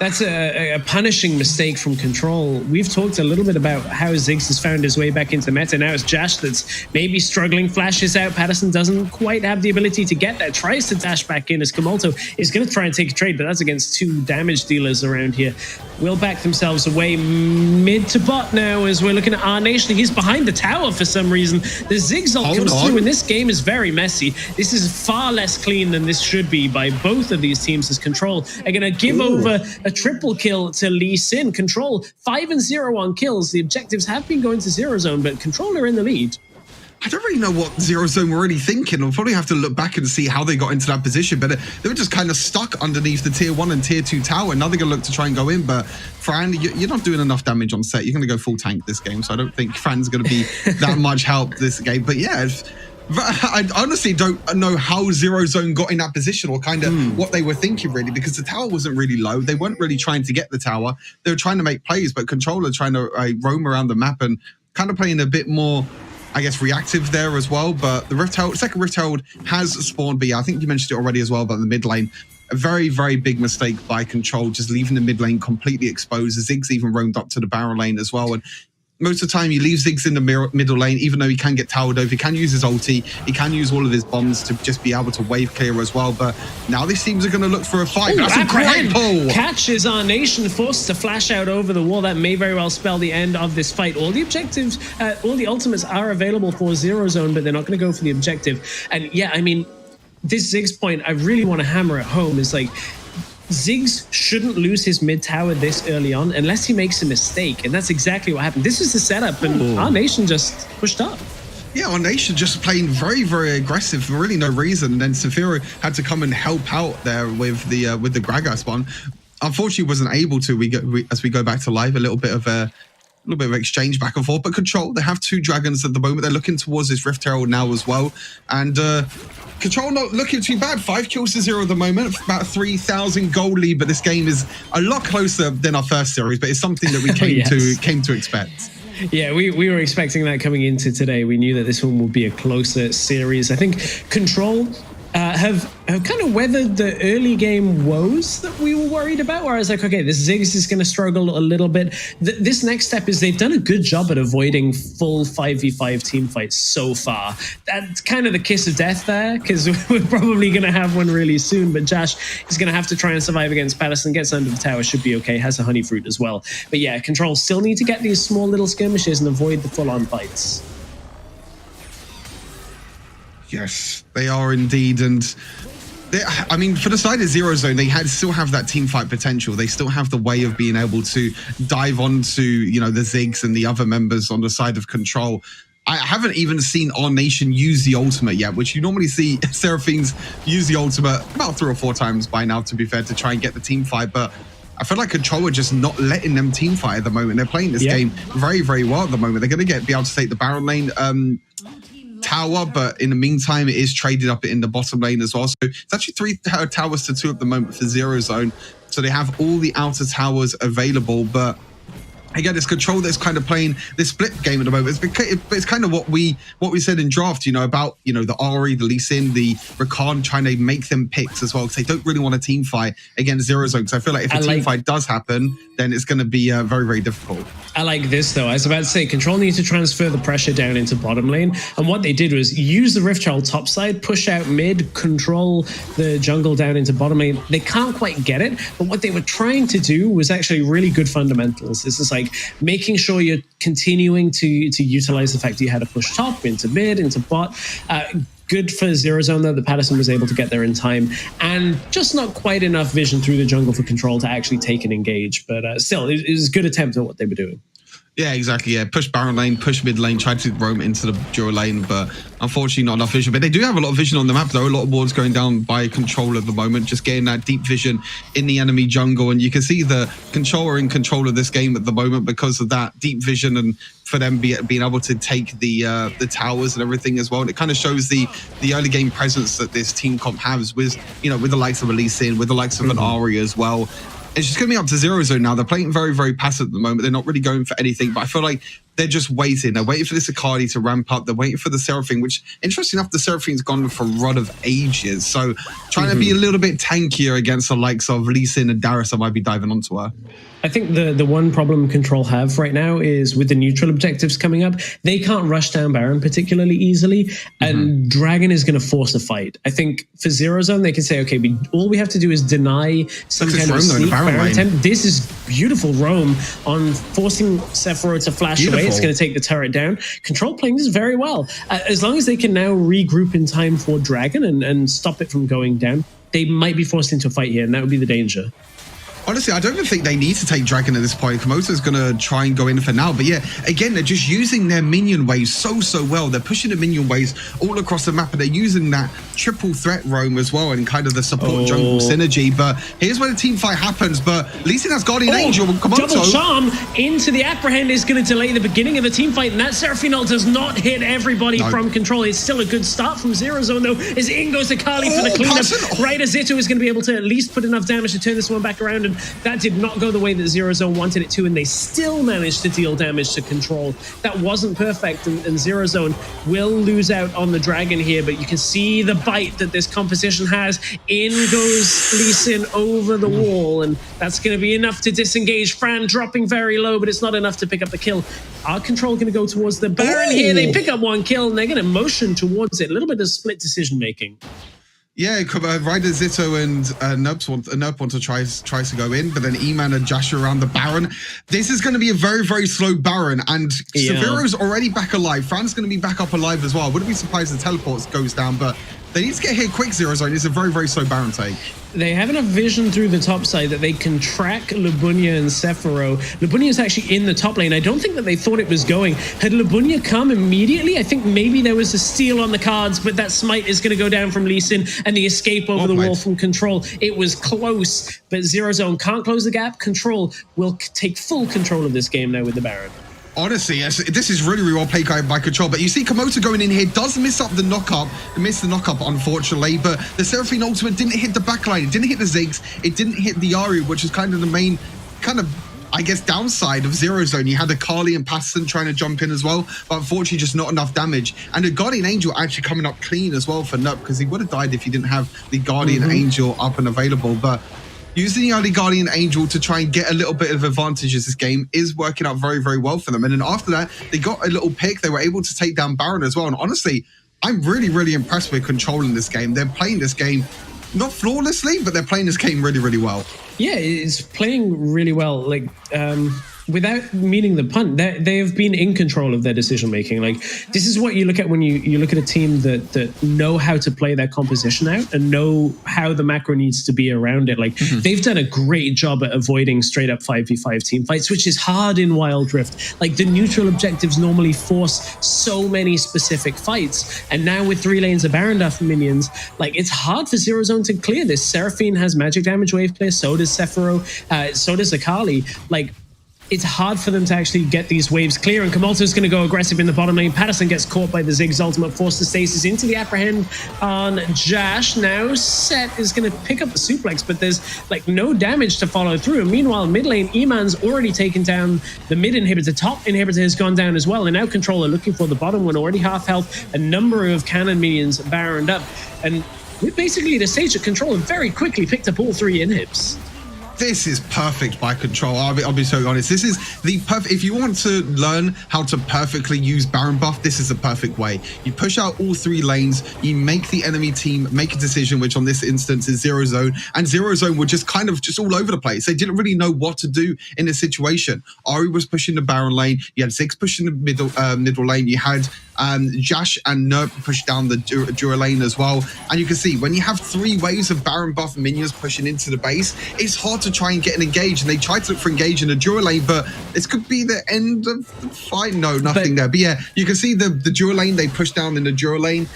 That's a punishing mistake from Control. We've talked a little bit about how Ziggs has found his way back into meta. Now it's Jash that's maybe struggling, flashes out. Patterson doesn't quite have the ability to get that, tries to dash back in as Kamalto is going to try and take a trade, but that's against two damage dealers around here. Will back themselves away mid to bot now as we're looking at our nation. He's behind the tower for some reason. The Ziggs ult comes through, and this game is very messy. This is far less clean than this should be by both of these teams, as Control are going to give over a triple kill to Lee Sin. Control 5-0 on kills. The objectives have been going to Zero Zone, but Control are in the lead. I don't really know what Zero Zone were really thinking. We'll probably have to look back and see how they got into that position, but they were just kind of stuck underneath the tier 1 and tier 2 tower. Now they're going to look to try and go in, but Fran, you're not doing enough damage on Set. You're going to go full tank this game, so I don't think Fran's going to be that much help this game. But yeah, I honestly don't know how Zero Zone got in that position, or kind of what they were thinking really, because the tower wasn't really low. They weren't really trying to get the tower. They were trying to make plays, but Controller trying to roam around the map and kind of playing a bit more I guess, reactive there as well. But the second Rift Herald has spawned. But yeah, I think you mentioned it already as well about the mid lane. A very, very big mistake by Control, just leaving the mid lane completely exposed. Ziggs even roamed up to the Baron lane as well. And most of the time, you leave Ziggs in the middle lane, even though he can get towered over. He can use his ulti. He can use all of his bombs to just be able to wave clear as well. But now these teams are going to look for a fight. That's a great pull. Catches our nation, forced to flash out over the wall. That may very well spell the end of this fight. All the objectives, all the ultimates are available for Zero Zone, but they're not going to go for the objective. And yeah, I mean, this Ziggs point, I really want to hammer it home, is like, Ziggs shouldn't lose his mid tower this early on unless he makes a mistake. And that's exactly what happened. This is the setup, and our nation just pushed up. Yeah, our nation just playing very, very aggressive for really no reason. And then Saphira had to come and help out there with the Gragas spawn. Unfortunately, wasn't able to. As we go back to live, a little bit of exchange back and forth. But Control, they have 2 dragons at the moment. They're looking towards this Rift Herald now as well. And Control not looking too bad. 5 kills to 0 at the moment. About 3,000 gold lead, but this game is a lot closer than our first series. But it's something that we came to expect. Yeah, we were expecting that coming into today. We knew that this one would be a closer series. I think Control have kind of weathered the early game woes that we were worried about, where I was like, okay, this Ziggs is going to struggle a little bit. This next step is they've done a good job at avoiding full 5v5 team fights so far. That's kind of the kiss of death there, because we're probably going to have one really soon, but Josh is going to have to try and survive against Patterson, gets under the tower, should be okay, has a honey fruit as well. But yeah, Control still need to get these small little skirmishes and avoid the full-on fights. Yes, they are indeed. And I mean, for the side of Zero Zone, they still have that team fight potential. They still have the way of being able to dive onto, the Ziggs and the other members on the side of Control. I haven't even seen our nation use the ultimate yet, which you normally see Seraphines use the ultimate about 3 or 4 times by now, to be fair, to try and get the team fight. But I feel like Control are just not letting them team fight at the moment. They're playing this game very, very well at the moment. They're going to be able to take the Baron lane tower, but in the meantime, it is traded up in the bottom lane as well. So it's actually 3 towers to 2 at the moment for Zero Zone. So they have all the outer towers available, but again, it's Control that's kind of playing this split game at the moment. It's kind of what we said in draft, about the Ahri, the Lee Sin, the Rakan, trying to make them picks as well, because they don't really want a team fight against Zero Zone. Because I feel like if a team fight does happen, then it's going to be very, very difficult. I like this though. I was about to say, Control needs to transfer the pressure down into bottom lane, and what they did was use the Rift Herald top side, push out mid, control the jungle down into bottom lane. They can't quite get it, but what they were trying to do was actually really good fundamentals. This is like making sure you're continuing to utilize the fact that you had to push top into mid into bot. Good for Zero Zone though that Patterson was able to get there in time, and just not quite enough vision through the jungle for Control to actually take and engage. But still, it was a good attempt at what they were doing. Yeah, exactly. Yeah, push Baron lane, push mid lane, tried to roam into the dual lane, but unfortunately not enough vision. But they do have a lot of vision on the map, though. A lot of wards going down by Control at the moment, just getting that deep vision in the enemy jungle. And you can see the Control are in control of this game at the moment because of that deep vision, and for them being able to take the towers and everything as well. And it kind of shows the early game presence that this team comp has with with the likes of a Lee Sin, with the likes of an Ahri as well. It's just going to be up to Zero Zone now. They're playing very, very passive at the moment. They're not really going for anything, but I feel like they're just waiting. They're waiting for this Akali to ramp up. They're waiting for the Seraphine, which, interesting enough, the Seraphine's gone for a run of ages. So trying to be a little bit tankier against the likes of Lee Sin and Darius, I might be diving onto her. I think the one problem Control have right now is with the neutral objectives coming up, they can't rush down Baron particularly easily, and Dragon is going to force a fight. I think for Zero Zone, they can say, okay, all we have to do is deny some kind of sneak Baron attempt. This is beautiful roam on forcing Sephiroth to flash away. It's going to take the turret down. Control playing this very well. As long as they can now regroup in time for Dragon and stop it from going down, they might be forced into a fight here, and that would be the danger. Honestly, I don't even think they need to take Dragon at this point. Komoto's going to try and go in for now. But yeah, again, they're just using their minion waves so well. They're pushing the minion waves all across the map, and they're using that triple threat roam as well and kind of the support jungle synergy. But here's where the team fight happens. But Lee Sin has Guardian Angel. Komoto. Double charm into the apprehend is going to delay the beginning of the team fight, and that Seraphine ult does not hit everybody from Control. It's still a good start from Zero Zone, though, as in goes Akali for the cleanup. Right as Zito is going to be able to at least put enough damage to turn this one back around. And that did not go the way that Zero Zone wanted it to, and they still managed to deal damage to Control. That wasn't perfect, and Zero Zone will lose out on the Dragon here, but you can see the bite that this composition has. In goes Lee Sin over the wall, and that's going to be enough to disengage. Fran dropping very low, but it's not enough to pick up the kill. Are Control going to go towards the Baron here? They pick up one kill, and they're going to motion towards it. A little bit of split decision-making. Yeah, Ryder, Zitto, and Nerp want to try to go in, but then E-Man and Joshua around the Baron. This is going to be a very, very slow Baron, and Severo's already back alive. Fran's going to be back up alive as well. I wouldn't be surprised if the teleports goes down, but they need to get hit quick, Zero Zone. It's a very, very slow Baron take. They have enough vision through the top side that they can track Lubunya and Sephiro. Lubunya is actually in the top lane. I don't think that they thought it was going. Had Lubunya come immediately, I think maybe there was a steal on the cards, but that smite is going to go down from Lee Sin, and the escape over the wall from Control. It was close, but Zero Zone can't close the gap. Control will take full control of this game now with the Baron. Honestly, this is really, really well played by Control. But you see Komoto going in here, does miss up the knockup, unfortunately. But the Seraphine ultimate didn't hit the backline, it didn't hit the Ziggs, it didn't hit the Ari, which is kind of the main, I guess, downside of Zero Zone. You had Akali and Patterson trying to jump in as well, but unfortunately just not enough damage. And the Guardian Angel actually coming up clean as well for Nup, because he would have died if he didn't have the Guardian Angel up and available. But using the early Guardian Angel to try and get a little bit of advantages this game is working out very, very well for them. And then after that, they got a little pick. They were able to take down Baron as well. And honestly, I'm really, really impressed with Control in this game. They're playing this game not flawlessly, but they're playing this game really, really well. Yeah, it's playing really well. Like, without meaning the pun, they have been in control of their decision making. Like, this is what you look at when you look at a team that know how to play their composition out and know how the macro needs to be around it. Like, they've done a great job at avoiding straight up 5v5 team fights, which is hard in Wild Rift. Like, the neutral objectives normally force so many specific fights, and now with 3 lanes of Baron Duff minions, like, it's hard for Zero Zone to clear this. Seraphine has magic damage wave clear, so does Sephiro, so does Akali. Like, it's hard for them to actually get these waves clear, and Kamalto's going to go aggressive in the bottom lane. Patterson gets caught by the Ziggs ultimate, forced to stasis into the apprehend on Jash. Now Set is going to pick up the suplex, but there's like no damage to follow through. And meanwhile, mid lane, E-Man's already taken down the mid inhibitor. Top inhibitor has gone down as well, and now Control are looking for the bottom one, already half health, a number of cannon minions baroned up. And we're basically at a stage that Control have very quickly picked up all 3 inhibs. This is perfect by Control. I'll be so honest. This is the perfect. If you want to learn how to perfectly use Baron buff, this is the perfect way. You push out all 3 lanes. You make the enemy team make a decision, which on this instance is Zero Zone. And Zero Zone were just kind of just all over the place. They didn't really know what to do in this situation. Ari was pushing the Baron lane. You had Ziggs pushing the middle lane. You had Jash and Nerp push down the Dura lane as well. And you can see when you have 3 waves of Baron buff minions pushing into the base, it's hard to try and get an engage. And they tried to look for engage in the Dura lane, but this could be the end of the fight. No, nothing there. But yeah, you can see the Dura lane they pushed down in the Dura lane.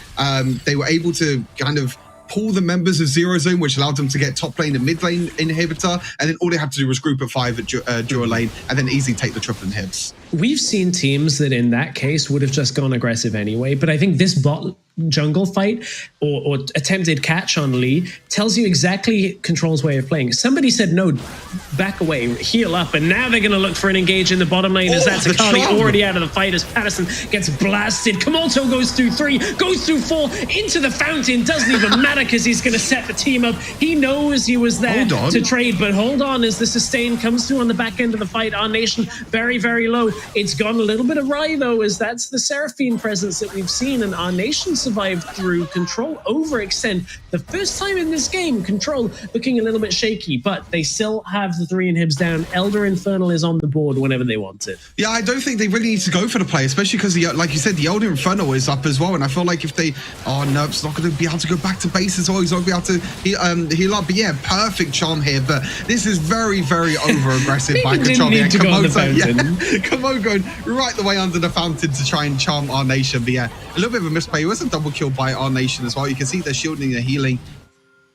They were able to kind of pull the members of Zero Zone, which allowed them to get top lane and mid lane inhibitor, and then all they had to do was group of 5 at Dura lane and then easily take the triple inhibs. We've seen teams that in that case would have just gone aggressive anyway, but I think this bot jungle fight or attempted catch on Lee tells you exactly Control's way of playing. Somebody said no, back away, heal up, and now they're going to look for an engage in the bottom lane as that's Akali already out of the fight as Patterson gets blasted. Kamalto goes through 3, goes through 4, into the fountain, doesn't even matter because he's going to set the team up. He knows he was there to trade, but hold on as the sustain comes through on the back end of the fight. Our Nation very, very low. It's gone a little bit awry though, as that's the Seraphine presence that we've seen, and Our Nation survived through. Control overextend. The first time in this game, Control looking a little bit shaky, but they still have the 3 inhibs down. Elder Infernal is on the board whenever they want it. Yeah, I don't think they really need to go for the play, especially because, like you said, the Elder Infernal is up as well, and I feel like if they... Oh, Nerp's not going to be able to go back to base as well. He's not going to be able to heal up. But yeah, perfect charm here, but this is very, very over-aggressive by Control. Need to go on the fountain. Komo going right the way under the fountain to try and charm Our Nation. But yeah, a little bit of a misplay. It was a double kill by Our Nation as well. You can see they're shielding, they're healing,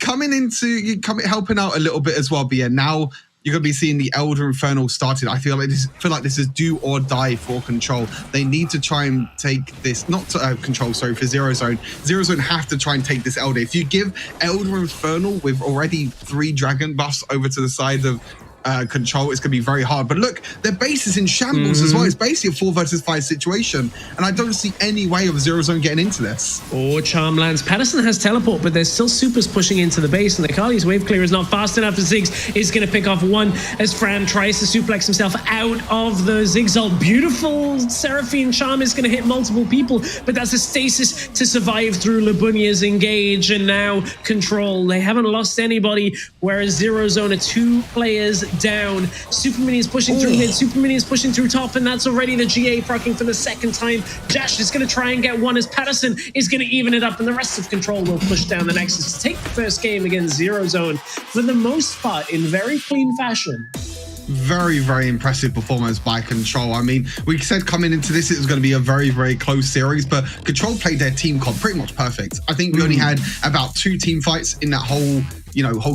helping out a little bit as well. But yeah, now you're going to be seeing the Elder Infernal started. I feel like this is do or die for Control. They need to try and take this, not to, Control, sorry, for Zero Zone. Zero Zone have to try and take this Elder. If you give Elder Infernal with already 3 dragon buffs over to the side of Control, it's going to be very hard. But look, their base is in shambles as well. It's basically a 4 versus 5 situation, and I don't see any way of Zero Zone getting into this. Or Charm lands. Patterson has teleport, but there's still supers pushing into the base, and the Akali's wave clear is not fast enough. Ziggs is going to pick off one as Fran tries to suplex himself out of the Zigzag. Beautiful Seraphine Charm is going to hit multiple people, but that's a stasis to survive through Labunia's engage, and now Control. They haven't lost anybody, whereas Zero Zone are 2 players down. Super Mini is pushing through mid, Super Mini is pushing through top, and that's already the GA proccing for the second time. Jash is going to try and get one as Patterson is going to even it up, and the rest of Control will push down the Nexus to take the first game against Zero Zone for the most part in very clean fashion. Very, very impressive performance by Control. I mean, we said coming into this, it was going to be a very, very close series, but Control played their team comp pretty much perfect. I think we only had about 2 team fights in that whole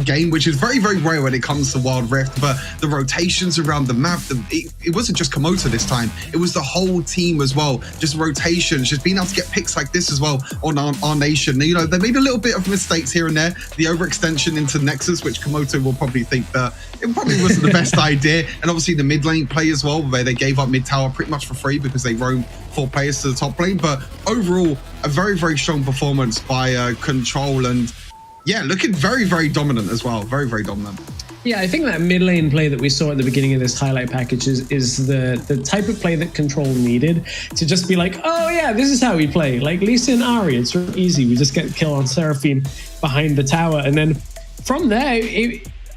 game, which is very, very rare when it comes to Wild Rift. But the rotations around the map, it wasn't just Komoto this time. It was the whole team as well. Just rotations, just being able to get picks like this as well on our nation. You know, they made a little bit of mistakes here and there. The overextension into Nexus, which Komoto will probably think that it probably wasn't the best idea. And obviously the mid lane play as well, where they gave up mid tower pretty much for free because they roamed 4 players to the top lane. But overall, a very, very strong performance by Control, and yeah, looking very, very dominant as well. Very, very dominant. Yeah, I think that mid lane play that we saw at the beginning of this highlight package is the type of play that Control needed to just be like, oh yeah, this is how we play. Like Lisa and Ari, it's real easy. We just get the kill on Seraphine behind the tower. And then from there,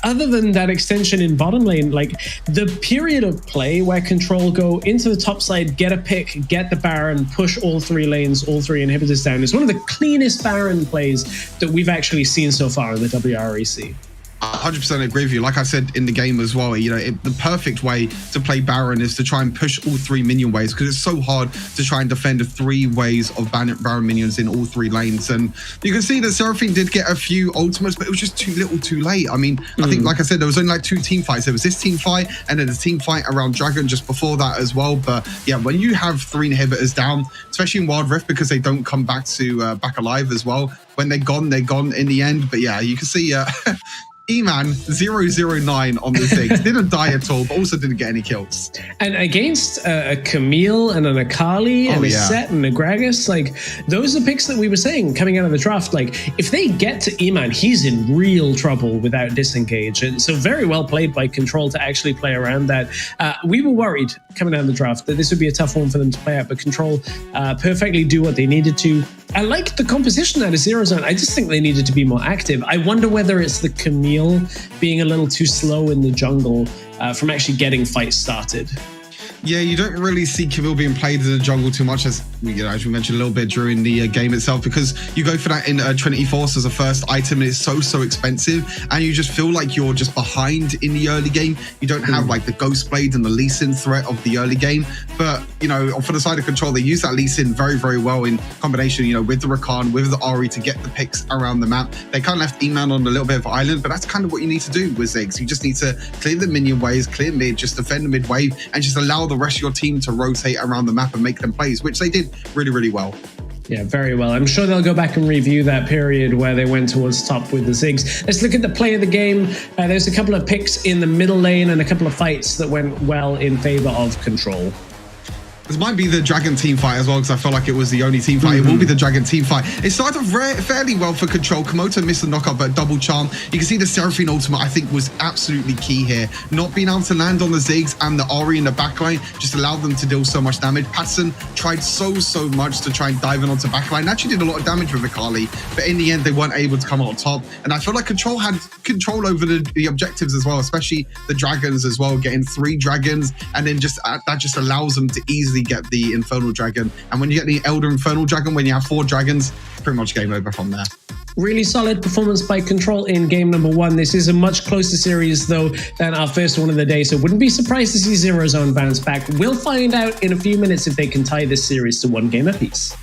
other than that extension in bottom lane, like the period of play where Control go into the top side, get a pick, get the Baron, push all 3 lanes, all 3 inhibitors down, is one of the cleanest Baron plays that we've actually seen so far in the WREC. 100% agree with you. Like I said in the game as well, you know, the perfect way to play Baron is to try and push all 3 minion waves, because it's so hard to try and defend 3 ways of Baron minions in all 3 lanes. And you can see that Seraphine did get a few ultimates, but it was just too little too late. I mean, I think, like I said, there was only like 2 team fights. There was this team fight and then a team fight around Dragon just before that as well. But yeah, when you have 3 inhibitors down, especially in Wild Rift, because they don't come back to back alive as well. When they're gone in the end. But yeah, you can see E-Man 009 on the Ziggs. Didn't die at all, but also didn't get any kills. And against a Camille and an Akali and a Set and a Gragas, like those are picks that we were saying coming out of the draft. Like if they get to E-Man, he's in real trouble without disengage. And so very well played by Control to actually play around that. We were worried coming out of the draft that this would be a tough one for them to play out, but Control perfectly do what they needed to. I like the composition out of Zero Zone. I just think they needed to be more active. I wonder whether it's the Camille being a little too slow in the jungle from actually getting fights started. Yeah, you don't really see Camille being played in the jungle too much, as we mentioned a little bit during the game itself, because you go for that in Trinity Force as a first item, and it's so expensive, and you just feel like you're just behind in the early game. You don't have like the Ghost Blade and the Lee Sin threat of the early game, but you know, for the side of Control, they use that Lee Sin very, very well in combination, you know, with the Rakan, with the Ari to get the picks around the map. They kind of left E-Man on a little bit of an island, but that's kind of what you need to do with Ziggs. You just need to clear the minion waves, clear mid, just defend the mid wave, and just allow the rest of your team to rotate around the map and make them plays, which they did really, really well. Yeah, very well. I'm sure they'll go back and review that period where they went towards top with the Ziggs. Let's look at the play of the game. There's a couple of picks in the middle lane and a couple of fights that went well in favor of Control. This might be the Dragon team fight as well, because I felt like it was the only team fight. It will be the Dragon team fight. It started off fairly well for Control. Komoto missed the knockup, but double charm. You can see the Seraphine ultimate, I think, was absolutely key here. Not being able to land on the Ziggs and the Ari in the backline just allowed them to deal so much damage. Patson tried so much to try and dive in onto backline. Actually did a lot of damage with Akali, but in the end, they weren't able to come out on top. And I feel like Control had control over the objectives as well, especially the Dragons as well, getting 3 Dragons, and then just that just allows them to easily get the Infernal Dragon. And when you get the Elder Infernal Dragon, when you have 4 dragons, pretty much game over from there. Really solid performance by Control in game number 1. This is a much closer series, though, than our first one of the day, so wouldn't be surprised to see Zero Zone bounce back. We'll find out in a few minutes if they can tie this series to 1 game apiece.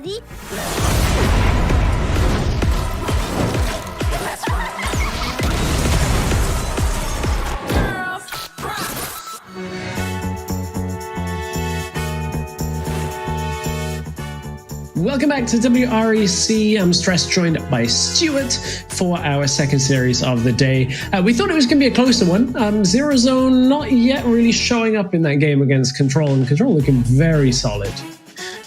Ready? Welcome back to WREC. I'm Stress, joined by Stuart for our second series of the day. We thought it was going to be a closer one. Zero Zone not yet really showing up in that game against Control, and Control looking very solid.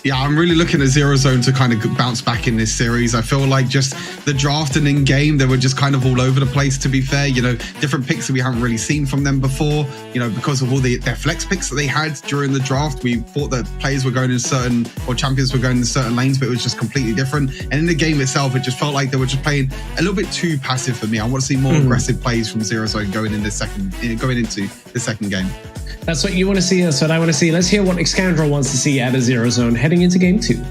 Yeah, I'm really looking at Zero Zone to kind of bounce back in this series. I feel like just the draft and in game, they were just kind of all over the place, to be fair. You know, different picks that we haven't really seen from them before, you know, because of all their flex picks that they had during the draft. We thought that players were going in certain, or champions were going in certain lanes, but it was just completely different. And in the game itself, it just felt like they were just playing a little bit too passive for me. I want to see more aggressive plays from Zero Zone going into the second game. That's what you want to see. That's what I want to see. Let's hear what Xcandrel wants to see out of Zero Zone heading into game 2.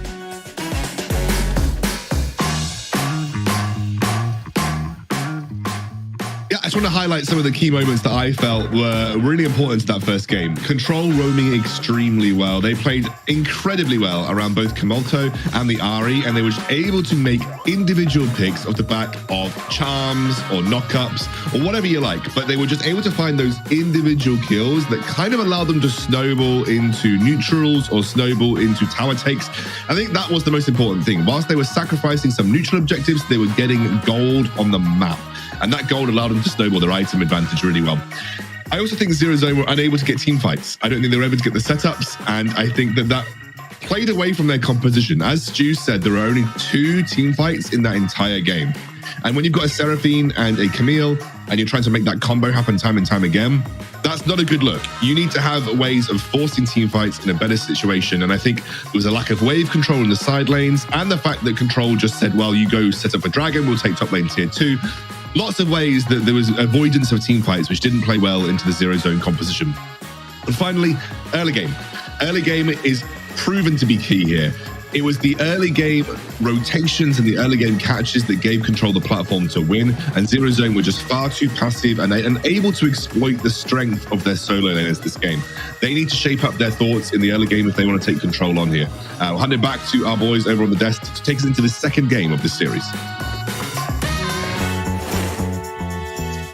I just want to highlight some of the key moments that I felt were really important to that first game. Control roaming extremely well. They played incredibly well around both Kamulto and the Ahri, and they were able to make individual picks off the back of charms or knockups or whatever you like. But they were just able to find those individual kills that kind of allowed them to snowball into neutrals or snowball into tower takes. I think that was the most important thing. Whilst they were sacrificing some neutral objectives, they were getting gold on the map. And that gold allowed them to snowball their item advantage really well. I also think Zero Zone were unable to get team fights. I don't think they were able to get the setups, and I think that played away from their composition. As Stu said, there were only 2 team fights in that entire game. And when you've got a Seraphine and a Camille, and you're trying to make that combo happen time and time again, that's not a good look. You need to have ways of forcing team fights in a better situation. And I think there was a lack of wave control in the side lanes, and the fact that Control just said, well, you go set up a Dragon, we'll take top lane tier 2. Lots of ways that there was avoidance of team fights, which didn't play well into the Zero Zone composition. And finally, early game. Early game is proven to be key here. It was the early game rotations and the early game catches that gave Control the platform to win, and Zero Zone were just far too passive and unable to exploit the strength of their solo laners this game. They need to shape up their thoughts in the early game if they want to take Control on here. I'll hand it back to our boys over on the desk to take us into the second game of this series.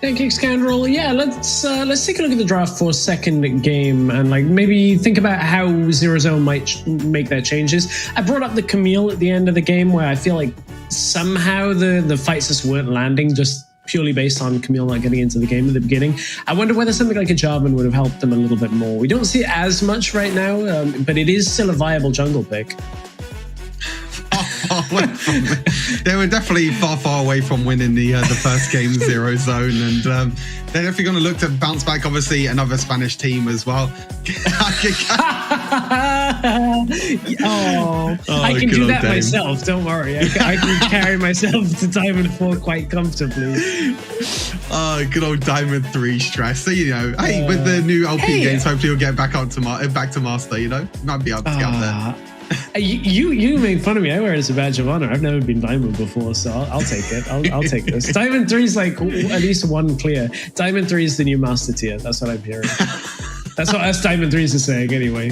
Thank you, Xcandrel. Yeah, let's take a look at the draft for second game and maybe think about how Zero Zone might make their changes. I brought up the Camille at the end of the game, where I feel like somehow the fights just weren't landing, just purely based on Camille not getting into the game at the beginning. I wonder whether something like a Jarvan would have helped them a little bit more. We don't see it as much right now, but it is still a viable jungle pick. They were definitely far away from winning the first game, Zero Zone, and they're definitely going to look to bounce back. Obviously, another Spanish team as well. I can do that myself. Don't worry. I can carry myself to Diamond 4 quite comfortably. Oh, good old Diamond 3 stress. So, you know, hey, with the new LP games, hopefully you'll get back to Master. You know, might be able to get up there. You made fun of me. I wear it as a badge of honor. I've never been Diamond before, so I'll take it. I'll take this. Diamond 3 is at least 1 clear. Diamond 3 is the new Master tier. That's what I'm hearing. That's what us Diamond 3s are saying anyway.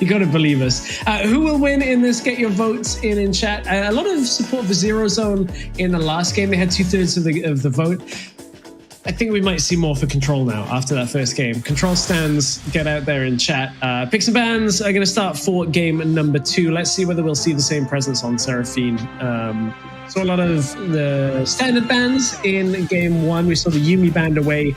You got to believe us. Who will win in this? Get your votes in chat. A lot of support for Zero Zone in the last game. They had 2/3 of the vote. I think we might see more for Control now after that first game. Control stands, get out there in chat. Picks and bans are going to start for game number 2. Let's see whether we'll see the same presence on Seraphine. Saw a lot of the standard bans in game 1. We saw the Yumi banned away.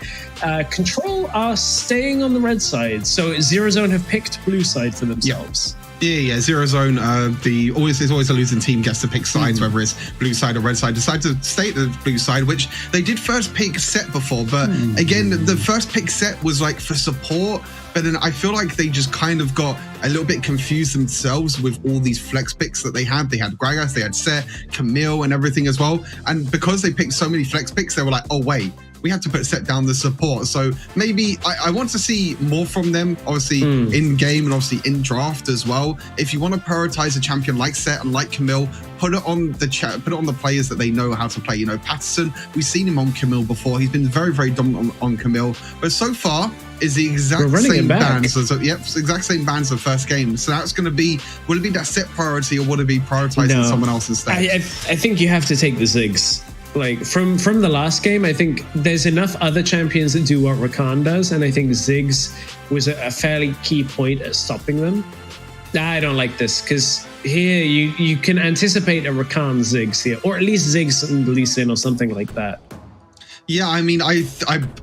Control are staying on the red side. So Zero Zone have picked blue side for themselves. Yeah. Zero Zone, there's always a losing team gets to pick sides, whether it's blue side or red side. Decide to stay at the blue side, which they did first pick set before, but again, the first pick set was for support. But then I feel like they just kind of got a little bit confused themselves with all these flex picks that they had. They had Gragas, they had Set, Camille, and everything as well. And because they picked so many flex picks, they were like, oh wait, we had to put Set down the support. So maybe I want to see more from them, obviously in game and obviously in draft as well. If you want to prioritize a champion like Set and like Camille, put it on the players that they know how to play. You know, Patterson, we've seen him on Camille before. He's been very, very dominant on Camille, but so far is the exact same bands. Exact same bands of first game. So that's going to be, will it be that Set priority or will it be prioritizing someone else instead? I think you have to take the Ziggs. Like from the last game, I think there's enough other champions that do what Rakan does, and I think Ziggs was a fairly key point at stopping them. I don't like this because here you can anticipate a Rakan Ziggs here, or at least Ziggs and Lee Sin or something like that. Yeah, I mean, I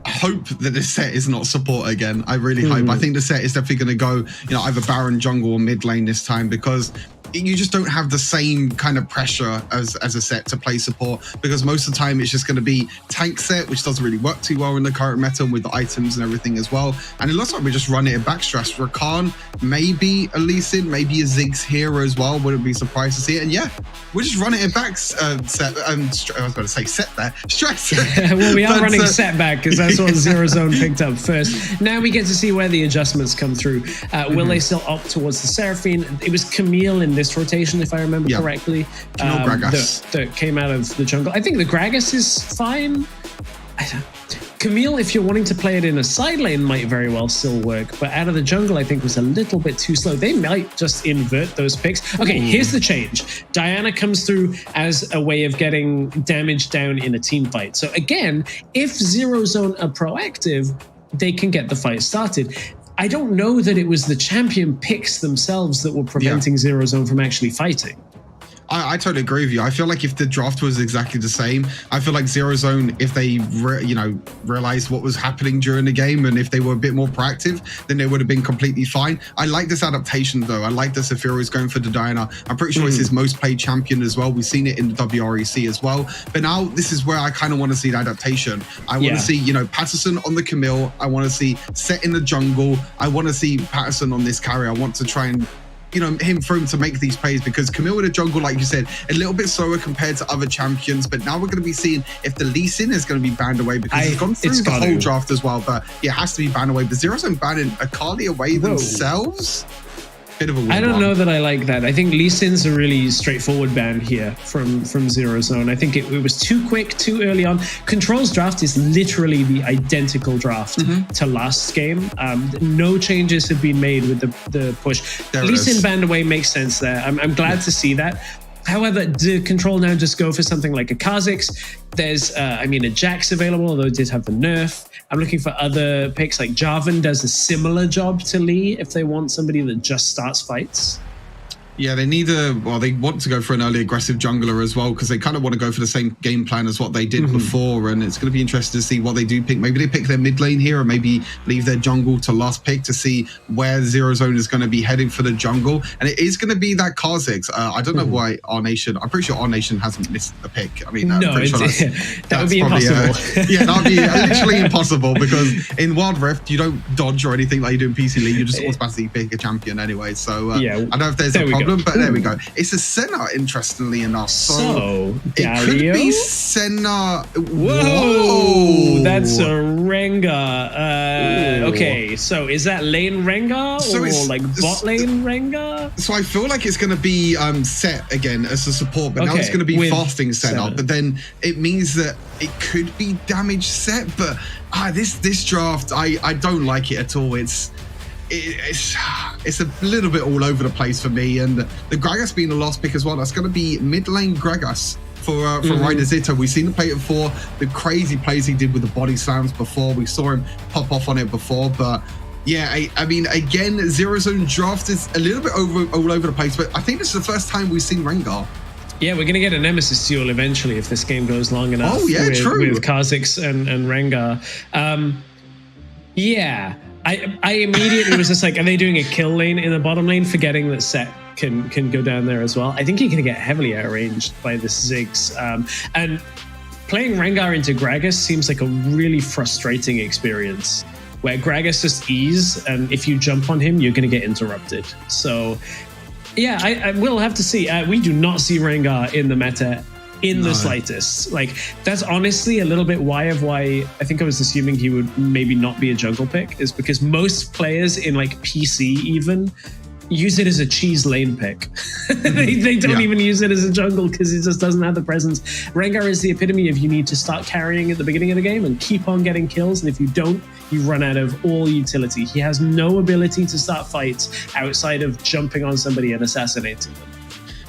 hope that this set is not support again. I really hope. I think the set is definitely going to go, either Baron, jungle, or mid lane this time, because you just don't have the same kind of pressure as a set to play support, because most of the time it's just going to be tank set, which doesn't really work too well in the current meta with the items and everything as well. And it looks like we're just running it back stress. Rakan, maybe a Lee Sin, maybe a Ziggs hero as well. Wouldn't be surprised to see it. And yeah, we're just running it back. Set. I was going to say set there. Stress. Well, we are running set back because that's what Zero Zone picked up first. Now we get to see where the adjustments come through. Will they still opt towards the Seraphine? It was Camille in this rotation, if I remember correctly, that came out of the jungle. I think the Gragas is fine. Camille, if you're wanting to play it in a side lane, might very well still work, but out of the jungle, I think was a little bit too slow. They might just invert those picks. Okay, here's the change. Diana comes through as a way of getting damage down in a team fight. So again, if Zero Zone are proactive, they can get the fight started. I don't know that it was the champion picks themselves that were preventing Zero Zone from actually fighting. I totally agree with you. I feel like if the draft was exactly the same, I feel like Zero Zone, if they realized what was happening during the game and if they were a bit more proactive, then they would have been completely fine. I like this adaptation though. I like that Sephiroth is going for the Diana. I'm pretty sure it's his most played champion as well. We've seen it in the WREC as well. But now this is where I kind of want to see the adaptation. I want to see, Patterson on the Camille. I want to see Set in the jungle. I want to see Patterson on this carry. I want to try and him for him to make these plays, because Camille in the jungle, like you said, a little bit slower compared to other champions. But now we're going to be seeing if the Lee Sin is going to be banned away, because he's gone through the whole draft as well. But it has to be banned away. The Zero Zone banning Akali away themselves. Bit of a weird I don't know that I like that. I think Lee Sin's a really straightforward ban here from Zero Zone. I think it was too quick, too early on. Control's draft is literally the identical draft to last game. No changes have been made with the push. Lee Sin banned away makes sense there. I'm glad to see that. However, do Control now just go for something like a Kha'Zix? There's, a Jax available, although it did have the nerf. I'm looking for other picks, like Jarvan does a similar job to Lee if they want somebody that just starts fights. Yeah, they want to go for an early aggressive jungler as well, because they kind of want to go for the same game plan as what they did before, and it's going to be interesting to see what they do pick. Maybe they pick their mid lane here, or maybe leave their jungle to last pick to see where Zero Zone is going to be heading for the jungle. And it is going to be that Kha'Zix. I don't know why Our Nation, I'm pretty sure Our Nation hasn't missed the pick. I mean, no, that would be impossible. That would be literally impossible, because in Wild Rift, you don't dodge or anything like you do in PC League. You just automatically pick a champion anyway. So I don't know if there's a problem. But there we go. It's a Senna, interestingly enough. So it could be Senna. Whoa, that's a Rengar. Okay, so is that lane Rengar or like bot lane Rengar? So I feel like it's going to be Set again as a support, but now it's going to be fasting Senna. But then it means that it could be damage Set. But this draft, I don't like it at all. It's a little bit all over the place for me, and the Gragas being the last pick as well. That's going to be mid lane Gragas for Ryder Zito. We've seen him play it before. The crazy plays he did with the body slams before. We saw him pop off on it before, but yeah, I mean, again, Zero Zone draft is a little bit all over the place. But I think this is the first time we've seen Rengar. Yeah, we're going to get a Nemesis duel eventually if this game goes long enough. Oh yeah, true. With Kha'Zix and Rengar. Yeah. I immediately was just like, are they doing a kill lane in the bottom lane, forgetting that Set can go down there as well? I think you're going to get heavily outranged by this Ziggs. And playing Rengar into Gragas seems like a really frustrating experience, where Gragas just ease, and if you jump on him, you're going to get interrupted. So yeah, I will have to see. We do not see Rengar in the meta in the slightest. Like, that's honestly a little bit why I think I was assuming he would maybe not be a jungle pick, is because most players in like PC even use it as a cheese lane pick. they don't even use it as a jungle because it just doesn't have the presence. Rengar is the epitome of you need to start carrying at the beginning of the game and keep on getting kills, and if you don't, you run out of all utility. He has no ability to start fights outside of jumping on somebody and assassinating them.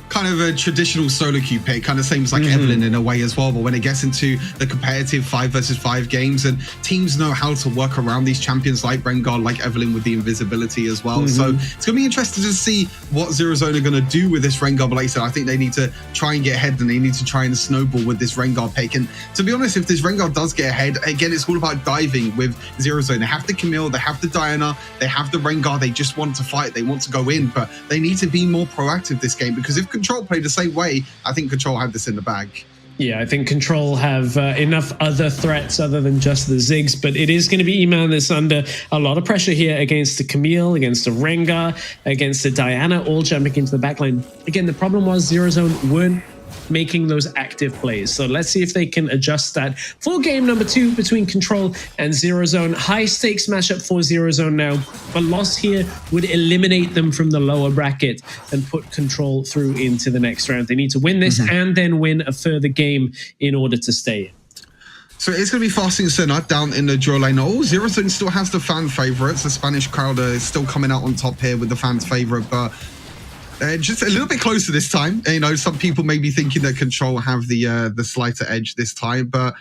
Kind of a traditional solo queue pick, kind of seems like Evelyn in a way as well, but when it gets into the competitive 5 versus 5 games, and teams know how to work around these champions like Rengar, like Evelyn with the invisibility as well. So it's going to be interesting to see what Zero Zone are going to do with this Rengar, but like I said, I think they need to try and get ahead, and they need to try and snowball with this Rengar pick. And to be honest, if this Rengar does get ahead, again, it's all about diving with Zero Zone. They have the Camille, they have the Diana, they have the Rengar, they just want to fight, they want to go in, but they need to be more proactive this game, because if Control play the same way, I think Control have this in the bag. Yeah, I think Control have enough other threats other than just the Ziggs, but it is going to be E-Man that's under a lot of pressure here against the Camille, against the Rengar, against the Diana, all jumping into the backline. Again, the problem was Zero Zone weren't making those active plays. So let's see if they can adjust that for game number 2 between Control and Zero Zone. High stakes matchup for Zero Zone now. A loss here would eliminate them from the lower bracket and put Control through into the next round. They need to win this and then win a further game in order to stay in. So it's going to be Fasting Senna down in the draw lane. Oh, Zero Zone still has the fan favorites. The Spanish crowd is still coming out on top here with the fans favorite, but just a little bit closer this time. You know, some people may be thinking that Control have the slighter edge this time, but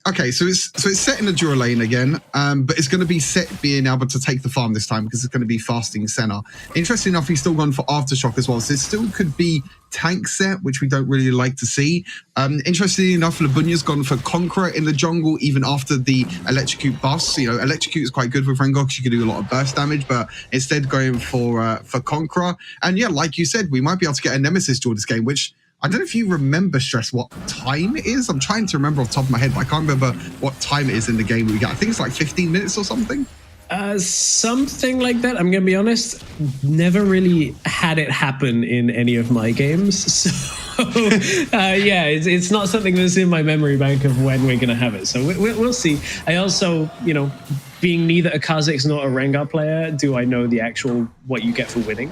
okay. So it's set in the draw lane again, but it's going to be set being able to take the farm this time because it's going to be Fasting Senna. Interesting enough, he's still gone for Aftershock as well, so it still could be tank set, which we don't really like to see. Interestingly enough, Labunya's gone for Conqueror in the jungle even after the Electrocute buffs. You know, Electrocute is quite good with Rengar because you can do a lot of burst damage, but instead going for Conqueror. And yeah, like you said, we might be able to get a Nemesis duel this game, which I don't know if you remember, Stress, what time it is. I'm trying to remember off the top of my head, but I can't remember what time it is in the game we get. I think it's like 15 minutes or something. Something like that. I'm gonna be honest, never really had it happen in any of my games, so yeah, it's not something that's in my memory bank of when we're gonna have it, so we'll see. I also, you know, being neither a Kha'Zix nor a Rengar player, do I know the actual what you get for winning?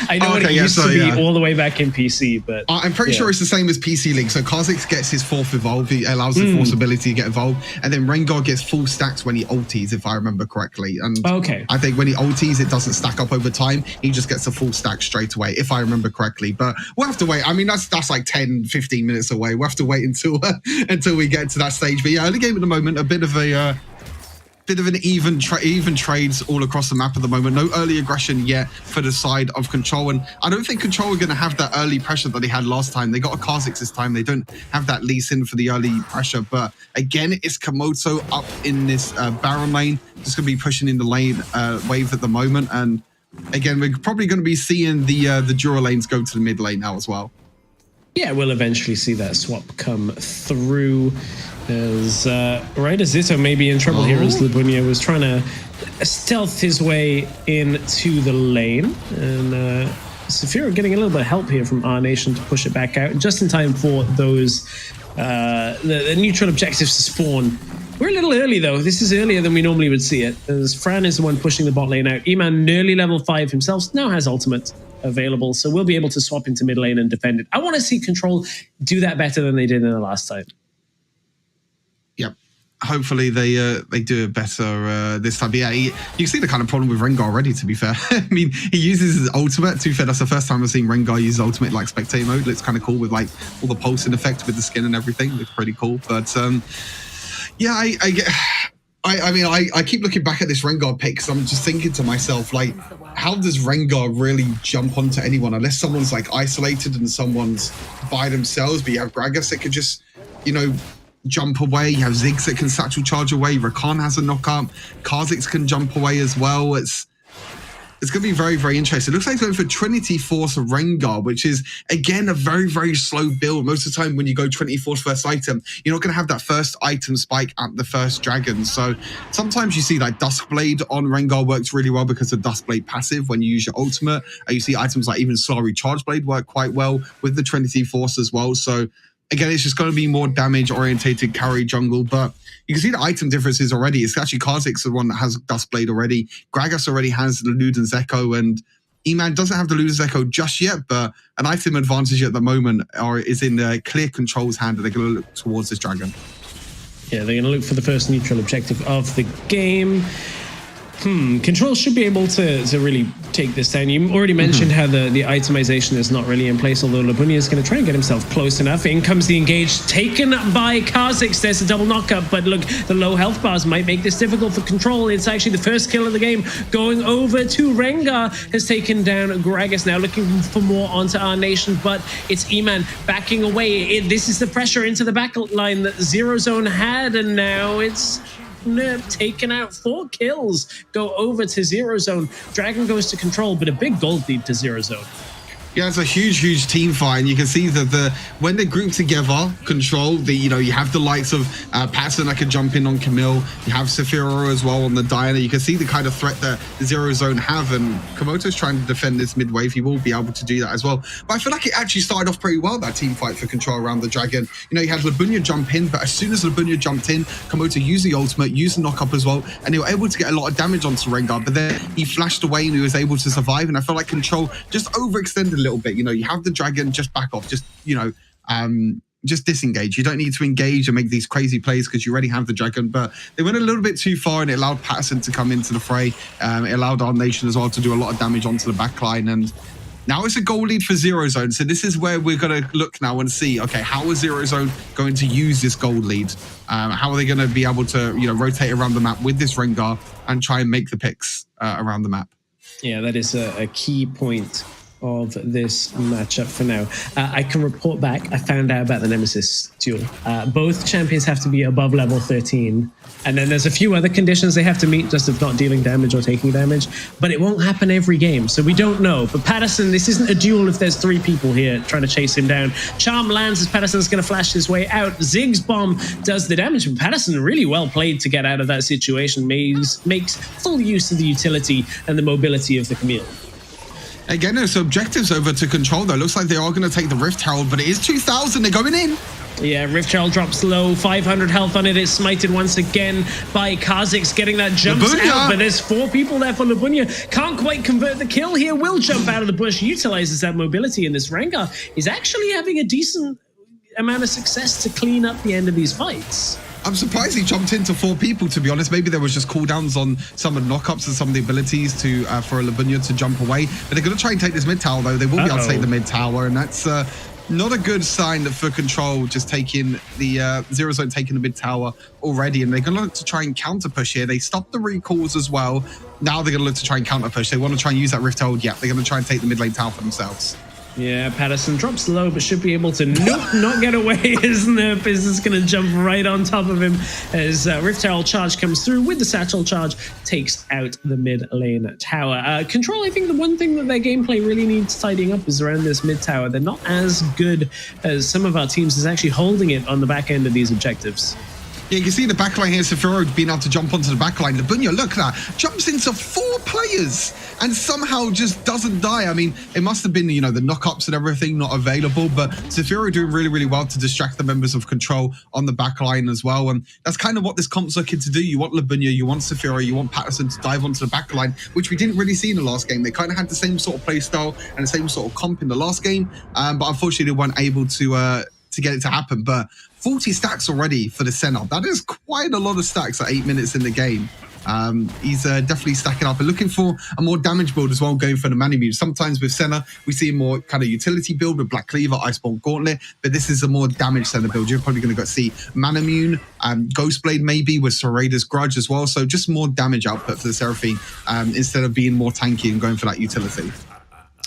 I know what it used to be all the way back in PC, but I'm pretty sure it's the same as PC League. So Kha'Zix gets his 4th evolve, he allows the Force ability to get evolved, and then Rengar gets full stacks when he ulties, if I remember correctly. And I think when he ulties, it doesn't stack up over time. He just gets a full stack straight away, if I remember correctly. But we'll have to wait. I mean, that's like 10, 15 minutes away. We'll have to wait until we get to that stage. But yeah, early game at the moment, a bit of an even trades all across the map at the moment. No early aggression yet for the side of Control, and I don't think Control are going to have that early pressure that they had last time. They got a Kha'Zix this time. They don't have that Lee Sin for the early pressure, but again, it's Komodo up in this Baron lane, just going to be pushing in the lane wave at the moment, and again, we're probably going to be seeing the Dura lanes go to the mid lane now as well. Yeah, we'll eventually see that swap come through. As Zito may be in trouble here, as Labunya was trying to stealth his way into the lane, and Saphira getting a little bit of help here from our nation to push it back out just in time for those the neutral objectives to spawn. We're a little early though. This is earlier than we normally would see it, as Fran is the one pushing the bot lane out. E-Man, nearly level 5 himself, now has ultimate available, so we'll be able to swap into mid lane and defend it. I want to see Control do that better than they did in the last time. Yep. Hopefully they do it better this time. But yeah, you can see the kind of problem with Rengar already, to be fair. I mean, he uses his ultimate. To be fair, that's the first time I've seen Rengar use ultimate like spectator mode. It's kind of cool with like all the pulsing effect with the skin and everything. It's pretty cool. But yeah, I keep looking back at this Rengar pick because I'm just thinking to myself, like, how does Rengar really jump onto anyone unless someone's like isolated and someone's by themselves? But you have Gragas that could just, you know, jump away. You have Ziggs that can satchel charge away. Rakan has a knockup. Kha'Zix can jump away as well. It's going to be very, very interesting. It looks like he's going for Trinity Force Rengar, which is, again, a very, very slow build. Most of the time when you go Trinity Force first item, you're not going to have that first item spike at the first dragon. So sometimes you see like Duskblade on Rengar works really well because of Duskblade passive when you use your ultimate. You see items like even Solari Chargeblade work quite well with the Trinity Force as well. So again, it's just going to be more damage-orientated carry jungle, but you can see the item differences already. It's actually Kha'Zix the one that has Duskblade already. Gragas already has the Luden's Echo, and E-Man doesn't have the Luden's Echo just yet, but an item advantage at the moment is in the clear control's hand, and they're going to look towards this dragon. Yeah, they're going to look for the first neutral objective of the game. Control should be able to really take this down. You already mentioned how the itemization is not really in place, although Labunya is going to try and get himself close enough. In comes the engage, taken by Kha'Zix. There's a double knockup, but look, the low health bars might make this difficult for Control. It's actually the first kill of the game going over to Rengar. Has taken down Gragas, now looking for more onto our nation, but it's E-Man backing away. This is the pressure into the back line that Zero Zone had, and now it's Nerf taken out. 4 kills go over to Zero Zone. Dragon goes to Control, but a big gold lead to Zero Zone. Yeah, it's a huge team fight, and you can see that when they're grouped together, Control, you have the likes of Patson that can jump in on Camille. You have Sephiroth as well on the Diana. You can see the kind of threat that the Zero Zone have, and Komoto's trying to defend this mid wave. He will be able to do that as well. But I feel like it actually started off pretty well, that team fight for Control around the Dragon. You had Labunya jump in, but as soon as Labunya jumped in, Komoto used the ultimate, used the knock-up as well, and they were able to get a lot of damage onto Rengar, but then he flashed away and he was able to survive, and I felt like Control just overextended a little bit. You have the Dragon, just back off, just disengage. You don't need to engage and make these crazy plays because you already have the Dragon, but they went a little bit too far, and it allowed Patterson to come into the fray. It allowed our nation as well to do a lot of damage onto the backline, and now it's a goal lead for Zero Zone. So this is where we're going to look now and see, okay, how is Zero Zone going to use this gold lead? How are they going to be able to rotate around the map with this Rengar and try and make the picks around the map? Yeah, that is a key point of this matchup for now. I can report back, I found out about the Nemesis duel. Both champions have to be above level 13, and then there's a few other conditions they have to meet, just of not dealing damage or taking damage, but it won't happen every game, so we don't know. But Patterson, this isn't a duel if there's 3 people here trying to chase him down. Charm lands as Patterson's going to flash his way out. Ziggs bomb does the damage, but Patterson really well played to get out of that situation, makes full use of the utility and the mobility of the Camille. Again, there's objectives over to Control, though. Looks like they are going to take the Rift Herald, but it is 2,000. They're going in. Yeah, Rift Herald drops low. 500 health on it. It's smited once again by Kha'Zix, getting that jumps out, but there's 4 people there for Labunya. Can't quite convert the kill here. Will jump out of the bush, utilizes that mobility, and this Rengar is actually having a decent amount of success to clean up the end of these fights. I'm surprised he jumped into 4 people, to be honest. Maybe there was just cooldowns on some of the knockups and some of the abilities for Labunya to jump away. But they're going to try and take this mid tower, though. They will be able to take the mid tower, and that's not a good sign for Control, just taking the Zero Zone taking the mid tower already. And they're going to look to try and counter push here. They stopped the recalls as well. Now they're going to look to try and counter push. They want to try and use that Rift Hold. Yeah, they're going to try and take the mid lane tower for themselves. Yeah, Patterson drops low, but should be able to not get away. His Nerf is just going to jump right on top of him as Rift Herald charge comes through with the Satchel charge, takes out the mid lane tower. Control, I think the one thing that their gameplay really needs tidying up is around this mid tower. They're not as good as some of our teams is actually holding it on the back end of these objectives. Yeah, you can see the backline here, Sephiroth being able to jump onto the backline. Labunya, look at that, jumps into 4 players and somehow just doesn't die. I mean, it must have been, the knockups and everything not available, but Sephiroth doing really well to distract the members of Control on the backline as well. And that's kind of what this comp's looking to do. You want Labunya, you want Sephiroth, you want Patterson to dive onto the backline, which we didn't really see in the last game. They kind of had the same sort of play style and the same sort of comp in the last game, but unfortunately they weren't able to get it to happen. But 40 stacks already for the Senna. That is quite a lot of stacks at 8 minutes in the game. He's definitely stacking up and looking for a more damage build as well, going for the Manamune. Sometimes with Senna, we see a more kind of utility build with Black Cleaver, Iceborne Gauntlet, but this is a more damage Senna build. You're probably going to see Manamune, Ghostblade maybe with Soraida's Grudge as well. So just more damage output for the Seraphine instead of being more tanky and going for that utility.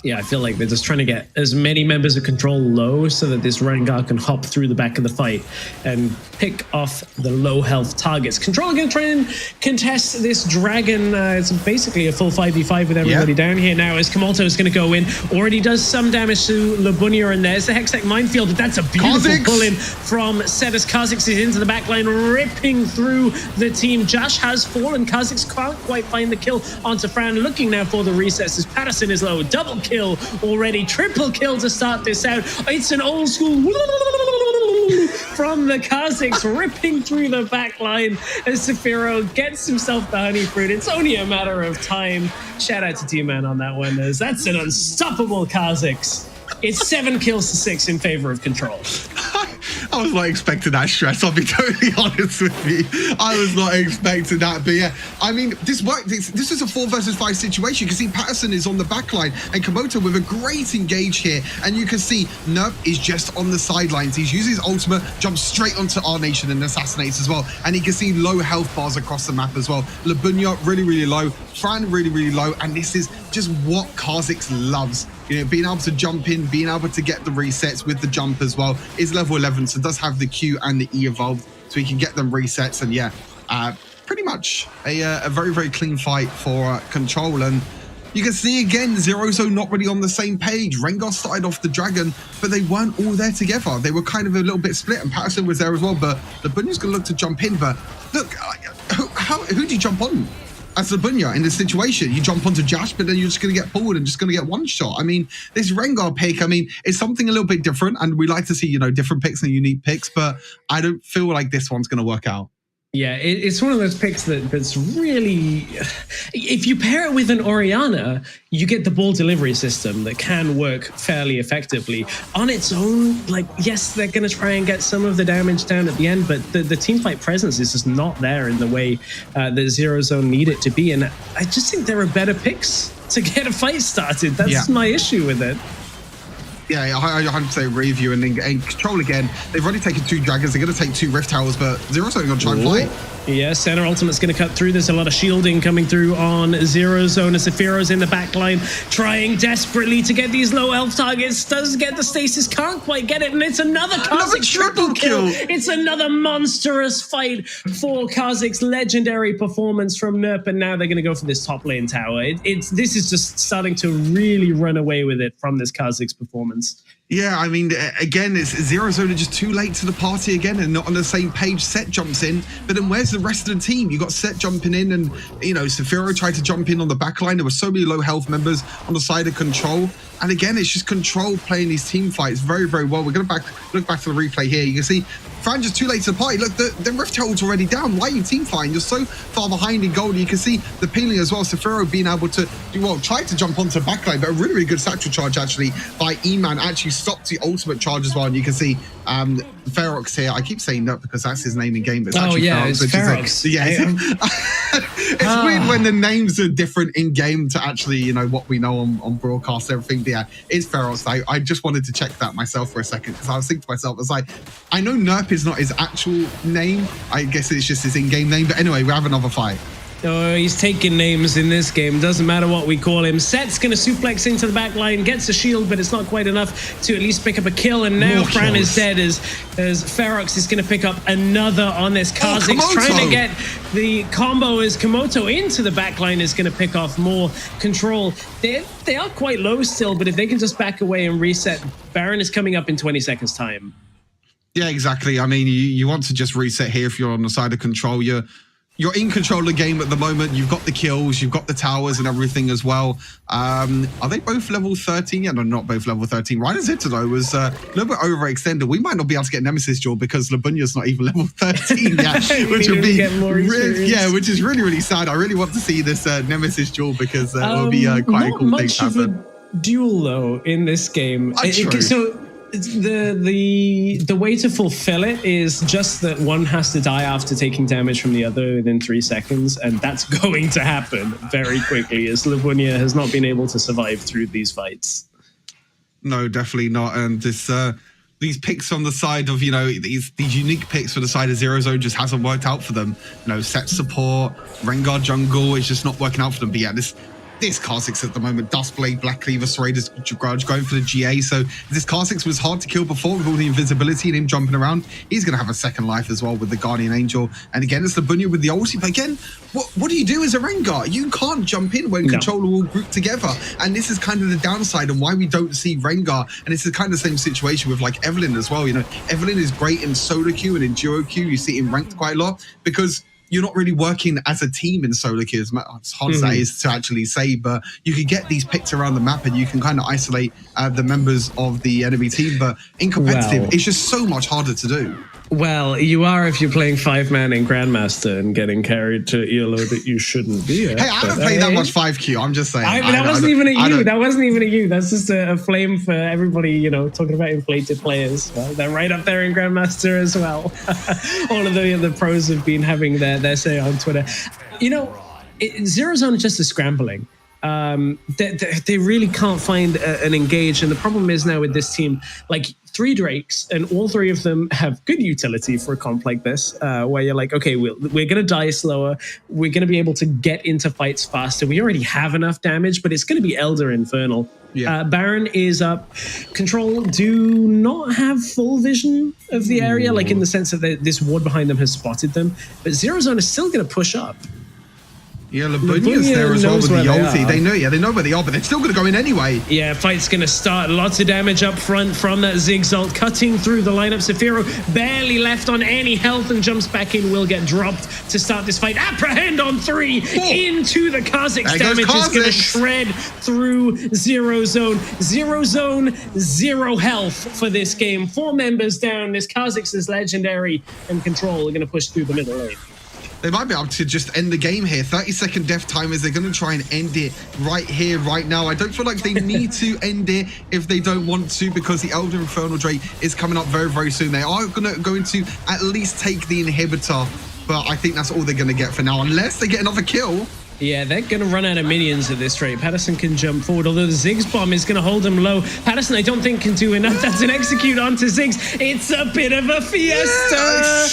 Yeah, I feel like they're just trying to get as many members of Control low so that this Rengar can hop through the back of the fight and pick off the low health targets. Control are going to try and contest this Dragon. It's basically a full 5v5 with everybody down here now as Komoto is going to go in. Already does some damage to Labunya, and there's the Hextech Minefield, but that's a beautiful pull-in from Cetus. Kha'Zix is into the backline, ripping through the team. Josh has fallen. Kha'Zix can't quite find the kill onto Fran. Looking now for the resets as Patterson is low. Double kill already, triple kill to start this out. It's an old school from the Kazakhs, ripping through the back line as Sefiro gets himself the honey fruit. It's only a matter of time. Shout out to T-Man on that one, as that's an unstoppable Kazakhs. It's 7 kills to 6 in favor of Control. I was not expecting that stress. I'll be totally honest with you. I was not expecting that. But yeah, I mean, this worked. This is a 4 versus 5 situation. You can see Patterson is on the back line and Komoto with a great engage here. And you can see Nerp is just on the sidelines. He's using his ultimate, jumps straight onto our nation and assassinates as well. And you can see low health bars across the map as well. Labunya really, really low. Fran really, really low. And this is just what Kazakhs loves. You know, being able to jump in, being able to get the resets with the jump as well. Is level 11, so does have the Q and the E evolved, so he can get them resets. And yeah, pretty much a very, very clean fight for Control. And you can see again, Zero Zone not really on the same page. Rengar started off the Dragon, but they weren't all there together. They were kind of a little bit split, and Patterson was there as well. But the Bunya's going to look to jump in. But look, who do you jump on? As Labunya in this situation, you jump onto Jash, but then you're just going to get pulled and just going to get one shot. I mean, this Rengar pick, I mean, it's something a little bit different, and we like to see, you know, different picks and unique picks, but I don't feel like this one's going to work out. Yeah, it's one of those picks that's really, if you pair it with an Orianna, you get the ball delivery system that can work fairly effectively. On its own, like, yes, they're going to try and get some of the damage down at the end, but the teamfight presence is just not there in the way that Zero Zone need it to be. And I just think there are better picks to get a fight started. That's my issue with it. Yeah, I 100% agree with you. And Control again, they've already taken 2 Dragons. They're going to take 2 Rift Towers, but Zero's only going to try and fight. Yeah, center ultimate's going to cut through. There's a lot of shielding coming through on Zero Zone as Sephiro's in the back line, trying desperately to get these low elf targets. Does get the stasis, can't quite get it, and it's another Kazakh triple kill. It's another monstrous fight for Kazakh's legendary performance from Nerp, and now they're going to go for this top lane tower. This is just starting to really run away with it from this Kazakh's performance. Yeah, I mean, again, it's Zero Zone are just too late to the party again and not on the same page. Set jumps in, but then where's the rest of the team? You got Set jumping in, and, you know, Sephiro tried to jump in on the back line. There were so many low health members on the side of Control. And again, it's just Control playing these team fights very, very well. We're going to look back to the replay here. You can see Fran just too late to the party. Look, the Rift Herald's already down. Why are you team fighting? You're so far behind in gold. You can see the peeling as well. Sephiro being able to, try to jump onto backline, but a really, really good satchel charge actually by E-Man actually stopped the ultimate charge as well. And you can see Ferox here. I keep saying that because that's his name in game. But it's actually Ferox. It's weird when the names are different in game to actually, you know, what we know on broadcast, everything. But yeah, it's Ferox. I just wanted to check that myself for a second because I was thinking to myself, I was like, I know Nerp is not his actual name. I guess it's just his in-game name. But anyway, we have another fight. Oh, he's taking names in this game. Doesn't matter what we call him. Set's going to suplex into the back line, gets a shield, but it's not quite enough to at least pick up a kill. And now Fran is dead as Ferox is going to pick up another on this. Kazakh's trying to get the combo as Komoto into the back line is going to pick off more Control. They are quite low still, but if they can just back away and reset, Baron is coming up in 20 seconds time. Yeah, exactly. I mean, you want to just reset here if you're on the side of Control. You're in control of the game at the moment. You've got the kills, you've got the towers and everything as well. Are they both level 13? Yeah, no, not both level 13. Ryan's Hitter, though, was a little bit overextended. We might not be able to get Nemesis Duel because Labunya's not even level 13 yet, which would be which is really, really sad. I really want to see this Nemesis Duel because it will be quite a cool thing to happen. Duel, though, in this game. So the way to fulfill it is just that one has to die after taking damage from the other within 3 seconds, and that's going to happen very quickly as Labunya has not been able to survive through these fights. No, definitely not. And this these picks on the side of, you know, these unique picks for the side of Zero Zone just hasn't worked out for them. You know, Set support, Rengar jungle is just not working out for them. But yeah, this Kha'Zix at the moment, Dustblade, Black Cleaver, Serratus Grudge going for the GA. So this Kha'Zix was hard to kill before with all the invisibility and him jumping around. He's going to have a second life as well with the Guardian Angel. And again, it's Labunya with the ulti. But again, what do you do as a Rengar? You can't jump in when Control are all grouped together. And this is kind of the downside and why we don't see Rengar. And it's kind of the same situation with like Evelyn as well. You know, Evelyn is great in solo queue and in duo queue. You see him ranked quite a lot because you're not really working as a team in solo queue, as hard as that is to actually say, but you can get these picked around the map and you can kind of isolate the members of the enemy team. But in competitive, it's just so much harder to do. Well, you are if you're playing 5-man in Grandmaster and getting carried to ELO that you shouldn't be at. Hey, I haven't played that much 5Q. I'm just saying. That wasn't even at you. That wasn't even at you. That's just a flame for everybody, you know, talking about inflated players. Well, they're right up there in Grandmaster as well. All of the pros have been having their say on Twitter. You know, Zero Zone is just a scrambling. They really can't find an engage, and the problem is now with this team, like 3 Drakes, and all 3 of them have good utility for a comp like this, where you're like, okay, we're gonna die slower, we're gonna be able to get into fights faster, we already have enough damage, but it's gonna be Elder Infernal. Yeah. Baron is up. Control do not have full vision of the area, like in the sense that this ward behind them has spotted them, but Zero Zone is still gonna push up. Yeah, Labunia's there as well with the ulti. They know where they are, but they're still going to go in anyway. Yeah, fight's going to start. Lots of damage up front from that Ziggs ult, cutting through the lineup. Sephiro barely left on any health and jumps back in, will get dropped to start this fight. Apprehend on 3 into the Kha'Zix. Damage is going to shred through Zero Zone. Zero Zone, 0 health for this game. 4 members down. This Kha'Zix is legendary, and Control are going to push through the middle lane. They might be able to just end the game here. 30-second death timers. They're going to try and end it right here, right now. I don't feel like they need to end it if they don't want to, because the Elder Infernal Drake is coming up very, very soon. They are going to at least take the inhibitor, but I think that's all they're going to get for now, unless they get another kill. Yeah, they're going to run out of minions at this rate. Patterson can jump forward, although the Ziggs bomb is going to hold him low. Patterson, I don't think, can do enough. That's an execute onto Ziggs. It's a bit of a fiesta.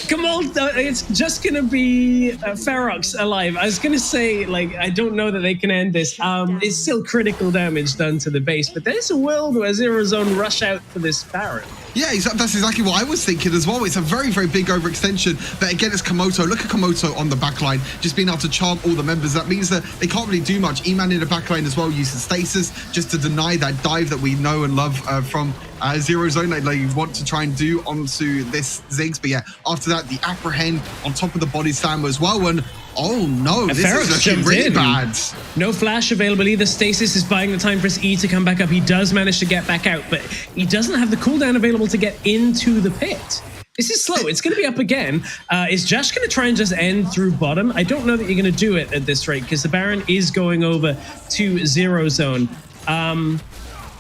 Come on, it's just going to be Ferox alive. I was going to say, like, I don't know that they can end this. It's still critical damage done to the base, but there's a world where Zero Zone rush out for this Baron. Yeah, that's exactly what I was thinking as well. It's a very, very big overextension. But again, it's Komoto. Look at Komoto on the backline, just being able to charm all the members. That means that they can't really do much. E-Man in the backline as well, using stasis just to deny that dive that we know and love from Zero Zone that they want to try and do onto this Ziggs. But yeah, after that, the Apprehend on top of the body slam as well. And oh no, this is looking really bad. No flash available either. Stasis is buying the time for his E to come back up. He does manage to get back out, but he doesn't have the cooldown available to get into the pit. This is slow. It's going to be up again. Is Josh going to try and just end through bottom? I don't know that you're going to do it at this rate, because the Baron is going over to Zero Zone.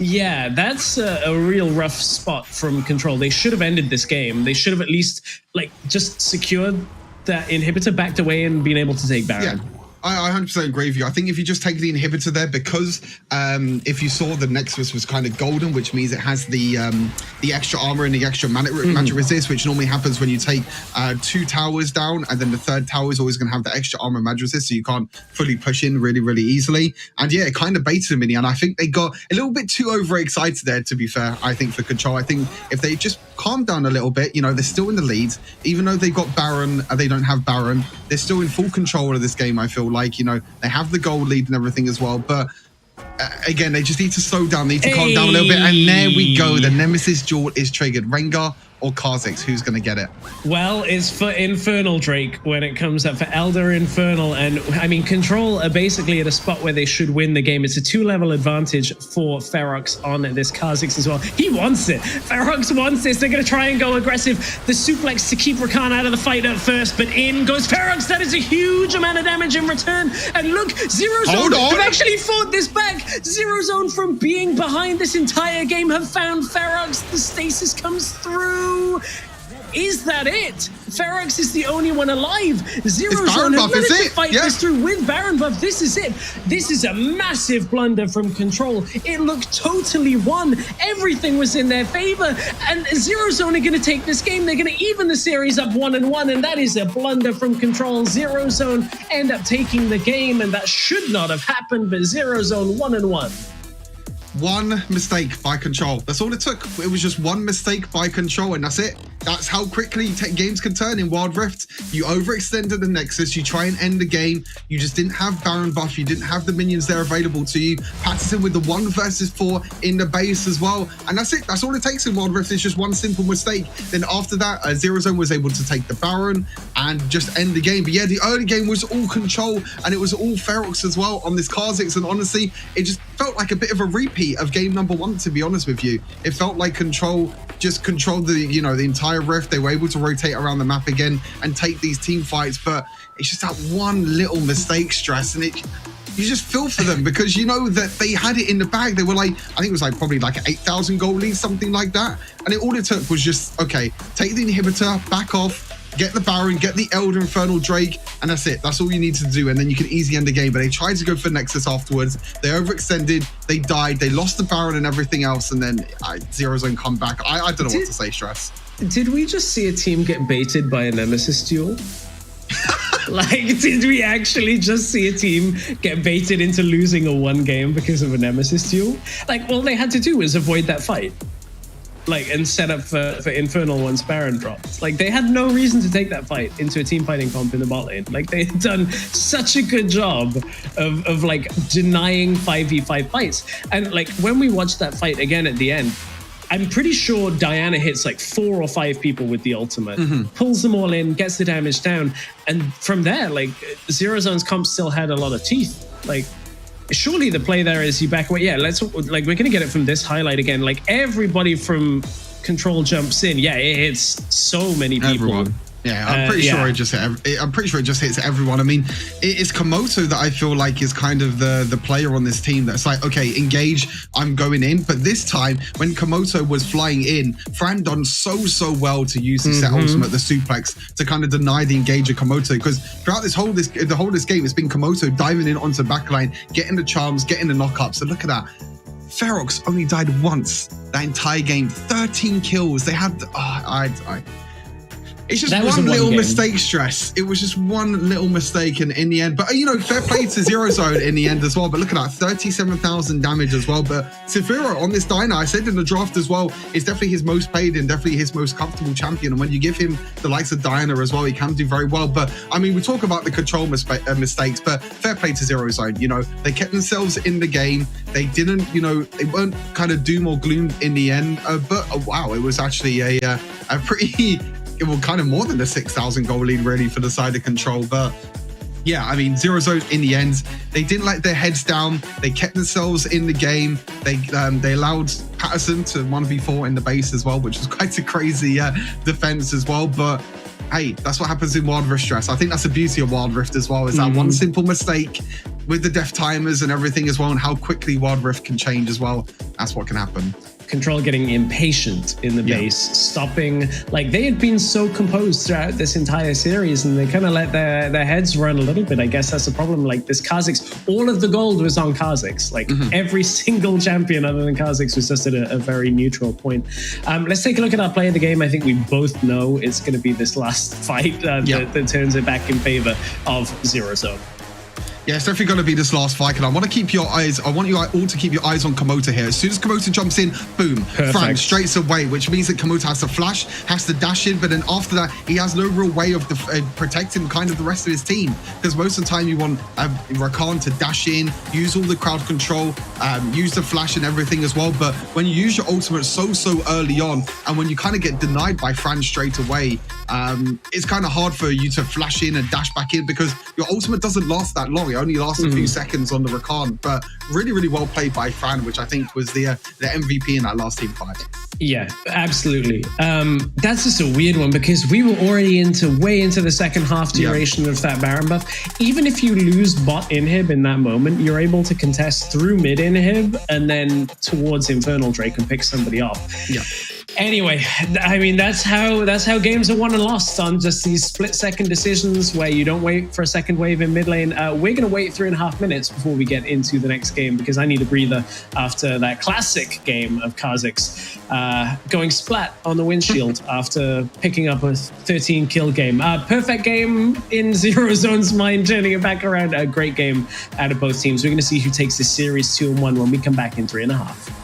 Yeah, that's a real rough spot from Control. They should have ended this game. They should have at least like just secured that inhibitor, backed away, and been able to take Baron. Yeah. I 100% agree with you. I think if you just take the inhibitor there, because if you saw the Nexus was kind of golden, which means it has the extra armor and the extra magic resist, which normally happens when you take 2 towers down, and then the 3rd tower is always going to have the extra armor and magic resist, so you can't fully push in really, really easily. And yeah, it kind of baited them in, and I think they got a little bit too overexcited there, to be fair, I think, for Control. I think if they just calm down a little bit, you know, they're still in the lead. Even though they got Baron, they don't have Baron, they're still in full control of this game, I feel like. You know, they have the gold lead and everything as well, but again, they just need to slow down, need to calm down a little bit. And there we go, the Nemesis duel is triggered. Rengar or Kha'Zix, who's going to get it? Well, it's for Infernal Drake when it comes up, for Elder Infernal. And I mean, Control are basically at a spot where they should win the game. It's a 2-level advantage for Ferox on this Kha'Zix as well. He wants it. Ferox wants this. They're going to try and go aggressive. The suplex to keep Rakan out of the fight at first, but in goes Ferox. That is a huge amount of damage in return. And look, Zero Zone have actually fought this back. Zero Zone, from being behind this entire game, have found Ferox. The stasis comes through. Is that it? Ferox is the only one alive. Zero Zone have managed to fight this through with Baron buff. This is it. This is a massive blunder from Control. It looked totally won. Everything was in their favor. And Zero Zone are going to take this game. They're going to even the series up 1-1. And that is a blunder from Control. Zero Zone end up taking the game. And that should not have happened. But Zero Zone 1-1. One mistake by Control. That's all it took. It was just one mistake by Control, and that's it. That's how quickly games can turn in Wild Rift. You overextended the Nexus. You try and end the game. You just didn't have Baron buff. You didn't have the minions there available to you. Patterson with the 1 versus 4 in the base as well. And that's it. That's all it takes in Wild Rift. It's just one simple mistake. Then after that, Zero Zone was able to take the Baron and just end the game. But yeah, the early game was all Control, and it was all Ferox as well on this Kha'Zix. And honestly, it just felt like a bit of a repeat of game number 1, to be honest with you. It felt like Control just controlled the entire rift. They were able to rotate around the map again and take these team fights, but it's just that one little mistake, Stress, and you just feel for them because you know that they had it in the bag. They were like, I think it was like probably like an 8,000 gold lead, something like that. And all it took was just, okay, take the inhibitor, back off, get the Baron, get the Elder Infernal Drake, and that's it. That's all you need to do. And then you can easily end the game. But they tried to go for Nexus afterwards. They overextended. They died. They lost the Baron and everything else. And then Zero Zone come back. I don't know what to say, Stress. Did we just see a team get baited by a Nemesis duel? Like, did we actually just see a team get baited into losing a one game because of a Nemesis duel? Like, all they had to do was avoid that fight. Like, and set up for Infernal once Baron dropped. Like, they had no reason to take that fight into a team fighting comp in the bot lane. Like, they had done such a good job of like denying 5v5 fights. And like, when we watched that fight again at the end, I'm pretty sure Diana hits like 4 or 5 people with the ultimate, pulls them all in, gets the damage down. And from there, like, Zero Zone's comp still had a lot of teeth. Like, surely the play there is you back away. Yeah, we're going to get it from this highlight again. Like, everybody from Control jumps in. Yeah, it hits so many people. Everyone. Yeah, I'm pretty sure it just hit. I'm pretty sure it just hits everyone. I mean, it's Komodo that I feel like is kind of the player on this team that's like, okay, engage, I'm going in. But this time, when Komodo was flying in, Fran done so well to use the set ultimate, the suplex, to kind of deny the engage of Komodo. Because throughout the whole of this game, it's been Komodo diving in onto the backline, getting the charms, getting the knockups. So look at that. Ferox only died once that entire game. 13 kills. They had. It's just one little mistake, Stress. It was just one little mistake, and in the end, but fair play to Zero Zone in the end as well. But look at that, 37,000 damage as well. But Sephira on this Dyna, I said in the draft as well, is definitely his most played and definitely his most comfortable champion. And when you give him the likes of Dyna as well, he can do very well. But I mean, we talk about the control mistakes, but fair play to Zero Zone. They kept themselves in the game. They didn't, they weren't kind of doom or gloom in the end. But wow, it was actually a pretty. It was kind of more than a 6,000 goal lead really for the side of Control. But yeah, I mean, Zero Zone in the end, they didn't let their heads down. They kept themselves in the game. They allowed Patterson to 1v4 in the base as well, which was quite a crazy defense as well. But hey, that's what happens in Wild Rift, Stress. I think that's the beauty of Wild Rift as well, is that one simple mistake with the death timers and everything as well, and how quickly Wild Rift can change as well. That's what can happen. Control getting impatient in the base, stopping. Like, they had been so composed throughout this entire series, and they kind of let their heads run a little bit. I guess that's the problem. Like, this Kha'Zix, all of the gold was on Kha'Zix. Like, every single champion other than Kha'Zix was just at a very neutral point. Let's take a look at our play of the game. I think we both know it's going to be this last fight that turns it back in favor of Zero Zone. Yeah, it's definitely going to be this last fight, and I want you all to keep your eyes on Komodo here. As soon as Komodo jumps in, boom, Fran straight away, which means that Komodo has to flash, has to dash in, but then after that, he has no real way of protecting kind of the rest of his team, because most of the time you want Rakan to dash in, use all the crowd control, use the flash and everything as well. But when you use your ultimate so early on, and when you kind of get denied by Fran straight away, it's kind of hard for you to flash in and dash back in, because your ultimate doesn't last that long. It only lasts a few seconds on the Rakan. But really well played by Fran, which I think was the MVP in that last team fight. Yeah, absolutely. That's just a weird one, because we were already way into the second half duration of that Baron buff. Even if you lose bot inhib in that moment, you're able to contest through mid inhib and then towards Infernal Drake and pick somebody off. Yeah. Anyway, I mean, that's how games are won and lost, on just these split-second decisions where you don't wait for a second wave in mid lane. We're going to wait 3.5 minutes before we get into the next game, because I need a breather after that classic game of Kha'Zix going splat on the windshield after picking up a 13-kill game. Perfect game in Zero Zone's mind, turning it back around. A great game out of both teams. We're going to see who takes this series 2-1 when we come back in 3.5.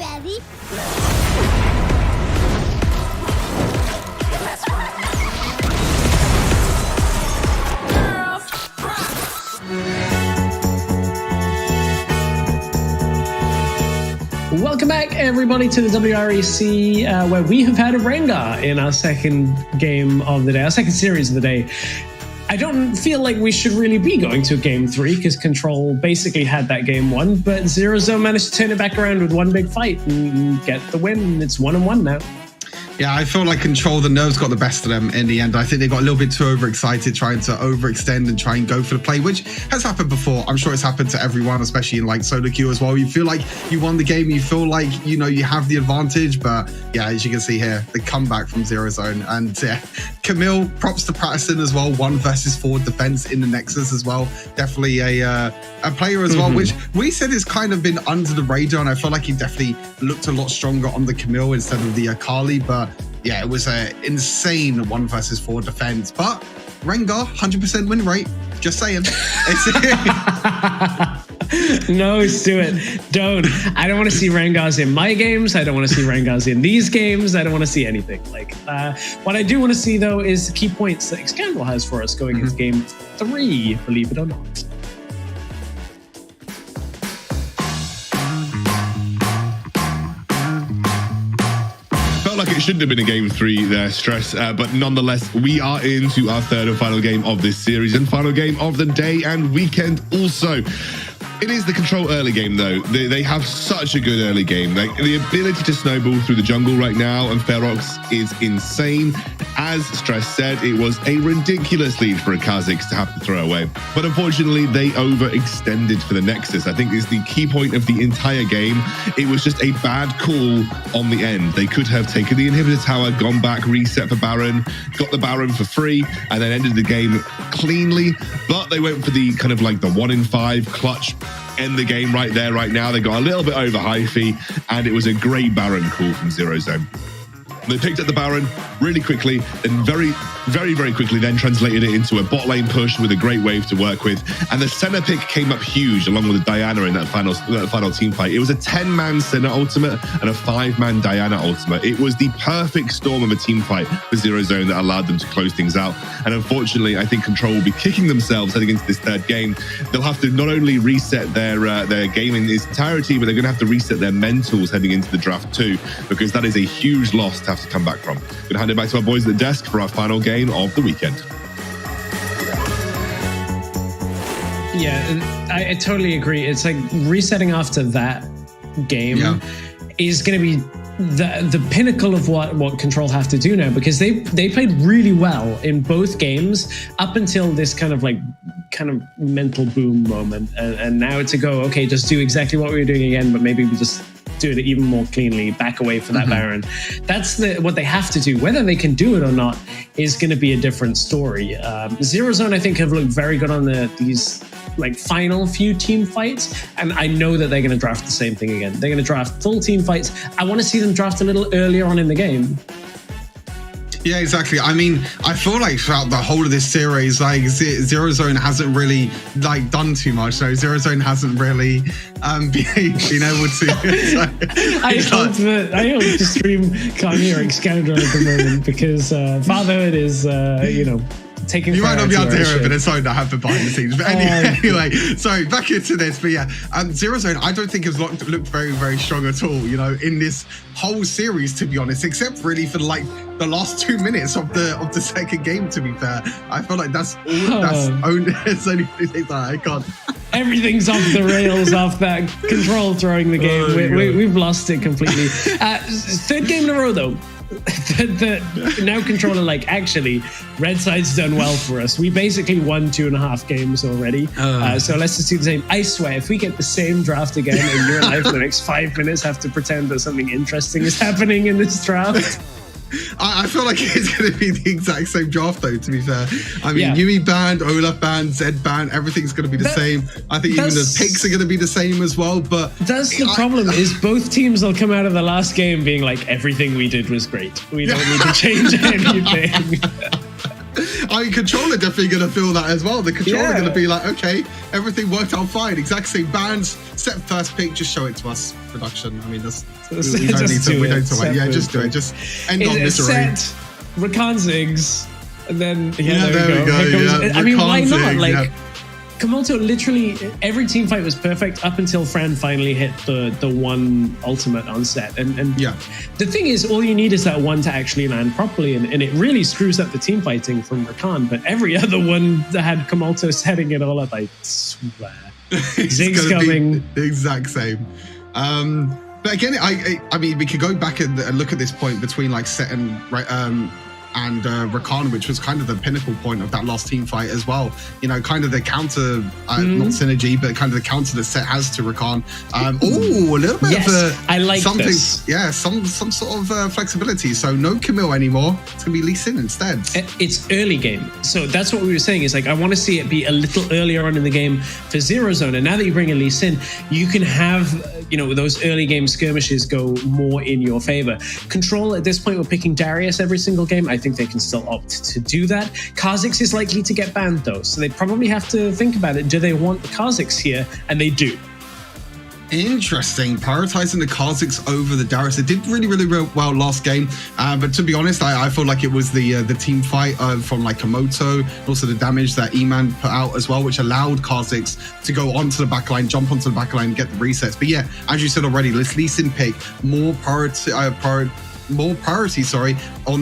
Ready? Welcome back, everybody, to the WREC, where we have had a Rengar in our second game of the day, our second series of the day. I don't feel like we should really be going to game 3 because Control basically had that game 1, but Zero Zone managed to turn it back around with one big fight and get the win. It's 1-1 now. Yeah, I feel like Control, the nerves got the best of them in the end. I think they got a little bit too overexcited, trying to overextend and try and go for the play, which has happened before. I'm sure it's happened to everyone, especially in like solo queue as well. You feel like you won the game, you feel like, you know, you have the advantage, but yeah, as you can see here, the comeback from Zero Zone. And yeah, Camille, props to Patterson as well, 1 versus 4 defense in the Nexus as well. Definitely a player as well, which we said has kind of been under the radar, and I feel like he definitely looked a lot stronger on the Camille instead of the Akali, but yeah, it was an insane 1 versus 4 defense. But Rengar, 100% win rate. Just saying. No, Stuart, don't. I don't want to see Rengars in my games. I don't want to see Rengars in these games. I don't want to see anything. Like, what I do want to see, though, is the key points that Scandal has for us going into game 3, believe it or not. Like it shouldn't have been a game 3 there, Stress, but nonetheless, we are into our third and final game of this series and final game of the day and weekend also. It is the Control early game, though. They have such a good early game. Like, the ability to snowball through the jungle right now and Ferox is insane. As Stress said, it was a ridiculous lead for a Kha'Zix to have to throw away. But unfortunately, they overextended for the Nexus. I think is the key point of the entire game. It was just a bad call on the end. They could have taken the inhibitor tower, gone back, reset for Baron, got the Baron for free, and then ended the game cleanly. But they went for the kind of like the 1-in-5 clutch end the game right there, right now. They got a little bit over Hyphy, and it was a great Baron call from Zero Zone. They picked up the Baron really quickly and very quickly then translated it into a bot lane push with a great wave to work with. And the Senna pick came up huge along with Diana in that final team fight. It was a 10-man Senna ultimate and a 5-man Diana ultimate. It was the perfect storm of a team fight for Zero Zone that allowed them to close things out. And unfortunately, I think Control will be kicking themselves heading into this third game. They'll have to not only reset their game in its entirety, but they're going to have to reset their mentals heading into the draft too, because that is a huge loss to have to come back from. Going to hand it back to our boys at the desk for our final game of the weekend. Yeah, I totally agree. It's like resetting after that game is going to be the pinnacle of what Control have to do now, because they played really well in both games up until this kind of mental boom moment, and now it's a go, okay, just do exactly what we were doing again, but maybe we just do it even more cleanly, back away from that Baron. That's what they have to do. Whether they can do it or not is going to be a different story. Zero Zone, I think, have looked very good on these like final few team fights, and I know that they're going to draft the same thing again. They're going to draft full team fights. I want to see them draft a little earlier on in the game. Yeah, exactly. I mean, I feel like throughout the whole of this series, like Zero Zone hasn't really like done too much. So Zero Zone hasn't really been able to. I hope the stream can't hear Excalibur at the moment, because fatherhood is, taking. You might not be able to hear it, but it's something that happened behind the scenes. But anyway, sorry, back into this. But yeah, Zero Zone, I don't think has looked very, very strong at all, in this whole series, to be honest, except really for like the last 2 minutes of the second game, to be fair. I feel like that's all it's only that I can't. Everything's off the rails off that Control throwing the game. We've lost it completely. Third game in a row, though. Now Controller, actually, red side's done well for us. We basically won 2.5 games already. So let's just do the same. I swear, if we get the same draft again and you and I for the next 5 minutes have to pretend that something interesting is happening in this draft. I feel like it's going to be the exact same draft, though, to be fair. I mean, Yumi banned, Olaf banned, Zed banned, everything's going to be the same. I think even the picks are going to be the same as well. But that's the problem, is both teams will come out of the last game being like, everything we did was great. We don't need to change anything. I mean, Control are definitely going to feel that as well. The Control are going to be like, okay, everything worked out fine. Exact same bands. Set first pick, just show it to us, production. I mean, we don't need to wait. Yeah, just do it. Just end on misery. Set Rakan Ziggs, and then there we go. Yeah, I mean, why not? Ziggs, Like, Komodo, literally every team fight was perfect up until Fran finally hit the one ultimate on set. And the thing is, all you need is that one to actually land properly, and it really screws up the team fighting from Rakan. But every other one that had Komodo setting it all up, I swear. Ziggs coming. The exact same. But again, I mean, we could go back and look at this point between like Set and Rakan, which was kind of the pinnacle point of that last team fight as well. You know, kind of the counter, not synergy, but kind of the counter that Set has to Rakan. A little bit of I like something. This. Yeah, some sort of flexibility. So no Camille anymore. It's gonna be Lee Sin instead. It's early game, so that's what we were saying. Is like I want to see it be a little earlier on in the game for Zero Zone, and now that you bring a Lee Sin, you can have those early game skirmishes go more in your favor. Control at this point, we're picking Darius every single game. I think they can still opt to do that. Kha'Zix is likely to get banned though, so they probably have to think about it. Do they want the Kha'Zix here? And they do. Interesting. Prioritizing the Kha'Zix over the Darius. It did really, really well last game. But to be honest, I feel like it was the team fight from like Komodo, also the damage that E-Man put out as well, which allowed Kha'Zix to go onto the backline, jump onto the backline and get the resets. But yeah, as you said already, let's Lee Sin pick more priority on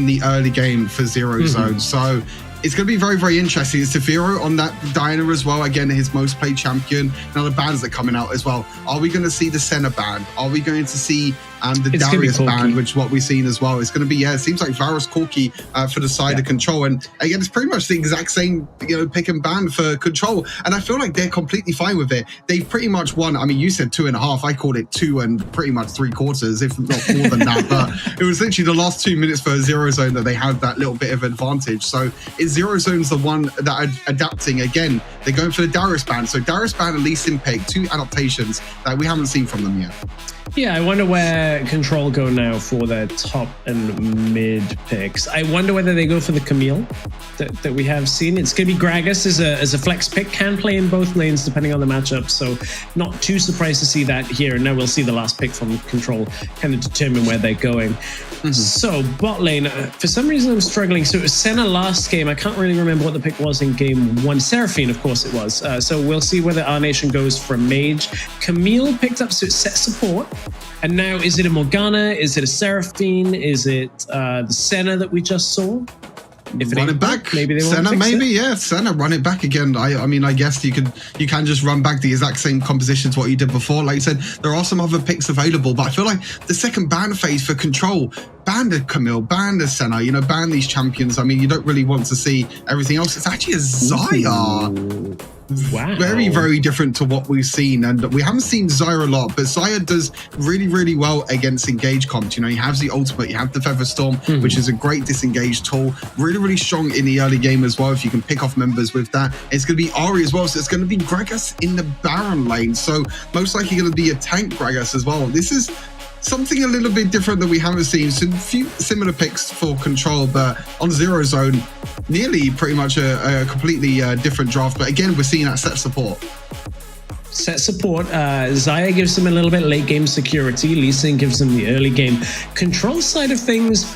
the early game for Zero Zone. So it's going to be very, very interesting. It's Tefiro on that Diana as well. Again, his most played champion. Now the bans that are coming out as well. Are we going to see the Senna ban? Are we going to see the Darius ban, which is what we've seen as well? It's going to be, it seems like Varus Corki for the side of Control. And again, it's pretty much the exact same, pick and ban for Control. And I feel like they're completely fine with it. They've pretty much won. I mean, you said 2.5. I called it 2 and pretty much 3/4, if not more than that. But it was literally the last 2 minutes for Zero Zone that they had that little bit of advantage. So is Zero Zone's the one that are adapting again? They're going for the Darius ban. So Darius ban and Lee Sin pick, 2 adaptations that we haven't seen from them yet. Yeah, I wonder where Control go now for their top and mid picks. I wonder whether they go for the Camille that we have seen. It's going to be Gragas as a flex pick, can play in both lanes depending on the matchup. So not too surprised to see that here. And now we'll see the last pick from Control kind of determine where they're going. So bot lane, for some reason I'm struggling. So it was Senna last game. I can't really remember what the pick was in game 1. Seraphine, of course it was. So we'll see whether our nation goes for a mage. Camille picked up Set support. And now, is it a Morgana? Is it a Seraphine? Is it the Senna that we just saw? If it run it back, maybe they Senna, Senna, run it back again. I mean, I guess you can just run back the exact same composition to what you did before. Like you said, there are some other picks available, but I feel like the second ban phase for Control, ban the Camille, ban the Senna, ban these champions. I mean, you don't really want to see everything else. It's actually a Xayah. Wow. Very, very different to what we've seen. And we haven't seen Xayah a lot, but Xayah does really, really well against engage comps. You have the ultimate, you have the Feather Storm, which is a great disengage tool. Really, really strong in the early game as well. If you can pick off members with that, it's going to be Ahri as well. So it's going to be Gragas in the Baron lane. So most likely going to be a tank Gragas as well. This is something a little bit different that we haven't seen. So a few similar picks for Control, but on Zero Zone, nearly pretty much a completely different draft. But again, we're seeing that Set support. Set support. Xayah gives them a little bit late game security. Lee Sin gives them the early game. Control side of things,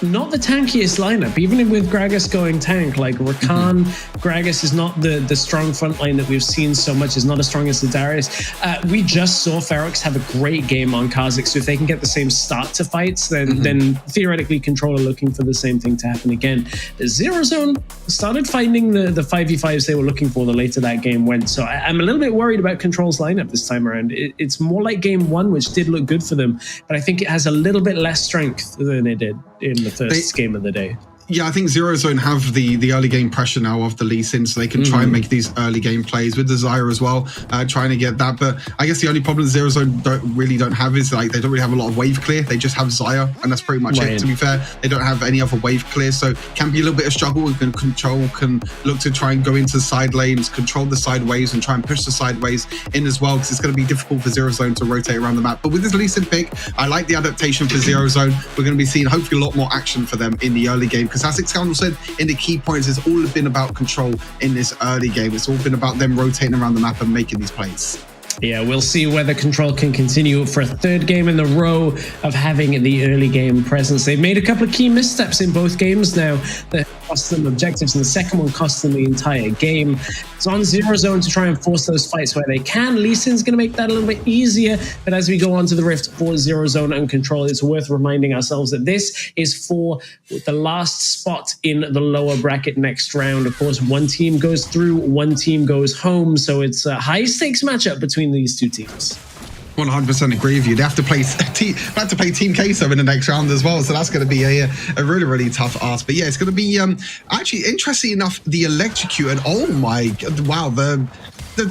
not the tankiest lineup, even with Gragas going tank. Like Rakan, Gragas is not the strong front line that we've seen so much, is not as strong as the Darius. We just saw Ferox have a great game on Kha'Zix, so if they can get the same start to fights, then theoretically Control are looking for the same thing to happen again. The Zero Zone started finding the 5v5s they were looking for the later that game went, so I'm a little bit worried about Control's lineup this time around. It's more like game 1, which did look good for them, but I think it has a little bit less strength than it did in the first game of the day. Yeah, I think Zero Zone have the early game pressure now of the Lee Sin, so they can try and make these early game plays with the Xayah as well, trying to get that. But I guess the only problem Zero Zone don't have is like they don't really have a lot of wave clear. They just have Xayah, and that's pretty much it. To be fair, they don't have any other wave clear, so can be a little bit of struggle. And Control can look to try and go into side lanes, control the side waves, and try and push the sideways in as well, because it's going to be difficult for Zero Zone to rotate around the map. But with this Lee Sin pick, I like the adaptation for Zero Zone. We're going to be seeing hopefully a lot more action for them in the early game. because as Excalibur said in the key points, it's all been about control in this early game. It's all been about them rotating around the map and making these plays. Yeah, we'll see whether Control can continue for a third game in a row of having the early game presence. They've made a couple of key missteps in both games now that cost them objectives, and the second one cost them the entire game. It's on Zero Zone to try and force those fights where they can. Lee Sin's going to make that a little bit easier, but as we go on to the Rift for Zero Zone and Control, it's worth reminding ourselves that this is for the last spot in the lower bracket next round. Of course, one team goes through, one team goes home, so it's a high-stakes matchup between these two teams. 100% agree with you. They have to play Team Queso in the next round as well, so that's going to be a really, really tough ask. But yeah, it's going to be actually, interesting enough, the Electrocute, and oh my god, wow, the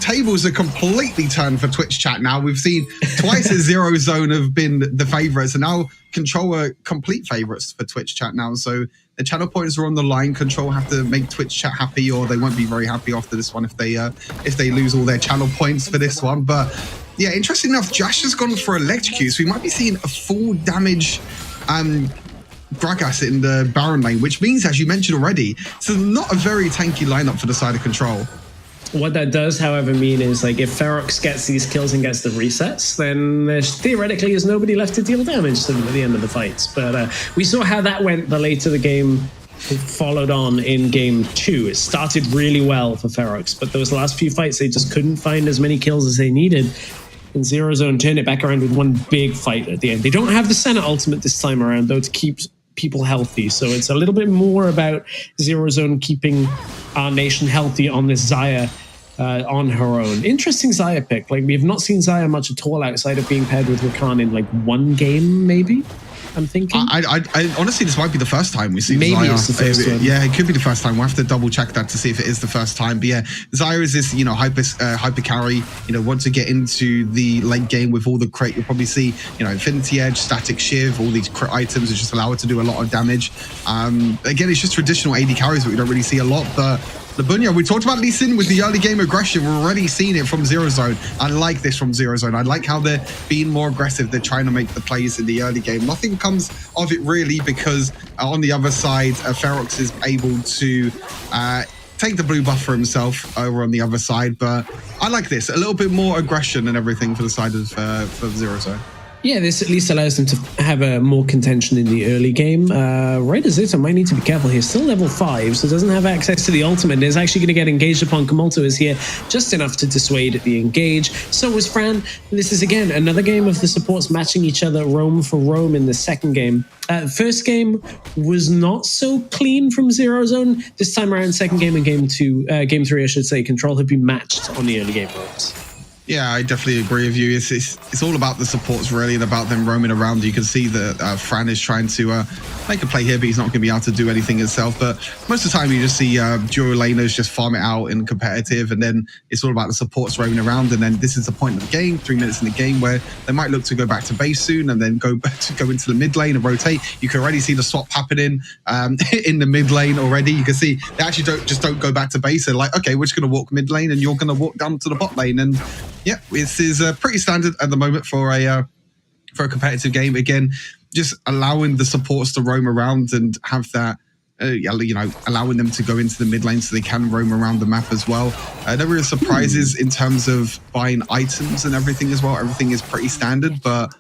tables are completely turned for Twitch chat now. We've seen twice as Zero Zone have been the favorites, and now Control are complete favorites for Twitch chat now. So the channel points are on the line. Control have to make Twitch chat happy, or they won't be very happy after this one if they lose all their channel points for this one. But yeah, interesting enough, Josh has gone for Electrocute, so we might be seeing a full damage Gragas in the Baron lane, which means, as you mentioned already, it's not a very tanky lineup for the side of Control. What that does, however, mean is, like, if Ferox gets these kills and gets the resets, then there theoretically is nobody left to deal damage to them at the end of the fights. But we saw how that went the later the game followed on in game 2. It started really well for Ferox, but those last few fights, they just couldn't find as many kills as they needed. And Zero Zone turned it back around with one big fight at the end. They don't have the Senate ultimate this time around, though, to keep people healthy. So it's a little bit more about Zero Zone keeping our nation healthy on this Xayah on her own. Interesting Xayah pick. Like, we have not seen Xayah much at all outside of being paired with Rakan in like one game, maybe. I'm thinking. I honestly, this might be the first time we see maybe Xayah. It's the first one. Yeah, it could be the first time. We'll have to double check that to see if it is the first time. But yeah, Xayah is this, hyper carry. Once you get into the late game with all the crit, you'll probably see, Infinity Edge, Static Shiv, all these crit items that just allow her to do a lot of damage. Again, it's just traditional AD carries that we don't really see a lot, but Labunya, we talked about Lee Sin with the early game aggression. We're already seeing it from Zero Zone. I like this from Zero Zone. I like how they're being more aggressive. They're trying to make the plays in the early game. Nothing comes of it really, because on the other side, Ferox is able to take the blue buff for himself over on the other side. But I like this. A little bit more aggression and everything for the side of for Zero Zone. Yeah, this at least allows them to have a more contention in the early game. Right as it, I might need to be careful here. Still level 5, so doesn't have access to the ultimate. Is actually going to get engaged upon. Kamulto is here just enough to dissuade the engage. So was Fran. This is, again, another game of the supports matching each other roam for roam in the second game. First game was not so clean from Zero Zone. This time around, second game and game 3, I should say, Control have been matched on the early game roams. Yeah, I definitely agree with you. It's all about the supports, really, and about them roaming around. You can see that Fran is trying to make a play here, but he's not going to be able to do anything himself. But most of the time, you just see duo laners just farm it out in competitive, and then it's all about the supports roaming around. And then this is the point of the game, 3 minutes in the game, where they might look to go back to base soon, and then go into the mid lane and rotate. You can already see the swap happening in the mid lane already. You can see they actually don't go back to base. They're like, okay, we're just going to walk mid lane, and you're going to walk down to the bot lane. And yeah, this is pretty standard at the moment for a competitive game. Again, just allowing the supports to roam around and have that, allowing them to go into the mid lane so they can roam around the map as well. No real surprises in terms of buying items and everything as well. Everything is pretty standard, but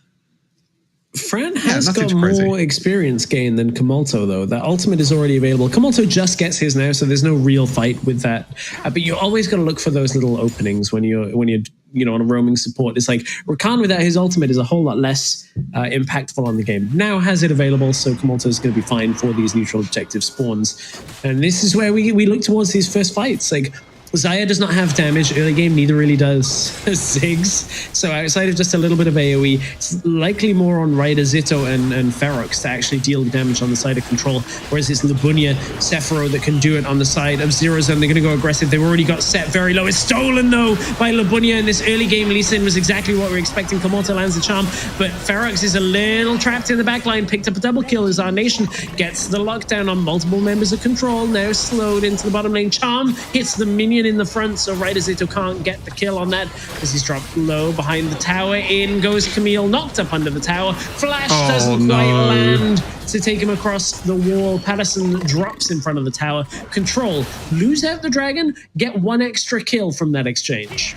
Fran has got more experience gain than Kamulto, though. That ultimate is already available. Kamulto just gets his now, so there's no real fight with that. But you always got to look for those little openings when you're on a roaming support. It's like Rakan without his ultimate is a whole lot less impactful on the game. Now has it available, so Kamulto is going to be fine for these neutral objective spawns. And this is where we look towards these first fights. Like, Xayah does not have damage early game, neither really does Ziggs. So outside of just a little bit of AoE, it's likely more on Ryder, Zito, and Ferox to actually deal damage on the side of Control, whereas it's Labunya, Sephiroth that can do it on the side of Zero Zone. They're going to go aggressive. They've already got set very low. It's stolen, though, by Labunya in this early game. Lee Sin was exactly what we were expecting. Kamulto lands the charm, but Ferox is a little trapped in the backline, picked up a double kill as our nation gets the lockdown on multiple members of Control, now slowed into the bottom lane. Charm hits the minion Lebunyan in the front, so Raidazito can't get the kill on that as he's dropped low behind the tower. In goes Camille, knocked up under the tower. Flash doesn't quite land to take him across the wall. Patterson drops in front of the tower. Control, lose out the dragon, get one extra kill from that exchange.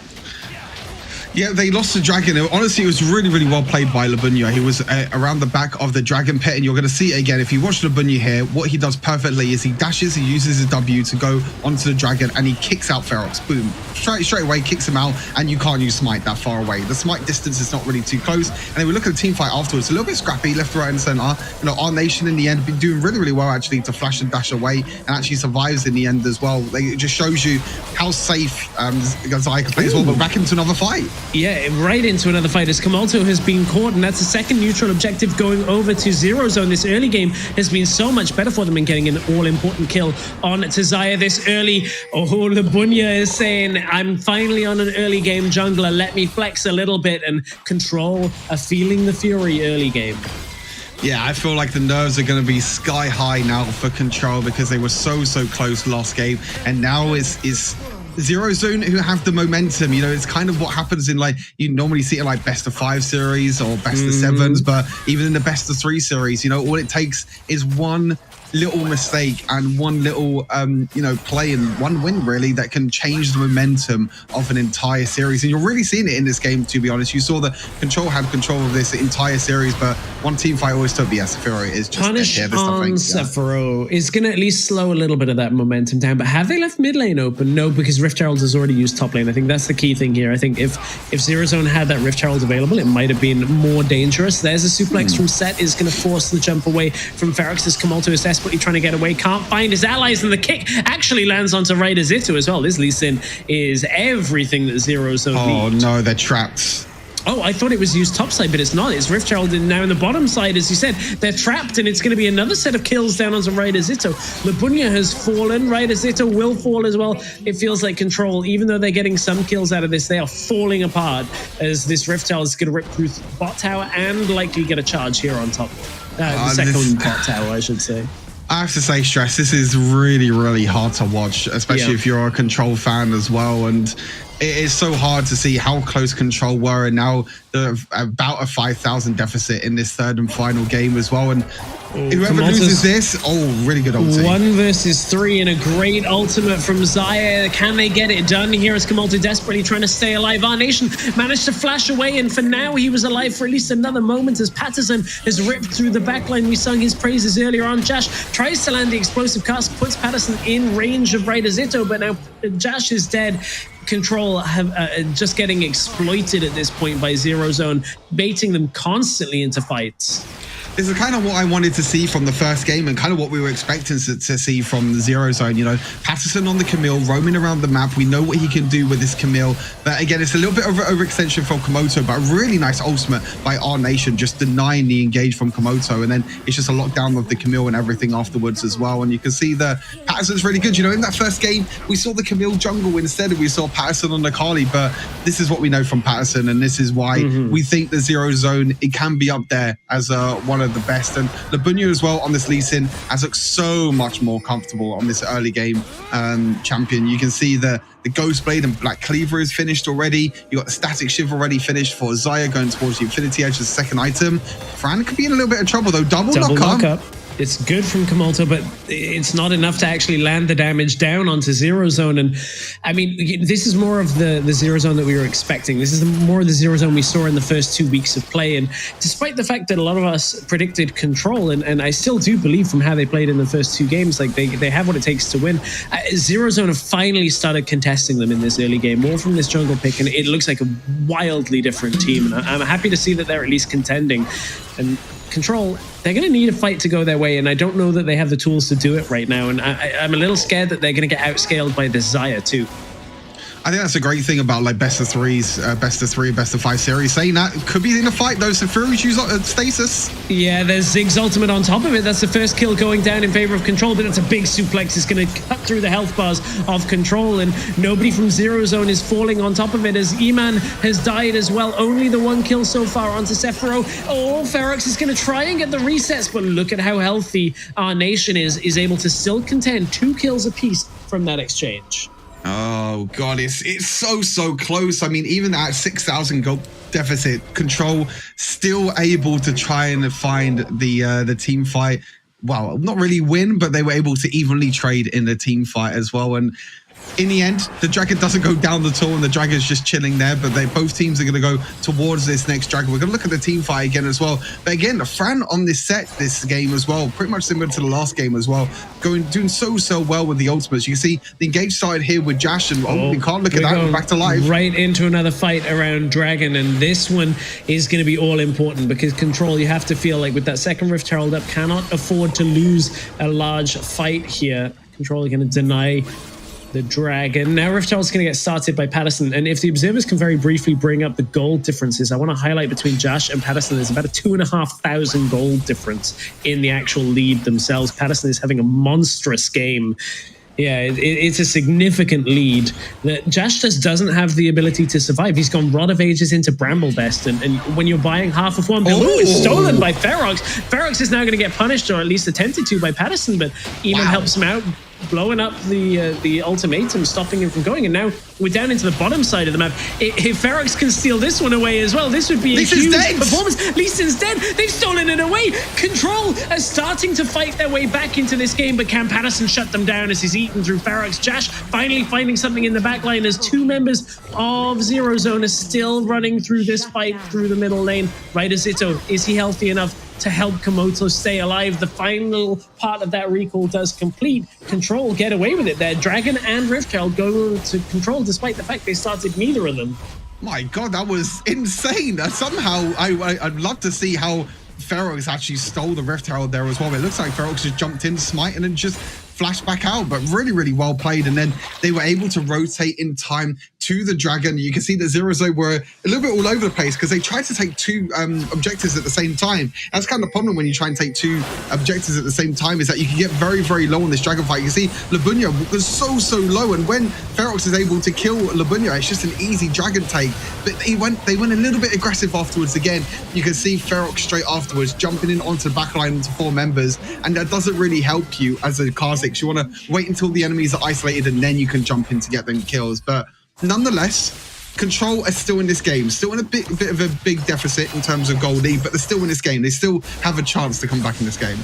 Yeah, they lost the dragon. Honestly, it was really, really well played by Lebunya. He was around the back of the dragon pit, and you're going to see it again. If you watch Lebunya here, what he does perfectly is he dashes, he uses his W to go onto the dragon, and he kicks out Ferox. Boom. Straight away, kicks him out, and you can't use Smite that far away. The Smite distance is not really too close. And then we look at the team fight afterwards. A little bit scrappy, left, right, and center. You know, our nation in the end been doing really, really well, actually, to flash and dash away, and actually survives in the end as well. It just shows you how safe Zaya can play as well, but back into another fight. Yeah, right into another fight as Kamalto has been caught, and that's the second neutral objective going over to Zero Zone. This early game has been so much better for them in getting an all-important kill on Tazaya this early. Oh, Lebunya is saying, I'm finally on an early game jungler. Let me flex a little bit, and Control are feeling the fury early game. Yeah, I feel like the nerves are going to be sky high now for Control because they were so close last game, and now it's Zero Zone who have the momentum. You know, it's kind of what happens in, like, you normally see it in like best of 5 series or best of 7s, but even in the best of 3 series, you know, all it takes is one little mistake and one little you know, play and one win really that can change the momentum of an entire series. And you're really seeing it in this game, to be honest. You saw that Control had control of this entire series, but one team fight always took. Yeah, Sephiroth is just Punish on Sephiroth is going to at least slow a little bit of that momentum down. But have they left mid lane open? No, because Rift Herald has already used top lane. I think that's the key thing here. I think if Zero Zone had that Rift Herald available, it might have been more dangerous. There's a suplex from Set, is going to force the jump away from Ferox as Kamalto is desperately trying to get away, can't find his allies, and the kick actually lands onto Raidazito as well. This Lee Sin is everything that Zero Zone needs. Oh no, they're trapped. Oh, I thought it was used topside, but it's not. It's Rift Herald now in the bottom side, as you said. They're trapped, and it's going to be another set of kills down onto Raidazito. Lebunya has fallen. Raidazito will fall as well. It feels like Control, even though they're getting some kills out of this, they are falling apart as this Rift Herald is going to rip through bot tower and likely get a charge here on top. The second bot tower, I should say. I have to say, Stress, this is really, really hard to watch, especially if you're a Control fan as well. And it is so hard to see how close Control were, and now they're about a 5,000 deficit in this third and final game as well. And whoever loses this, really good ulti. 1 versus 3 and a great ultimate from Zaya. Can they get it done here as Kamalto desperately trying to stay alive? Our Nation managed to flash away, and for now he was alive for at least another moment as Patterson has ripped through the backline. We sung his praises earlier on. Jash tries to land the explosive cast, puts Patterson in range of Raidazito, but now Jash is dead. Control have just getting exploited at this point by Zero Zone, baiting them constantly into fights. This is kind of what I wanted to see from the first game and kind of what we were expecting to see from the Zero Zone. You know, Patterson on the Camille, roaming around the map. We know what he can do with this Camille. But again, it's a little bit of an overextension from Komoto, but a really nice ultimate by our Nation, just denying the engage from Komoto. And then it's just a lockdown of the Camille and everything afterwards as well. And you can see that Patterson's really good. You know, in that first game, we saw the Camille jungle instead, and we saw Patterson on the Kali. But this is what we know from Patterson, and this is why we think the Zero Zone, it can be up there as one of the best. And Lebunya as well on this Lee Sin has looked so much more comfortable on this early game champion. You can see the Ghost Blade and Black Cleaver is finished already. You got the Static Shiv already finished for Zaya, going towards the Infinity Edge as the second item. Fran could be in a little bit of trouble though. Double knock-up. It's good from Kamalto, but it's not enough to actually land the damage down onto Zero Zone. And I mean, this is more of the Zero Zone that we were expecting. This is more of the Zero Zone we saw in the first 2 weeks of play. And despite the fact that a lot of us predicted Control, and I still do believe from how they played in the first 2 games, like they have what it takes to win. Zero Zone have finally started contesting them in this early game, more from this jungle pick, and it looks like a wildly different team. And I'm happy to see that they're at least contending. And Control, they're going to need a fight to go their way, and I don't know that they have the tools to do it right now. And I'm a little scared that they're going to get outscaled by this Zaya too. I think that's a great thing about like best of 3s, best of 3, best of 5 series. Saying that could be in a fight though. So Fury's use stasis. Yeah, there's Zig's ultimate on top of it. That's the first kill going down in favor of Control, but it's a big suplex. It's going to cut through the health bars of Control, and nobody from Zero Zone is falling on top of it as Eman has died as well. Only the 1 kill so far onto Sephiroth. Oh, Ferox is going to try and get the resets, but look at how healthy our Nation is able to still contend 2 kills apiece from that exchange. Oh god, it's so close. I mean, even at 6,000 gold deficit, Control still able to try and find the team fight. Well, not really win, but they were able to evenly trade in the team fight as well. And in the end, the dragon doesn't go down the tour, and the dragon's just chilling there. But both teams are going to go towards this next dragon. We're going to look at the team fight again as well. But again, the Fran on this game as well, pretty much similar to the last game as well, doing so well with the ultimates. You can see the engage started here with Jash, and we can't look at that. Back to life. Right into another fight around dragon, and this one is going to be all important because Control, you have to feel like with that second Rift Herald up, cannot afford to lose a large fight here. Control are going to deny the dragon. Now Rift Herald's going to get started by Patterson, and if the observers can very briefly bring up the gold differences, I want to highlight between Josh and Patterson, there's about a 2,500 gold difference in the actual lead themselves. Patterson is having a monstrous game. Yeah, it's a significant lead that Josh just doesn't have the ability to survive. He's gone Rod of Ages into Bramblebest, and when you're buying half of one build, it's stolen by Ferox. Ferox is now going to get punished, or at least attempted to, by Patterson, but Eamon helps him out, blowing up the ultimatum, stopping him from going, and now we're down into the bottom side of the map. If Ferox can steal this one away as well, this would be a huge performance. Lee Sin's dead. They've stolen it away. Control are starting to fight their way back into this game, but can Patterson shut them down as he's eaten through Ferox? Jash finally finding something in the back line as two members of Zero Zone are still running through this fight through the middle lane. Ryder Zito, is he healthy enough to help Komoto stay alive? The final part of that recall does complete. Control get away with it there. Dragon and Rift Herald go to Control despite the fact they started neither of them. My god, that was insane. Somehow, I'd love to see how Ferox actually stole the Rift Herald there as well. It looks like Ferox just jumped in, smite, and then just flashed back out, but really well played. And then they were able to rotate in time to the dragon. You can see that Zero Zone were a little bit all over the place because they tried to take two objectives at the same time. That's kind of the problem when you try and take two objectives at the same time, is that you can get very low on this dragon fight. You can see Labunya was so low, and when Ferox is able to kill Labunya, it's just an easy dragon take. But they went a little bit aggressive afterwards again. You can see Ferox straight afterwards jumping in onto the backline into four members, and that doesn't really help you as a Kha'Zix. You want to wait until the enemies are isolated and then you can jump in to get them kills. But nonetheless, Control are still in this game, still in a bit of a big deficit in terms of gold lead, but they're still in this game. They still have a chance to come back in this game.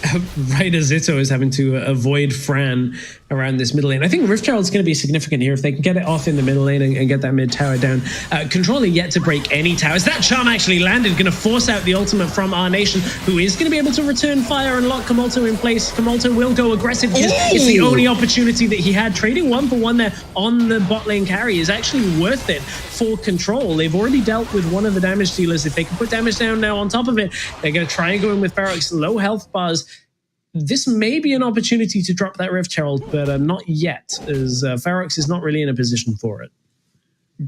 Ryder Zito is having to avoid Fran around this middle lane. I think Rift Herald's going to be significant here if they can get it off in the middle lane and get that mid tower down. Control are yet to break any towers. That charm actually landed, going to force out the ultimate from our nation, who is going to be able to return fire and lock Komoto in place. Komoto will go aggressive because it's the only opportunity that he had. Trading 1-for-1 there on the bot lane carry is actually worth it for Control. They've already dealt with one of the damage dealers. If they can put damage down now on top of it, they're going to try and go in with Ferox. Low health bars. This may be an opportunity to drop that Rift Herald, but not yet, as Ferox is not really in a position for it.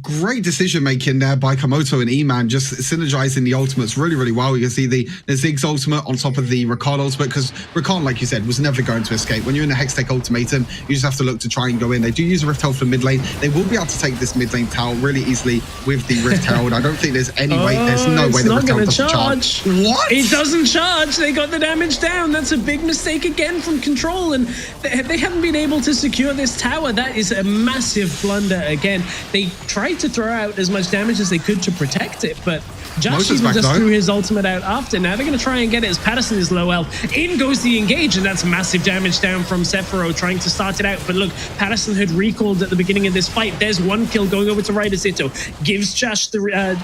Great decision making there by Komoto and E-Man, just synergizing the ultimates really well. You can see the Ziggs ultimate on top of the Rakan ultimate, because Rakan, like you said, was never going to escape. When you're in a Hextech ultimatum, you just have to look to try and go in. They do use a Rift Herald for mid lane. They will be able to take this mid lane tower really easily with the Rift Herald. I don't think there's any way, there's no way the Rift Herald doesn't charge. What? It doesn't charge. They got the damage down. That's a big mistake again from Control, and they haven't been able to secure this tower. That is a massive blunder again. They tried to throw out as much damage as they could to protect it, but Josh even just threw his ultimate out after. Now they're going to try and get it as Patterson is low health. In goes the engage, and that's massive damage down from Sephiroth trying to start it out. But look, Patterson had recalled at the beginning of this fight. There's one kill going over to Ryder Zito. Gives Josh the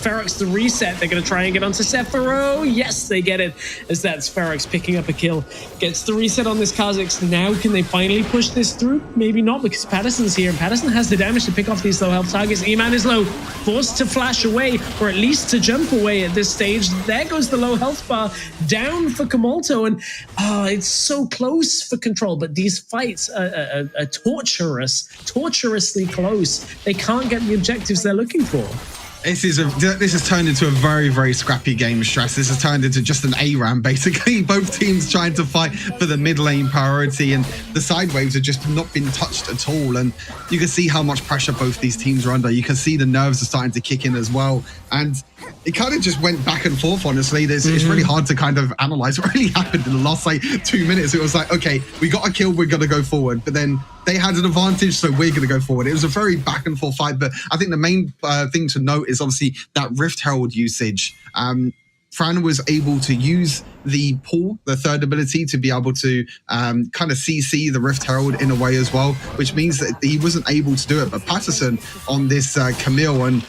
Ferox the reset. They're going to try and get onto Sephiroth. Yes, they get it, as that's Ferox picking up a kill. Gets the reset on this Kha'Zix. Now can they finally push this through? Maybe not, because Patterson's here, and Patterson has the damage to pick off these low health targets. E-Man is low, forced to flash away, or at least to jump away at this stage. There goes the low health bar down for Komoto, and it's so close for Control, but these fights are torturously close. They can't get the objectives they're looking for. This has turned into a very, very scrappy game of Stress. This has turned into just an ARAM, basically. Both teams trying to fight for the mid lane priority, and the side waves have just not been touched at all. And you can see how much pressure both these teams are under. You can see the nerves are starting to kick in as well. And it kind of just went back and forth, honestly. It's really hard to kind of analyze what really happened in the last, 2 minutes. It was like, okay, we got a kill, we're going to go forward. But then they had an advantage, so we're going to go forward. It was a very back and forth fight. But I think the main thing to note is obviously that Rift Herald usage. Fran was able to use the pull, the third ability, to be able to kind of CC the Rift Herald in a way as well, which means that he wasn't able to do it. But Patterson on this Camille, and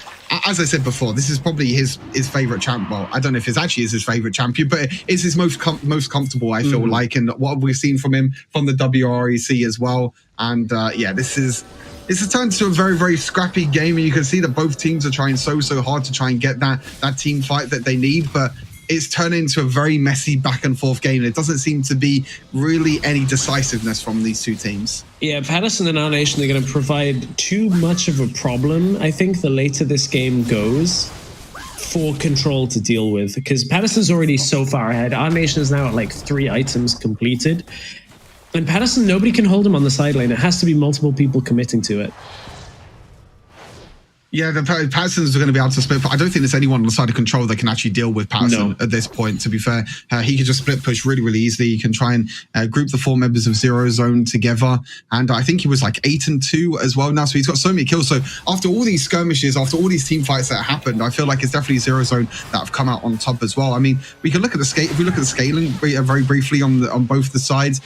as I said before, this is probably his favorite champ. Well, I don't know if it's actually his favorite champion, but it's his most comfortable, I feel like, and what we've seen from him from the WREC as well. And this has turned into a very, very scrappy game, and you can see that both teams are trying so hard to try and get that team fight that they need, but it's turned into a very messy back and forth game. It doesn't seem to be really any decisiveness from these two teams. Yeah, Patterson and Our Nation are going to provide too much of a problem, I think, the later this game goes, for Control to deal with, because Patterson's already so far ahead. Our Nation is now at 3 items completed. And Patterson, nobody can hold him on the side lane. It has to be multiple people committing to it. Yeah, the Pattersons are going to be able to split, but I don't think there's anyone on the side of Control that can actually deal with Patterson at this point, to be fair. He can just split push really, really easily. He can try and group the 4 members of Zero Zone together. And I think he was 8-2 as well now. So he's got so many kills. So after all these skirmishes, after all these team fights that happened, I feel like it's definitely Zero Zone that have come out on top as well. I mean, we can look at the if we look at the scaling very briefly on both the sides,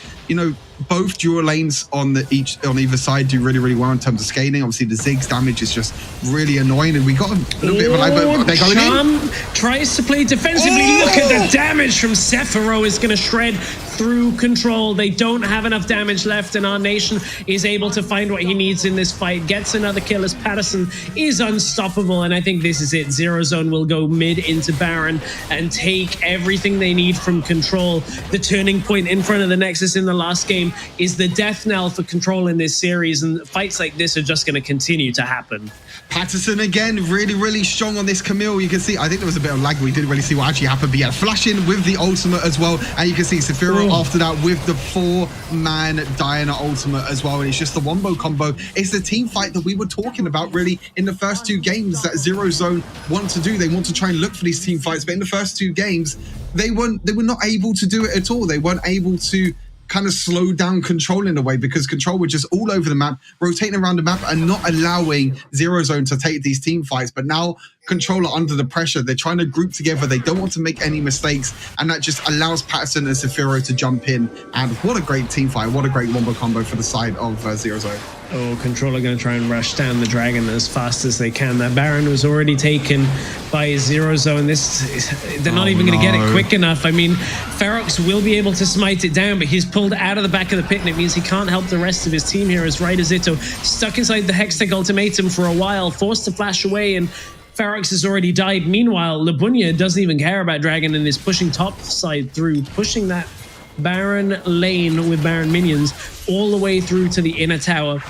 both dual lanes on either side do really, really well in terms of scaling. Obviously, the Ziggs damage is just really annoying, and we got a little bit of a lag, but they're going in. Tries to play defensively. Look at the damage from Sephiroth. Is going to shred through Control. They don't have enough damage left, and Our Nation is able to find what he needs in this fight. Gets another kill as Patterson is unstoppable, and I think this is it. Zero Zone will go mid into Baron and take everything they need from Control. The turning point in front of the Nexus in the last game is the death knell for Control in this series, and fights like this are just going to continue to happen. Patterson again, really, really strong on this Camille. You can see, I think there was a bit of lag. We didn't really see what actually happened, but yeah, flashing with the ultimate as well. And you can see Sephiroth after that with the 4-man Diana ultimate as well. And it's just the wombo combo. It's the team fight that we were talking about really in the first 2 games that Zero Zone want to do. They want to try and look for these team fights, but in the first 2 games, they were not able to do it at all. They weren't able to kind of slow down Control in a way, because Control were just all over the map, rotating around the map and not allowing Zero Zone to take these team fights. But now Control are under the pressure. They're trying to group together. They don't want to make any mistakes, and that just allows Patterson and Sephiroth to jump in. And what a great team fight. What a great wombo combo for the side of Zero Zone. Control are going to try and rush down the dragon as fast as they can. That Baron was already taken by Zero Zone. They're not even going to get it quick enough. I mean, Ferox will be able to smite it down, but he's pulled out of the back of the pit, and it means he can't help the rest of his team here, as Zito stuck inside the Hextech ultimatum for a while, forced to flash away, and Ferox has already died. Meanwhile, Labunya doesn't even care about Dragon and is pushing top side through, pushing that Baron lane with Baron minions all the way through to the inner tower.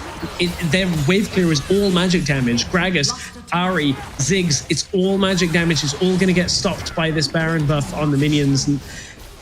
Their wave clear is all magic damage. Gragas, Ari, Ziggs, it's all magic damage. It's all going to get stopped by this Baron buff on the minions. And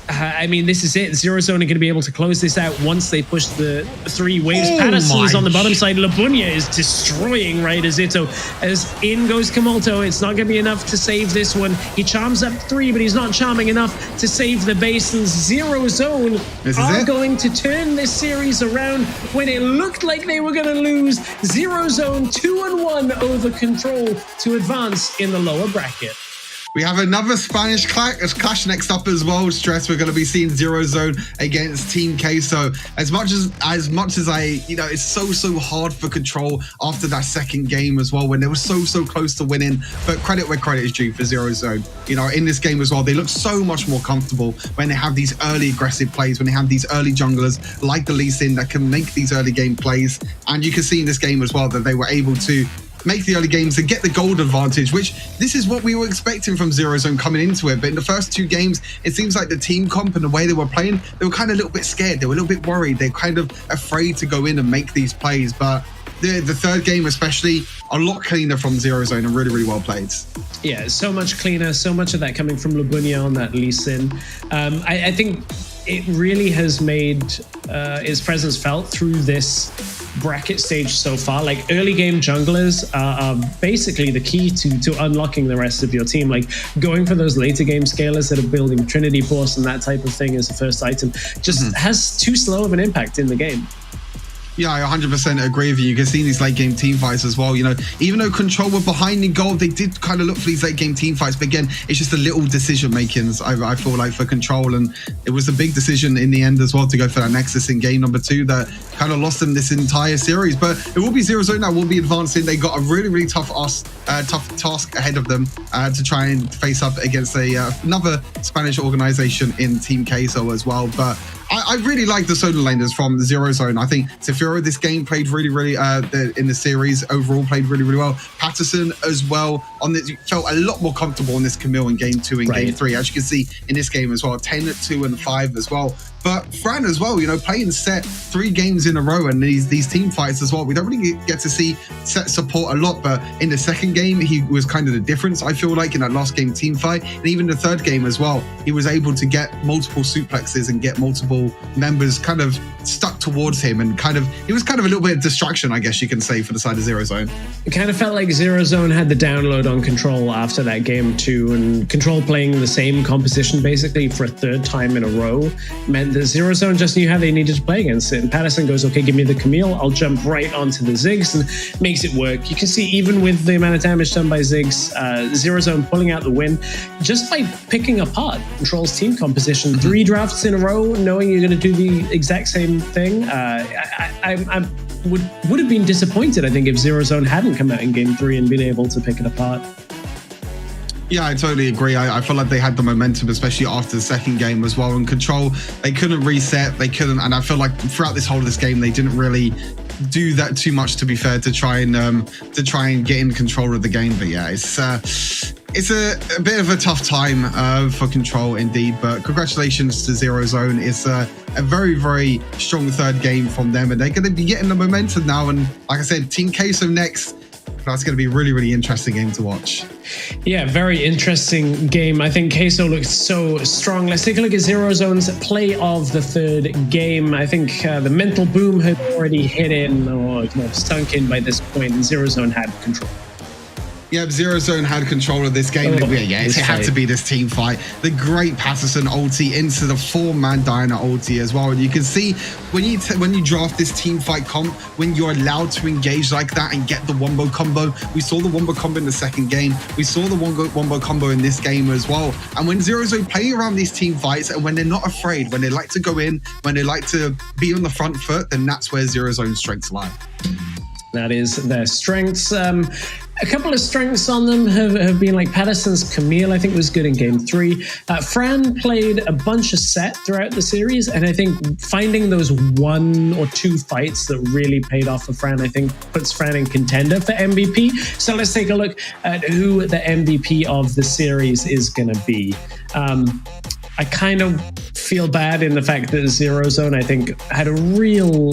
I mean, this is it. Zero Zone are going to be able to close this out once they push the 3 waves. Patterson is on the bottom side. Labunya is destroying Zito. As in goes Kamulto. It's not going to be enough to save this one. He charms up 3, but he's not charming enough to save the base. And Zero Zone are going to turn this series around when it looked like they were going to lose. Zero Zone 2-1 over Control to advance in the lower bracket. We have another Spanish clash next up as well. Stress, we're going to be seeing Zero Zone against Team K. So as much as I, it's so hard for Control after that second game as well, when they were so close to winning. But credit where credit is due for Zero Zone. In this game as well, they look so much more comfortable when they have these early aggressive plays, when they have these early junglers like the Lee Sin that can make these early game plays. And you can see in this game as well that they were able to make the early games and get the gold advantage, which this is what we were expecting from Zero Zone coming into it. But in the first 2 games, it seems like the team comp and the way they were playing, they were kind of a little bit scared. They were a little bit worried. They're kind of afraid to go in and make these plays. But the third game especially, a lot cleaner from Zero Zone and really, really well played. Yeah, so much cleaner, so much of that coming from Lubunya on that Lee Sin. I think it really has made its presence felt through this bracket stage so far. Like, early game junglers are basically the key to unlocking the rest of your team. Like, going for those later game scalers that are building Trinity Force and that type of thing as the first item just has too slow of an impact in the game. Yeah, I 100% agree with you. You can see these late game team fights as well. You know, even though Control were behind in gold, they did kind of look for these late game team fights. But again, it's just the little decision makings, I feel like, for Control. And it was a big decision in the end as well to go for that Nexus in game number 2 that kind of lost them this entire series. But it will be Zero Zone now, will be advancing. They got a really, really tough task ahead of them to try and face up against another Spanish organization in Team Queso as well. But I really like the solo laners from Zero Zone. I think Zafiro this game played really, really in the series overall played really, really well. Patterson as well on this felt a lot more comfortable in this Camille in game 2 and game 3, as you can see in this game as well. 10, 2, and 5 as well. But Fran as well, you know, playing set 3 games in a row and these team fights as well. We don't really get to see set support a lot, but in the second game, he was kind of the difference, I feel like, in that last game team fight. And even the third game as well, he was able to get multiple suplexes and get multiple members kind of stuck towards him, and it was kind of a little bit of distraction, I guess you can say, for the side of Zero Zone. It kind of felt like Zero Zone had the download on Control after that game too, and Control playing the same composition basically for a 3rd time in a row meant that Zero Zone just knew how they needed to play against it. And Patterson goes, okay, give me the Camille, I'll jump right onto the Ziggs, and makes it work. You can see even with the amount of damage done by Ziggs, Zero Zone pulling out the win just by picking apart Control's team composition. 3 drafts in a row, knowing you're going to do the exact same thing. I would have been disappointed, I think, if Zero Zone hadn't come out in game 3 and been able to pick it apart. Yeah, I totally agree. I feel like they had the momentum, especially after the second game as well. And Control, they couldn't reset, and I feel like throughout this whole of this game, they didn't really do that too much, to be fair, to try and get in control of the game. But yeah, it's a bit of a tough time for Control indeed. But congratulations to Zero Zone. It's a very, very strong third game from them, and they're going to be getting the momentum now. And like I said, Team Queso next. That's going to be a really, really interesting game to watch. Yeah, very interesting game. I think Queso looked so strong. Let's take a look at Zero Zone's play of the third game. I think the mental boom had already hit in, or sunk in by this point, and Zero Zone had control. Yeah, Zero Zone had control of this game. It had to be this team fight. The great Patterson ulti into the 4-man Diana ulti as well. And you can see when you draft this team fight comp, when you're allowed to engage like that and get the wombo combo. We saw the wombo combo in the second game. We saw the wombo combo in this game as well. And when Zero Zone play around these team fights, and when they're not afraid, when they like to go in, when they like to be on the front foot, then that's where Zero Zone's strengths lie. That is their strengths. A couple of strengths on them have been like Patterson's Camille, I think, was good in game 3. Fran played a bunch of set throughout the series, and I think finding those 1 or 2 fights that really paid off for Fran, I think, puts Fran in contender for MVP. So let's take a look at who the MVP of the series is going to be. I kind of feel bad in the fact that Zero Zone, I think, had a real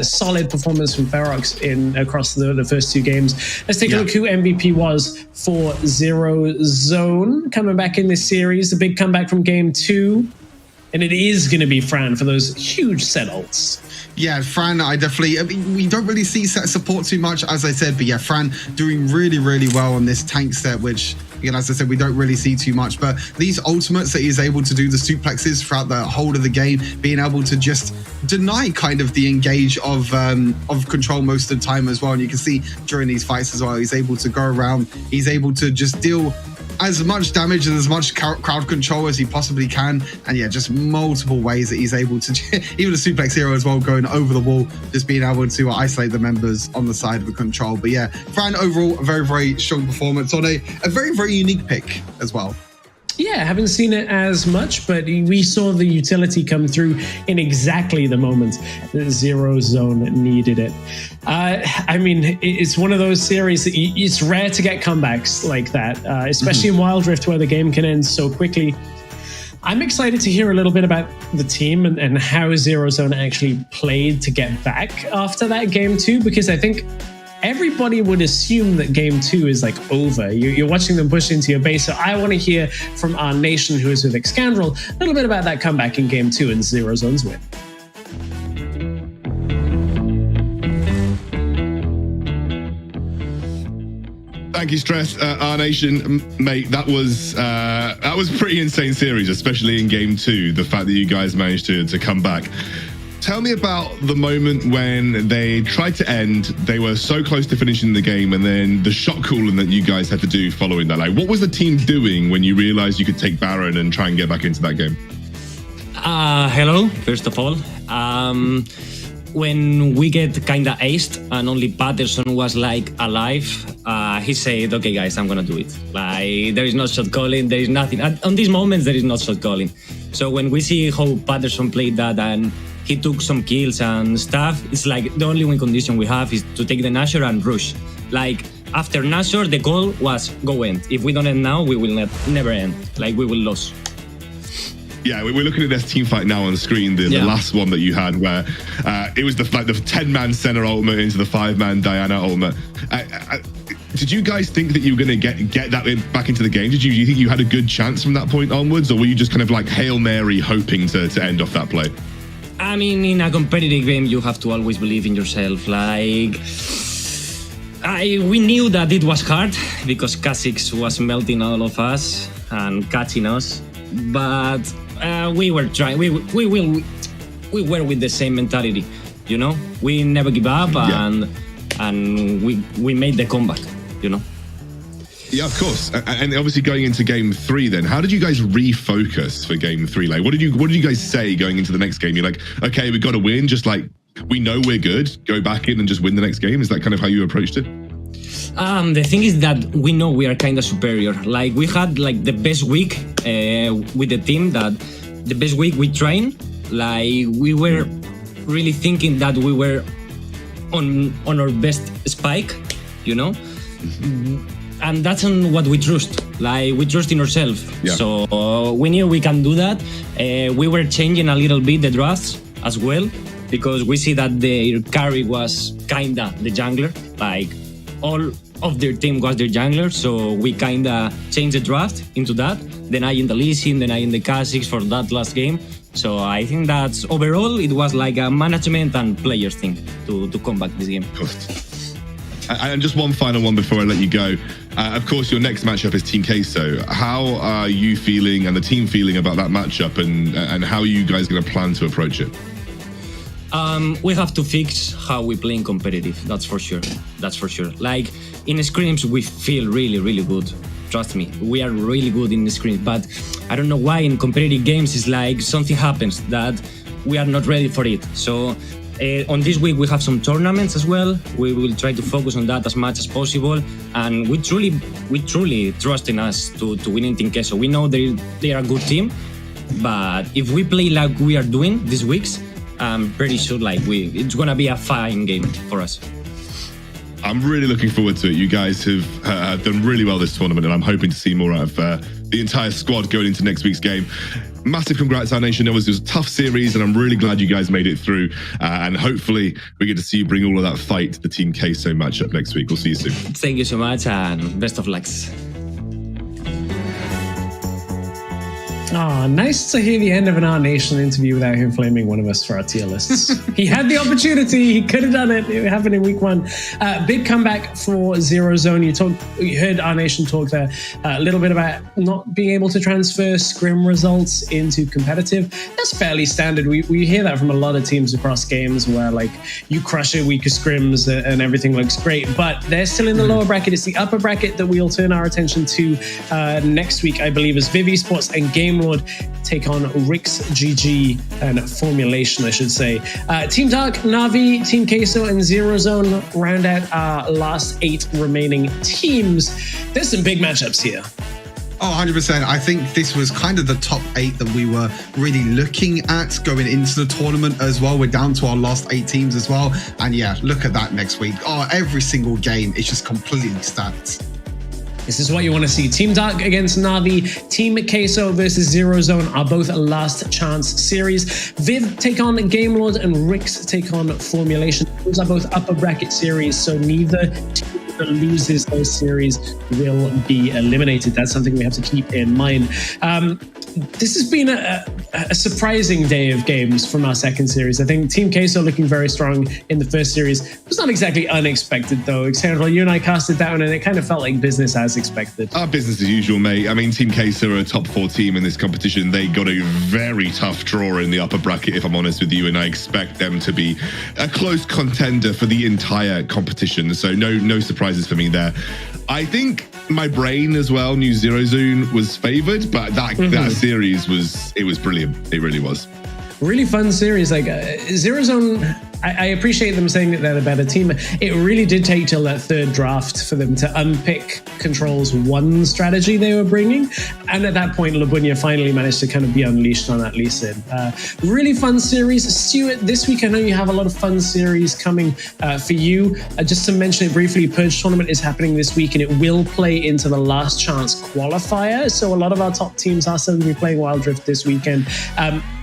solid performance from Ferox across the first 2 games. Let's take a look who MVP was for Zero Zone coming back in this series. A big comeback from game 2. And it is going to be Fran for those huge set ults. Yeah, Fran, we don't really see set support too much, as I said, but yeah, Fran doing really, really well on this tank set, which, again, as I said, we don't really see too much. But these ultimates that he's able to do, the suplexes throughout the whole of the game, being able to just deny kind of the engage of Control most of the time as well. And you can see during these fights as well, he's able to go around, he's able to just deal as much damage and as much crowd control as he possibly can. And yeah, just multiple ways that he's able to, even a suplex hero as well, going over the wall, just being able to isolate the members on the side of the Control. But yeah, Fran overall, a very, very strong performance on a very, very unique pick as well. Yeah, haven't seen it as much, but we saw the utility come through in exactly the moment that Zero Zone needed it. I mean, it's one of those series that it's rare to get comebacks like that, especially in Wild Rift where the game can end so quickly. I'm excited to hear a little bit about the team and how Zero Zone actually played to get back after that game too, because I think everybody would assume that game 2 is like over. You're watching them push into your base. So I want to hear from our nation who is with Excandrel a little bit about that comeback in game 2 and Zero Zone's win. Thank you, Stress. Our nation, mate, that was pretty insane series, especially in game 2, the fact that you guys managed to come back. Tell me about the moment when they tried to end, they were so close to finishing the game, and then the shot calling that you guys had to do following that. Like, what was the team doing when you realized you could take Baron and try and get back into that game? Hello, first of all. When we get kinda aced and only Patterson was like alive, he said, okay guys, I'm gonna do it. Like, there is no shot calling, there is nothing. On these moments, there is not shot calling. So when we see how Patterson played that and he took some kills and stuff, it's like the only win condition we have is to take the Nashor and rush. Like, after Nashor, the goal was go end. If we don't end now, we will never end. Like, we will lose. Yeah, we're looking at this team fight now on the screen, the last one that you had, where it was the 10-man center ultimate into the 5-man Diana ultimate. Did you guys think that you were going to get that back into the game? Do you think you had a good chance from that point onwards, or were you just kind of like Hail Mary hoping to end off that play? I mean, in a competitive game, you have to always believe in yourself. Like, we knew that it was hard because Kha'Zix was melting all of us and catching us, but we were trying. We were with the same mentality, you know. We never give up, and we made the comeback, you know. Yeah, of course. And obviously going into game 3 then, how did you guys refocus for game 3? Like, what did you guys say going into the next game? You're like, okay, we got to win. Just like, we know we're good. Go back in and just win the next game. Is that kind of how you approached it? The thing is that we know we are kind of superior. Like, we had like the best week with the team, that the best week we trained. Like, we were really thinking that we were on our best spike, you know? And that's on what we trust. Like, we trust in ourselves. Yeah. So we knew we can do that. We were changing a little bit the drafts as well, because we see that their carry was kinda the jungler. Like, all of their team was their jungler, so we kinda changed the draft into that. Then I in the Lee Sin, then I in the Kha'Zix for that last game. So I think that overall it was like a management and players thing to come back this game. And just one final one before I let you go. Of course, your next matchup is Team Queso. How are you feeling and the team feeling about that matchup, and how are you guys going to plan to approach it? We have to fix how we play in competitive. That's for sure. Like, in scrims, we feel really, really good. Trust me, we are really good in the scrims. But I don't know why in competitive games it's like something happens that we are not ready for it. So on this week we have some tournaments as well. We will try to focus on that as much as possible, and we truly trust in us to win in Team Queso. We know they are a good team, but if we play like we are doing these weeks, I'm pretty sure like it's gonna be a fine game for us. I'm really looking forward to it. You guys have done really well this tournament, and I'm hoping to see more out of the entire squad going into next week's game. Massive congrats, our nation. It was a tough series, and I'm really glad you guys made it through. And hopefully we get to see you bring all of that fight to the Team Queso matchup next week. We'll see you soon. Thank you so much, and best of lucks. Oh, nice to hear the end of an Our Nation interview without him flaming one of us for our tier lists. He had the opportunity. He could have done it. It happened in week 1. Big comeback for Zero Zone. You heard Our Nation talk there a little bit about not being able to transfer scrim results into competitive. That's fairly standard. We hear that from a lot of teams across games where like you crush it, weaker scrims, and everything looks great. But they're still in the lower bracket. It's the upper bracket that we'll turn our attention to next week, I believe, as Esports and Game Lord take on WREC, GG, and Formulation, I should say. Team Dark, Na'Vi, Team Queso, and Zero Zone round out our last 8 remaining teams. There's some big matchups here. Oh, 100%. I think this was kind of the top 8 that we were really looking at going into the tournament as well. We're down to our last 8 teams as well. And yeah, look at that next week. Oh, every single game is just completely stacked. This is what you want to see. Team Dark against Navi, Team Queso versus Zero Zone are both a last chance series. Viv take on Game Lord and Rix take on Formulation. Those are both upper bracket series, so neither team that loses those series will be eliminated. That's something we have to keep in mind. This has been a surprising day of games from our second series. I think Team Queso looking very strong in the first series. It was not exactly unexpected, though. Xandral, you and I cast it down, and it kind of felt like business as expected. Business as usual, mate. I mean, Team Queso are a top 4 team in this competition. They got a very tough draw in the upper bracket, if I'm honest with you, and I expect them to be a close contender for the entire competition. So no surprises for me there. I think my brain as well knew Zero Zone was favored, but that series was brilliant. It really was. Really fun series. Like Zero Zone, I appreciate them saying that they're a better team. It really did take till that third draft for them to unpick Control's one strategy they were bringing. And at that point, Labunya finally managed to kind of be unleashed on that Lee Sin. Really fun series. Stuart, this week I know you have a lot of fun series coming for you. Just to mention it briefly, Purge Tournament is happening this week and it will play into the last chance qualifier. So a lot of our top teams are still going to be playing Wild Rift this weekend.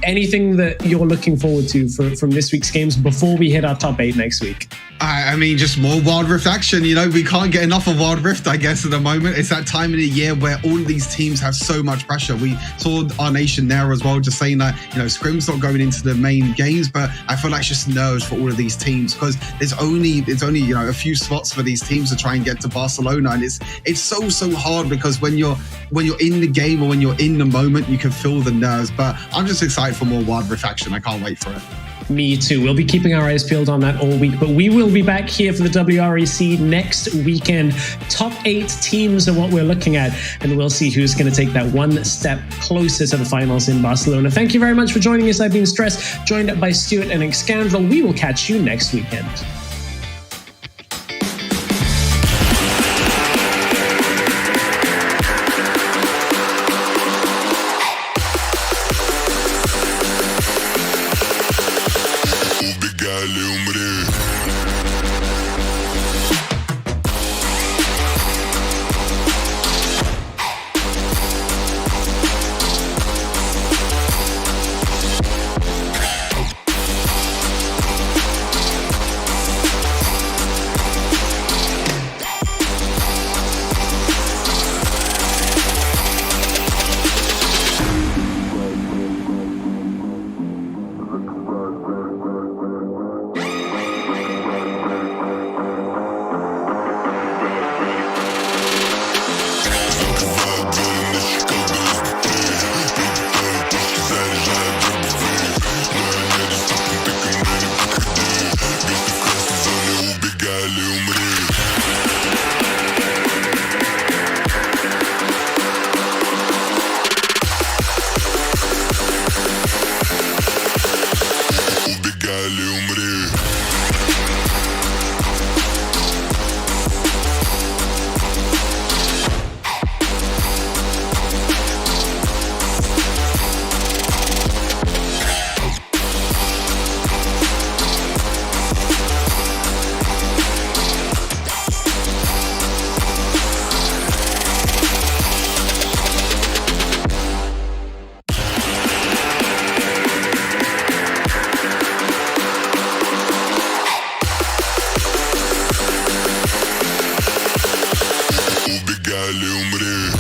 Anything that you're looking forward to from this week's games before we hit our top 8 next week? I mean, just more Wild Rift action. You know, we can't get enough of Wild Rift, I guess, at the moment. It's that time of the year where all of these teams have so much pressure. We saw our nation there as well, just saying that, you know, Scrim's not going into the main games, but I feel like it's just nerves for all of these teams because there's only you know, a few spots for these teams to try and get to Barcelona. And it's so hard because when you're in the game or when you're in the moment, you can feel the nerves. But I'm just excited for more Wild Rift action. I can't wait for it. Me too. We'll be keeping our eyes peeled on that all week, but we will be back here for the WREC next weekend. Top 8 teams are what we're looking at, and we'll see who's going to take that one step closer to the finals in Barcelona. Thank you very much for joining us. I've been Stress, joined by Stuart and Xandral. We will catch you next weekend. Obrigado, hombre.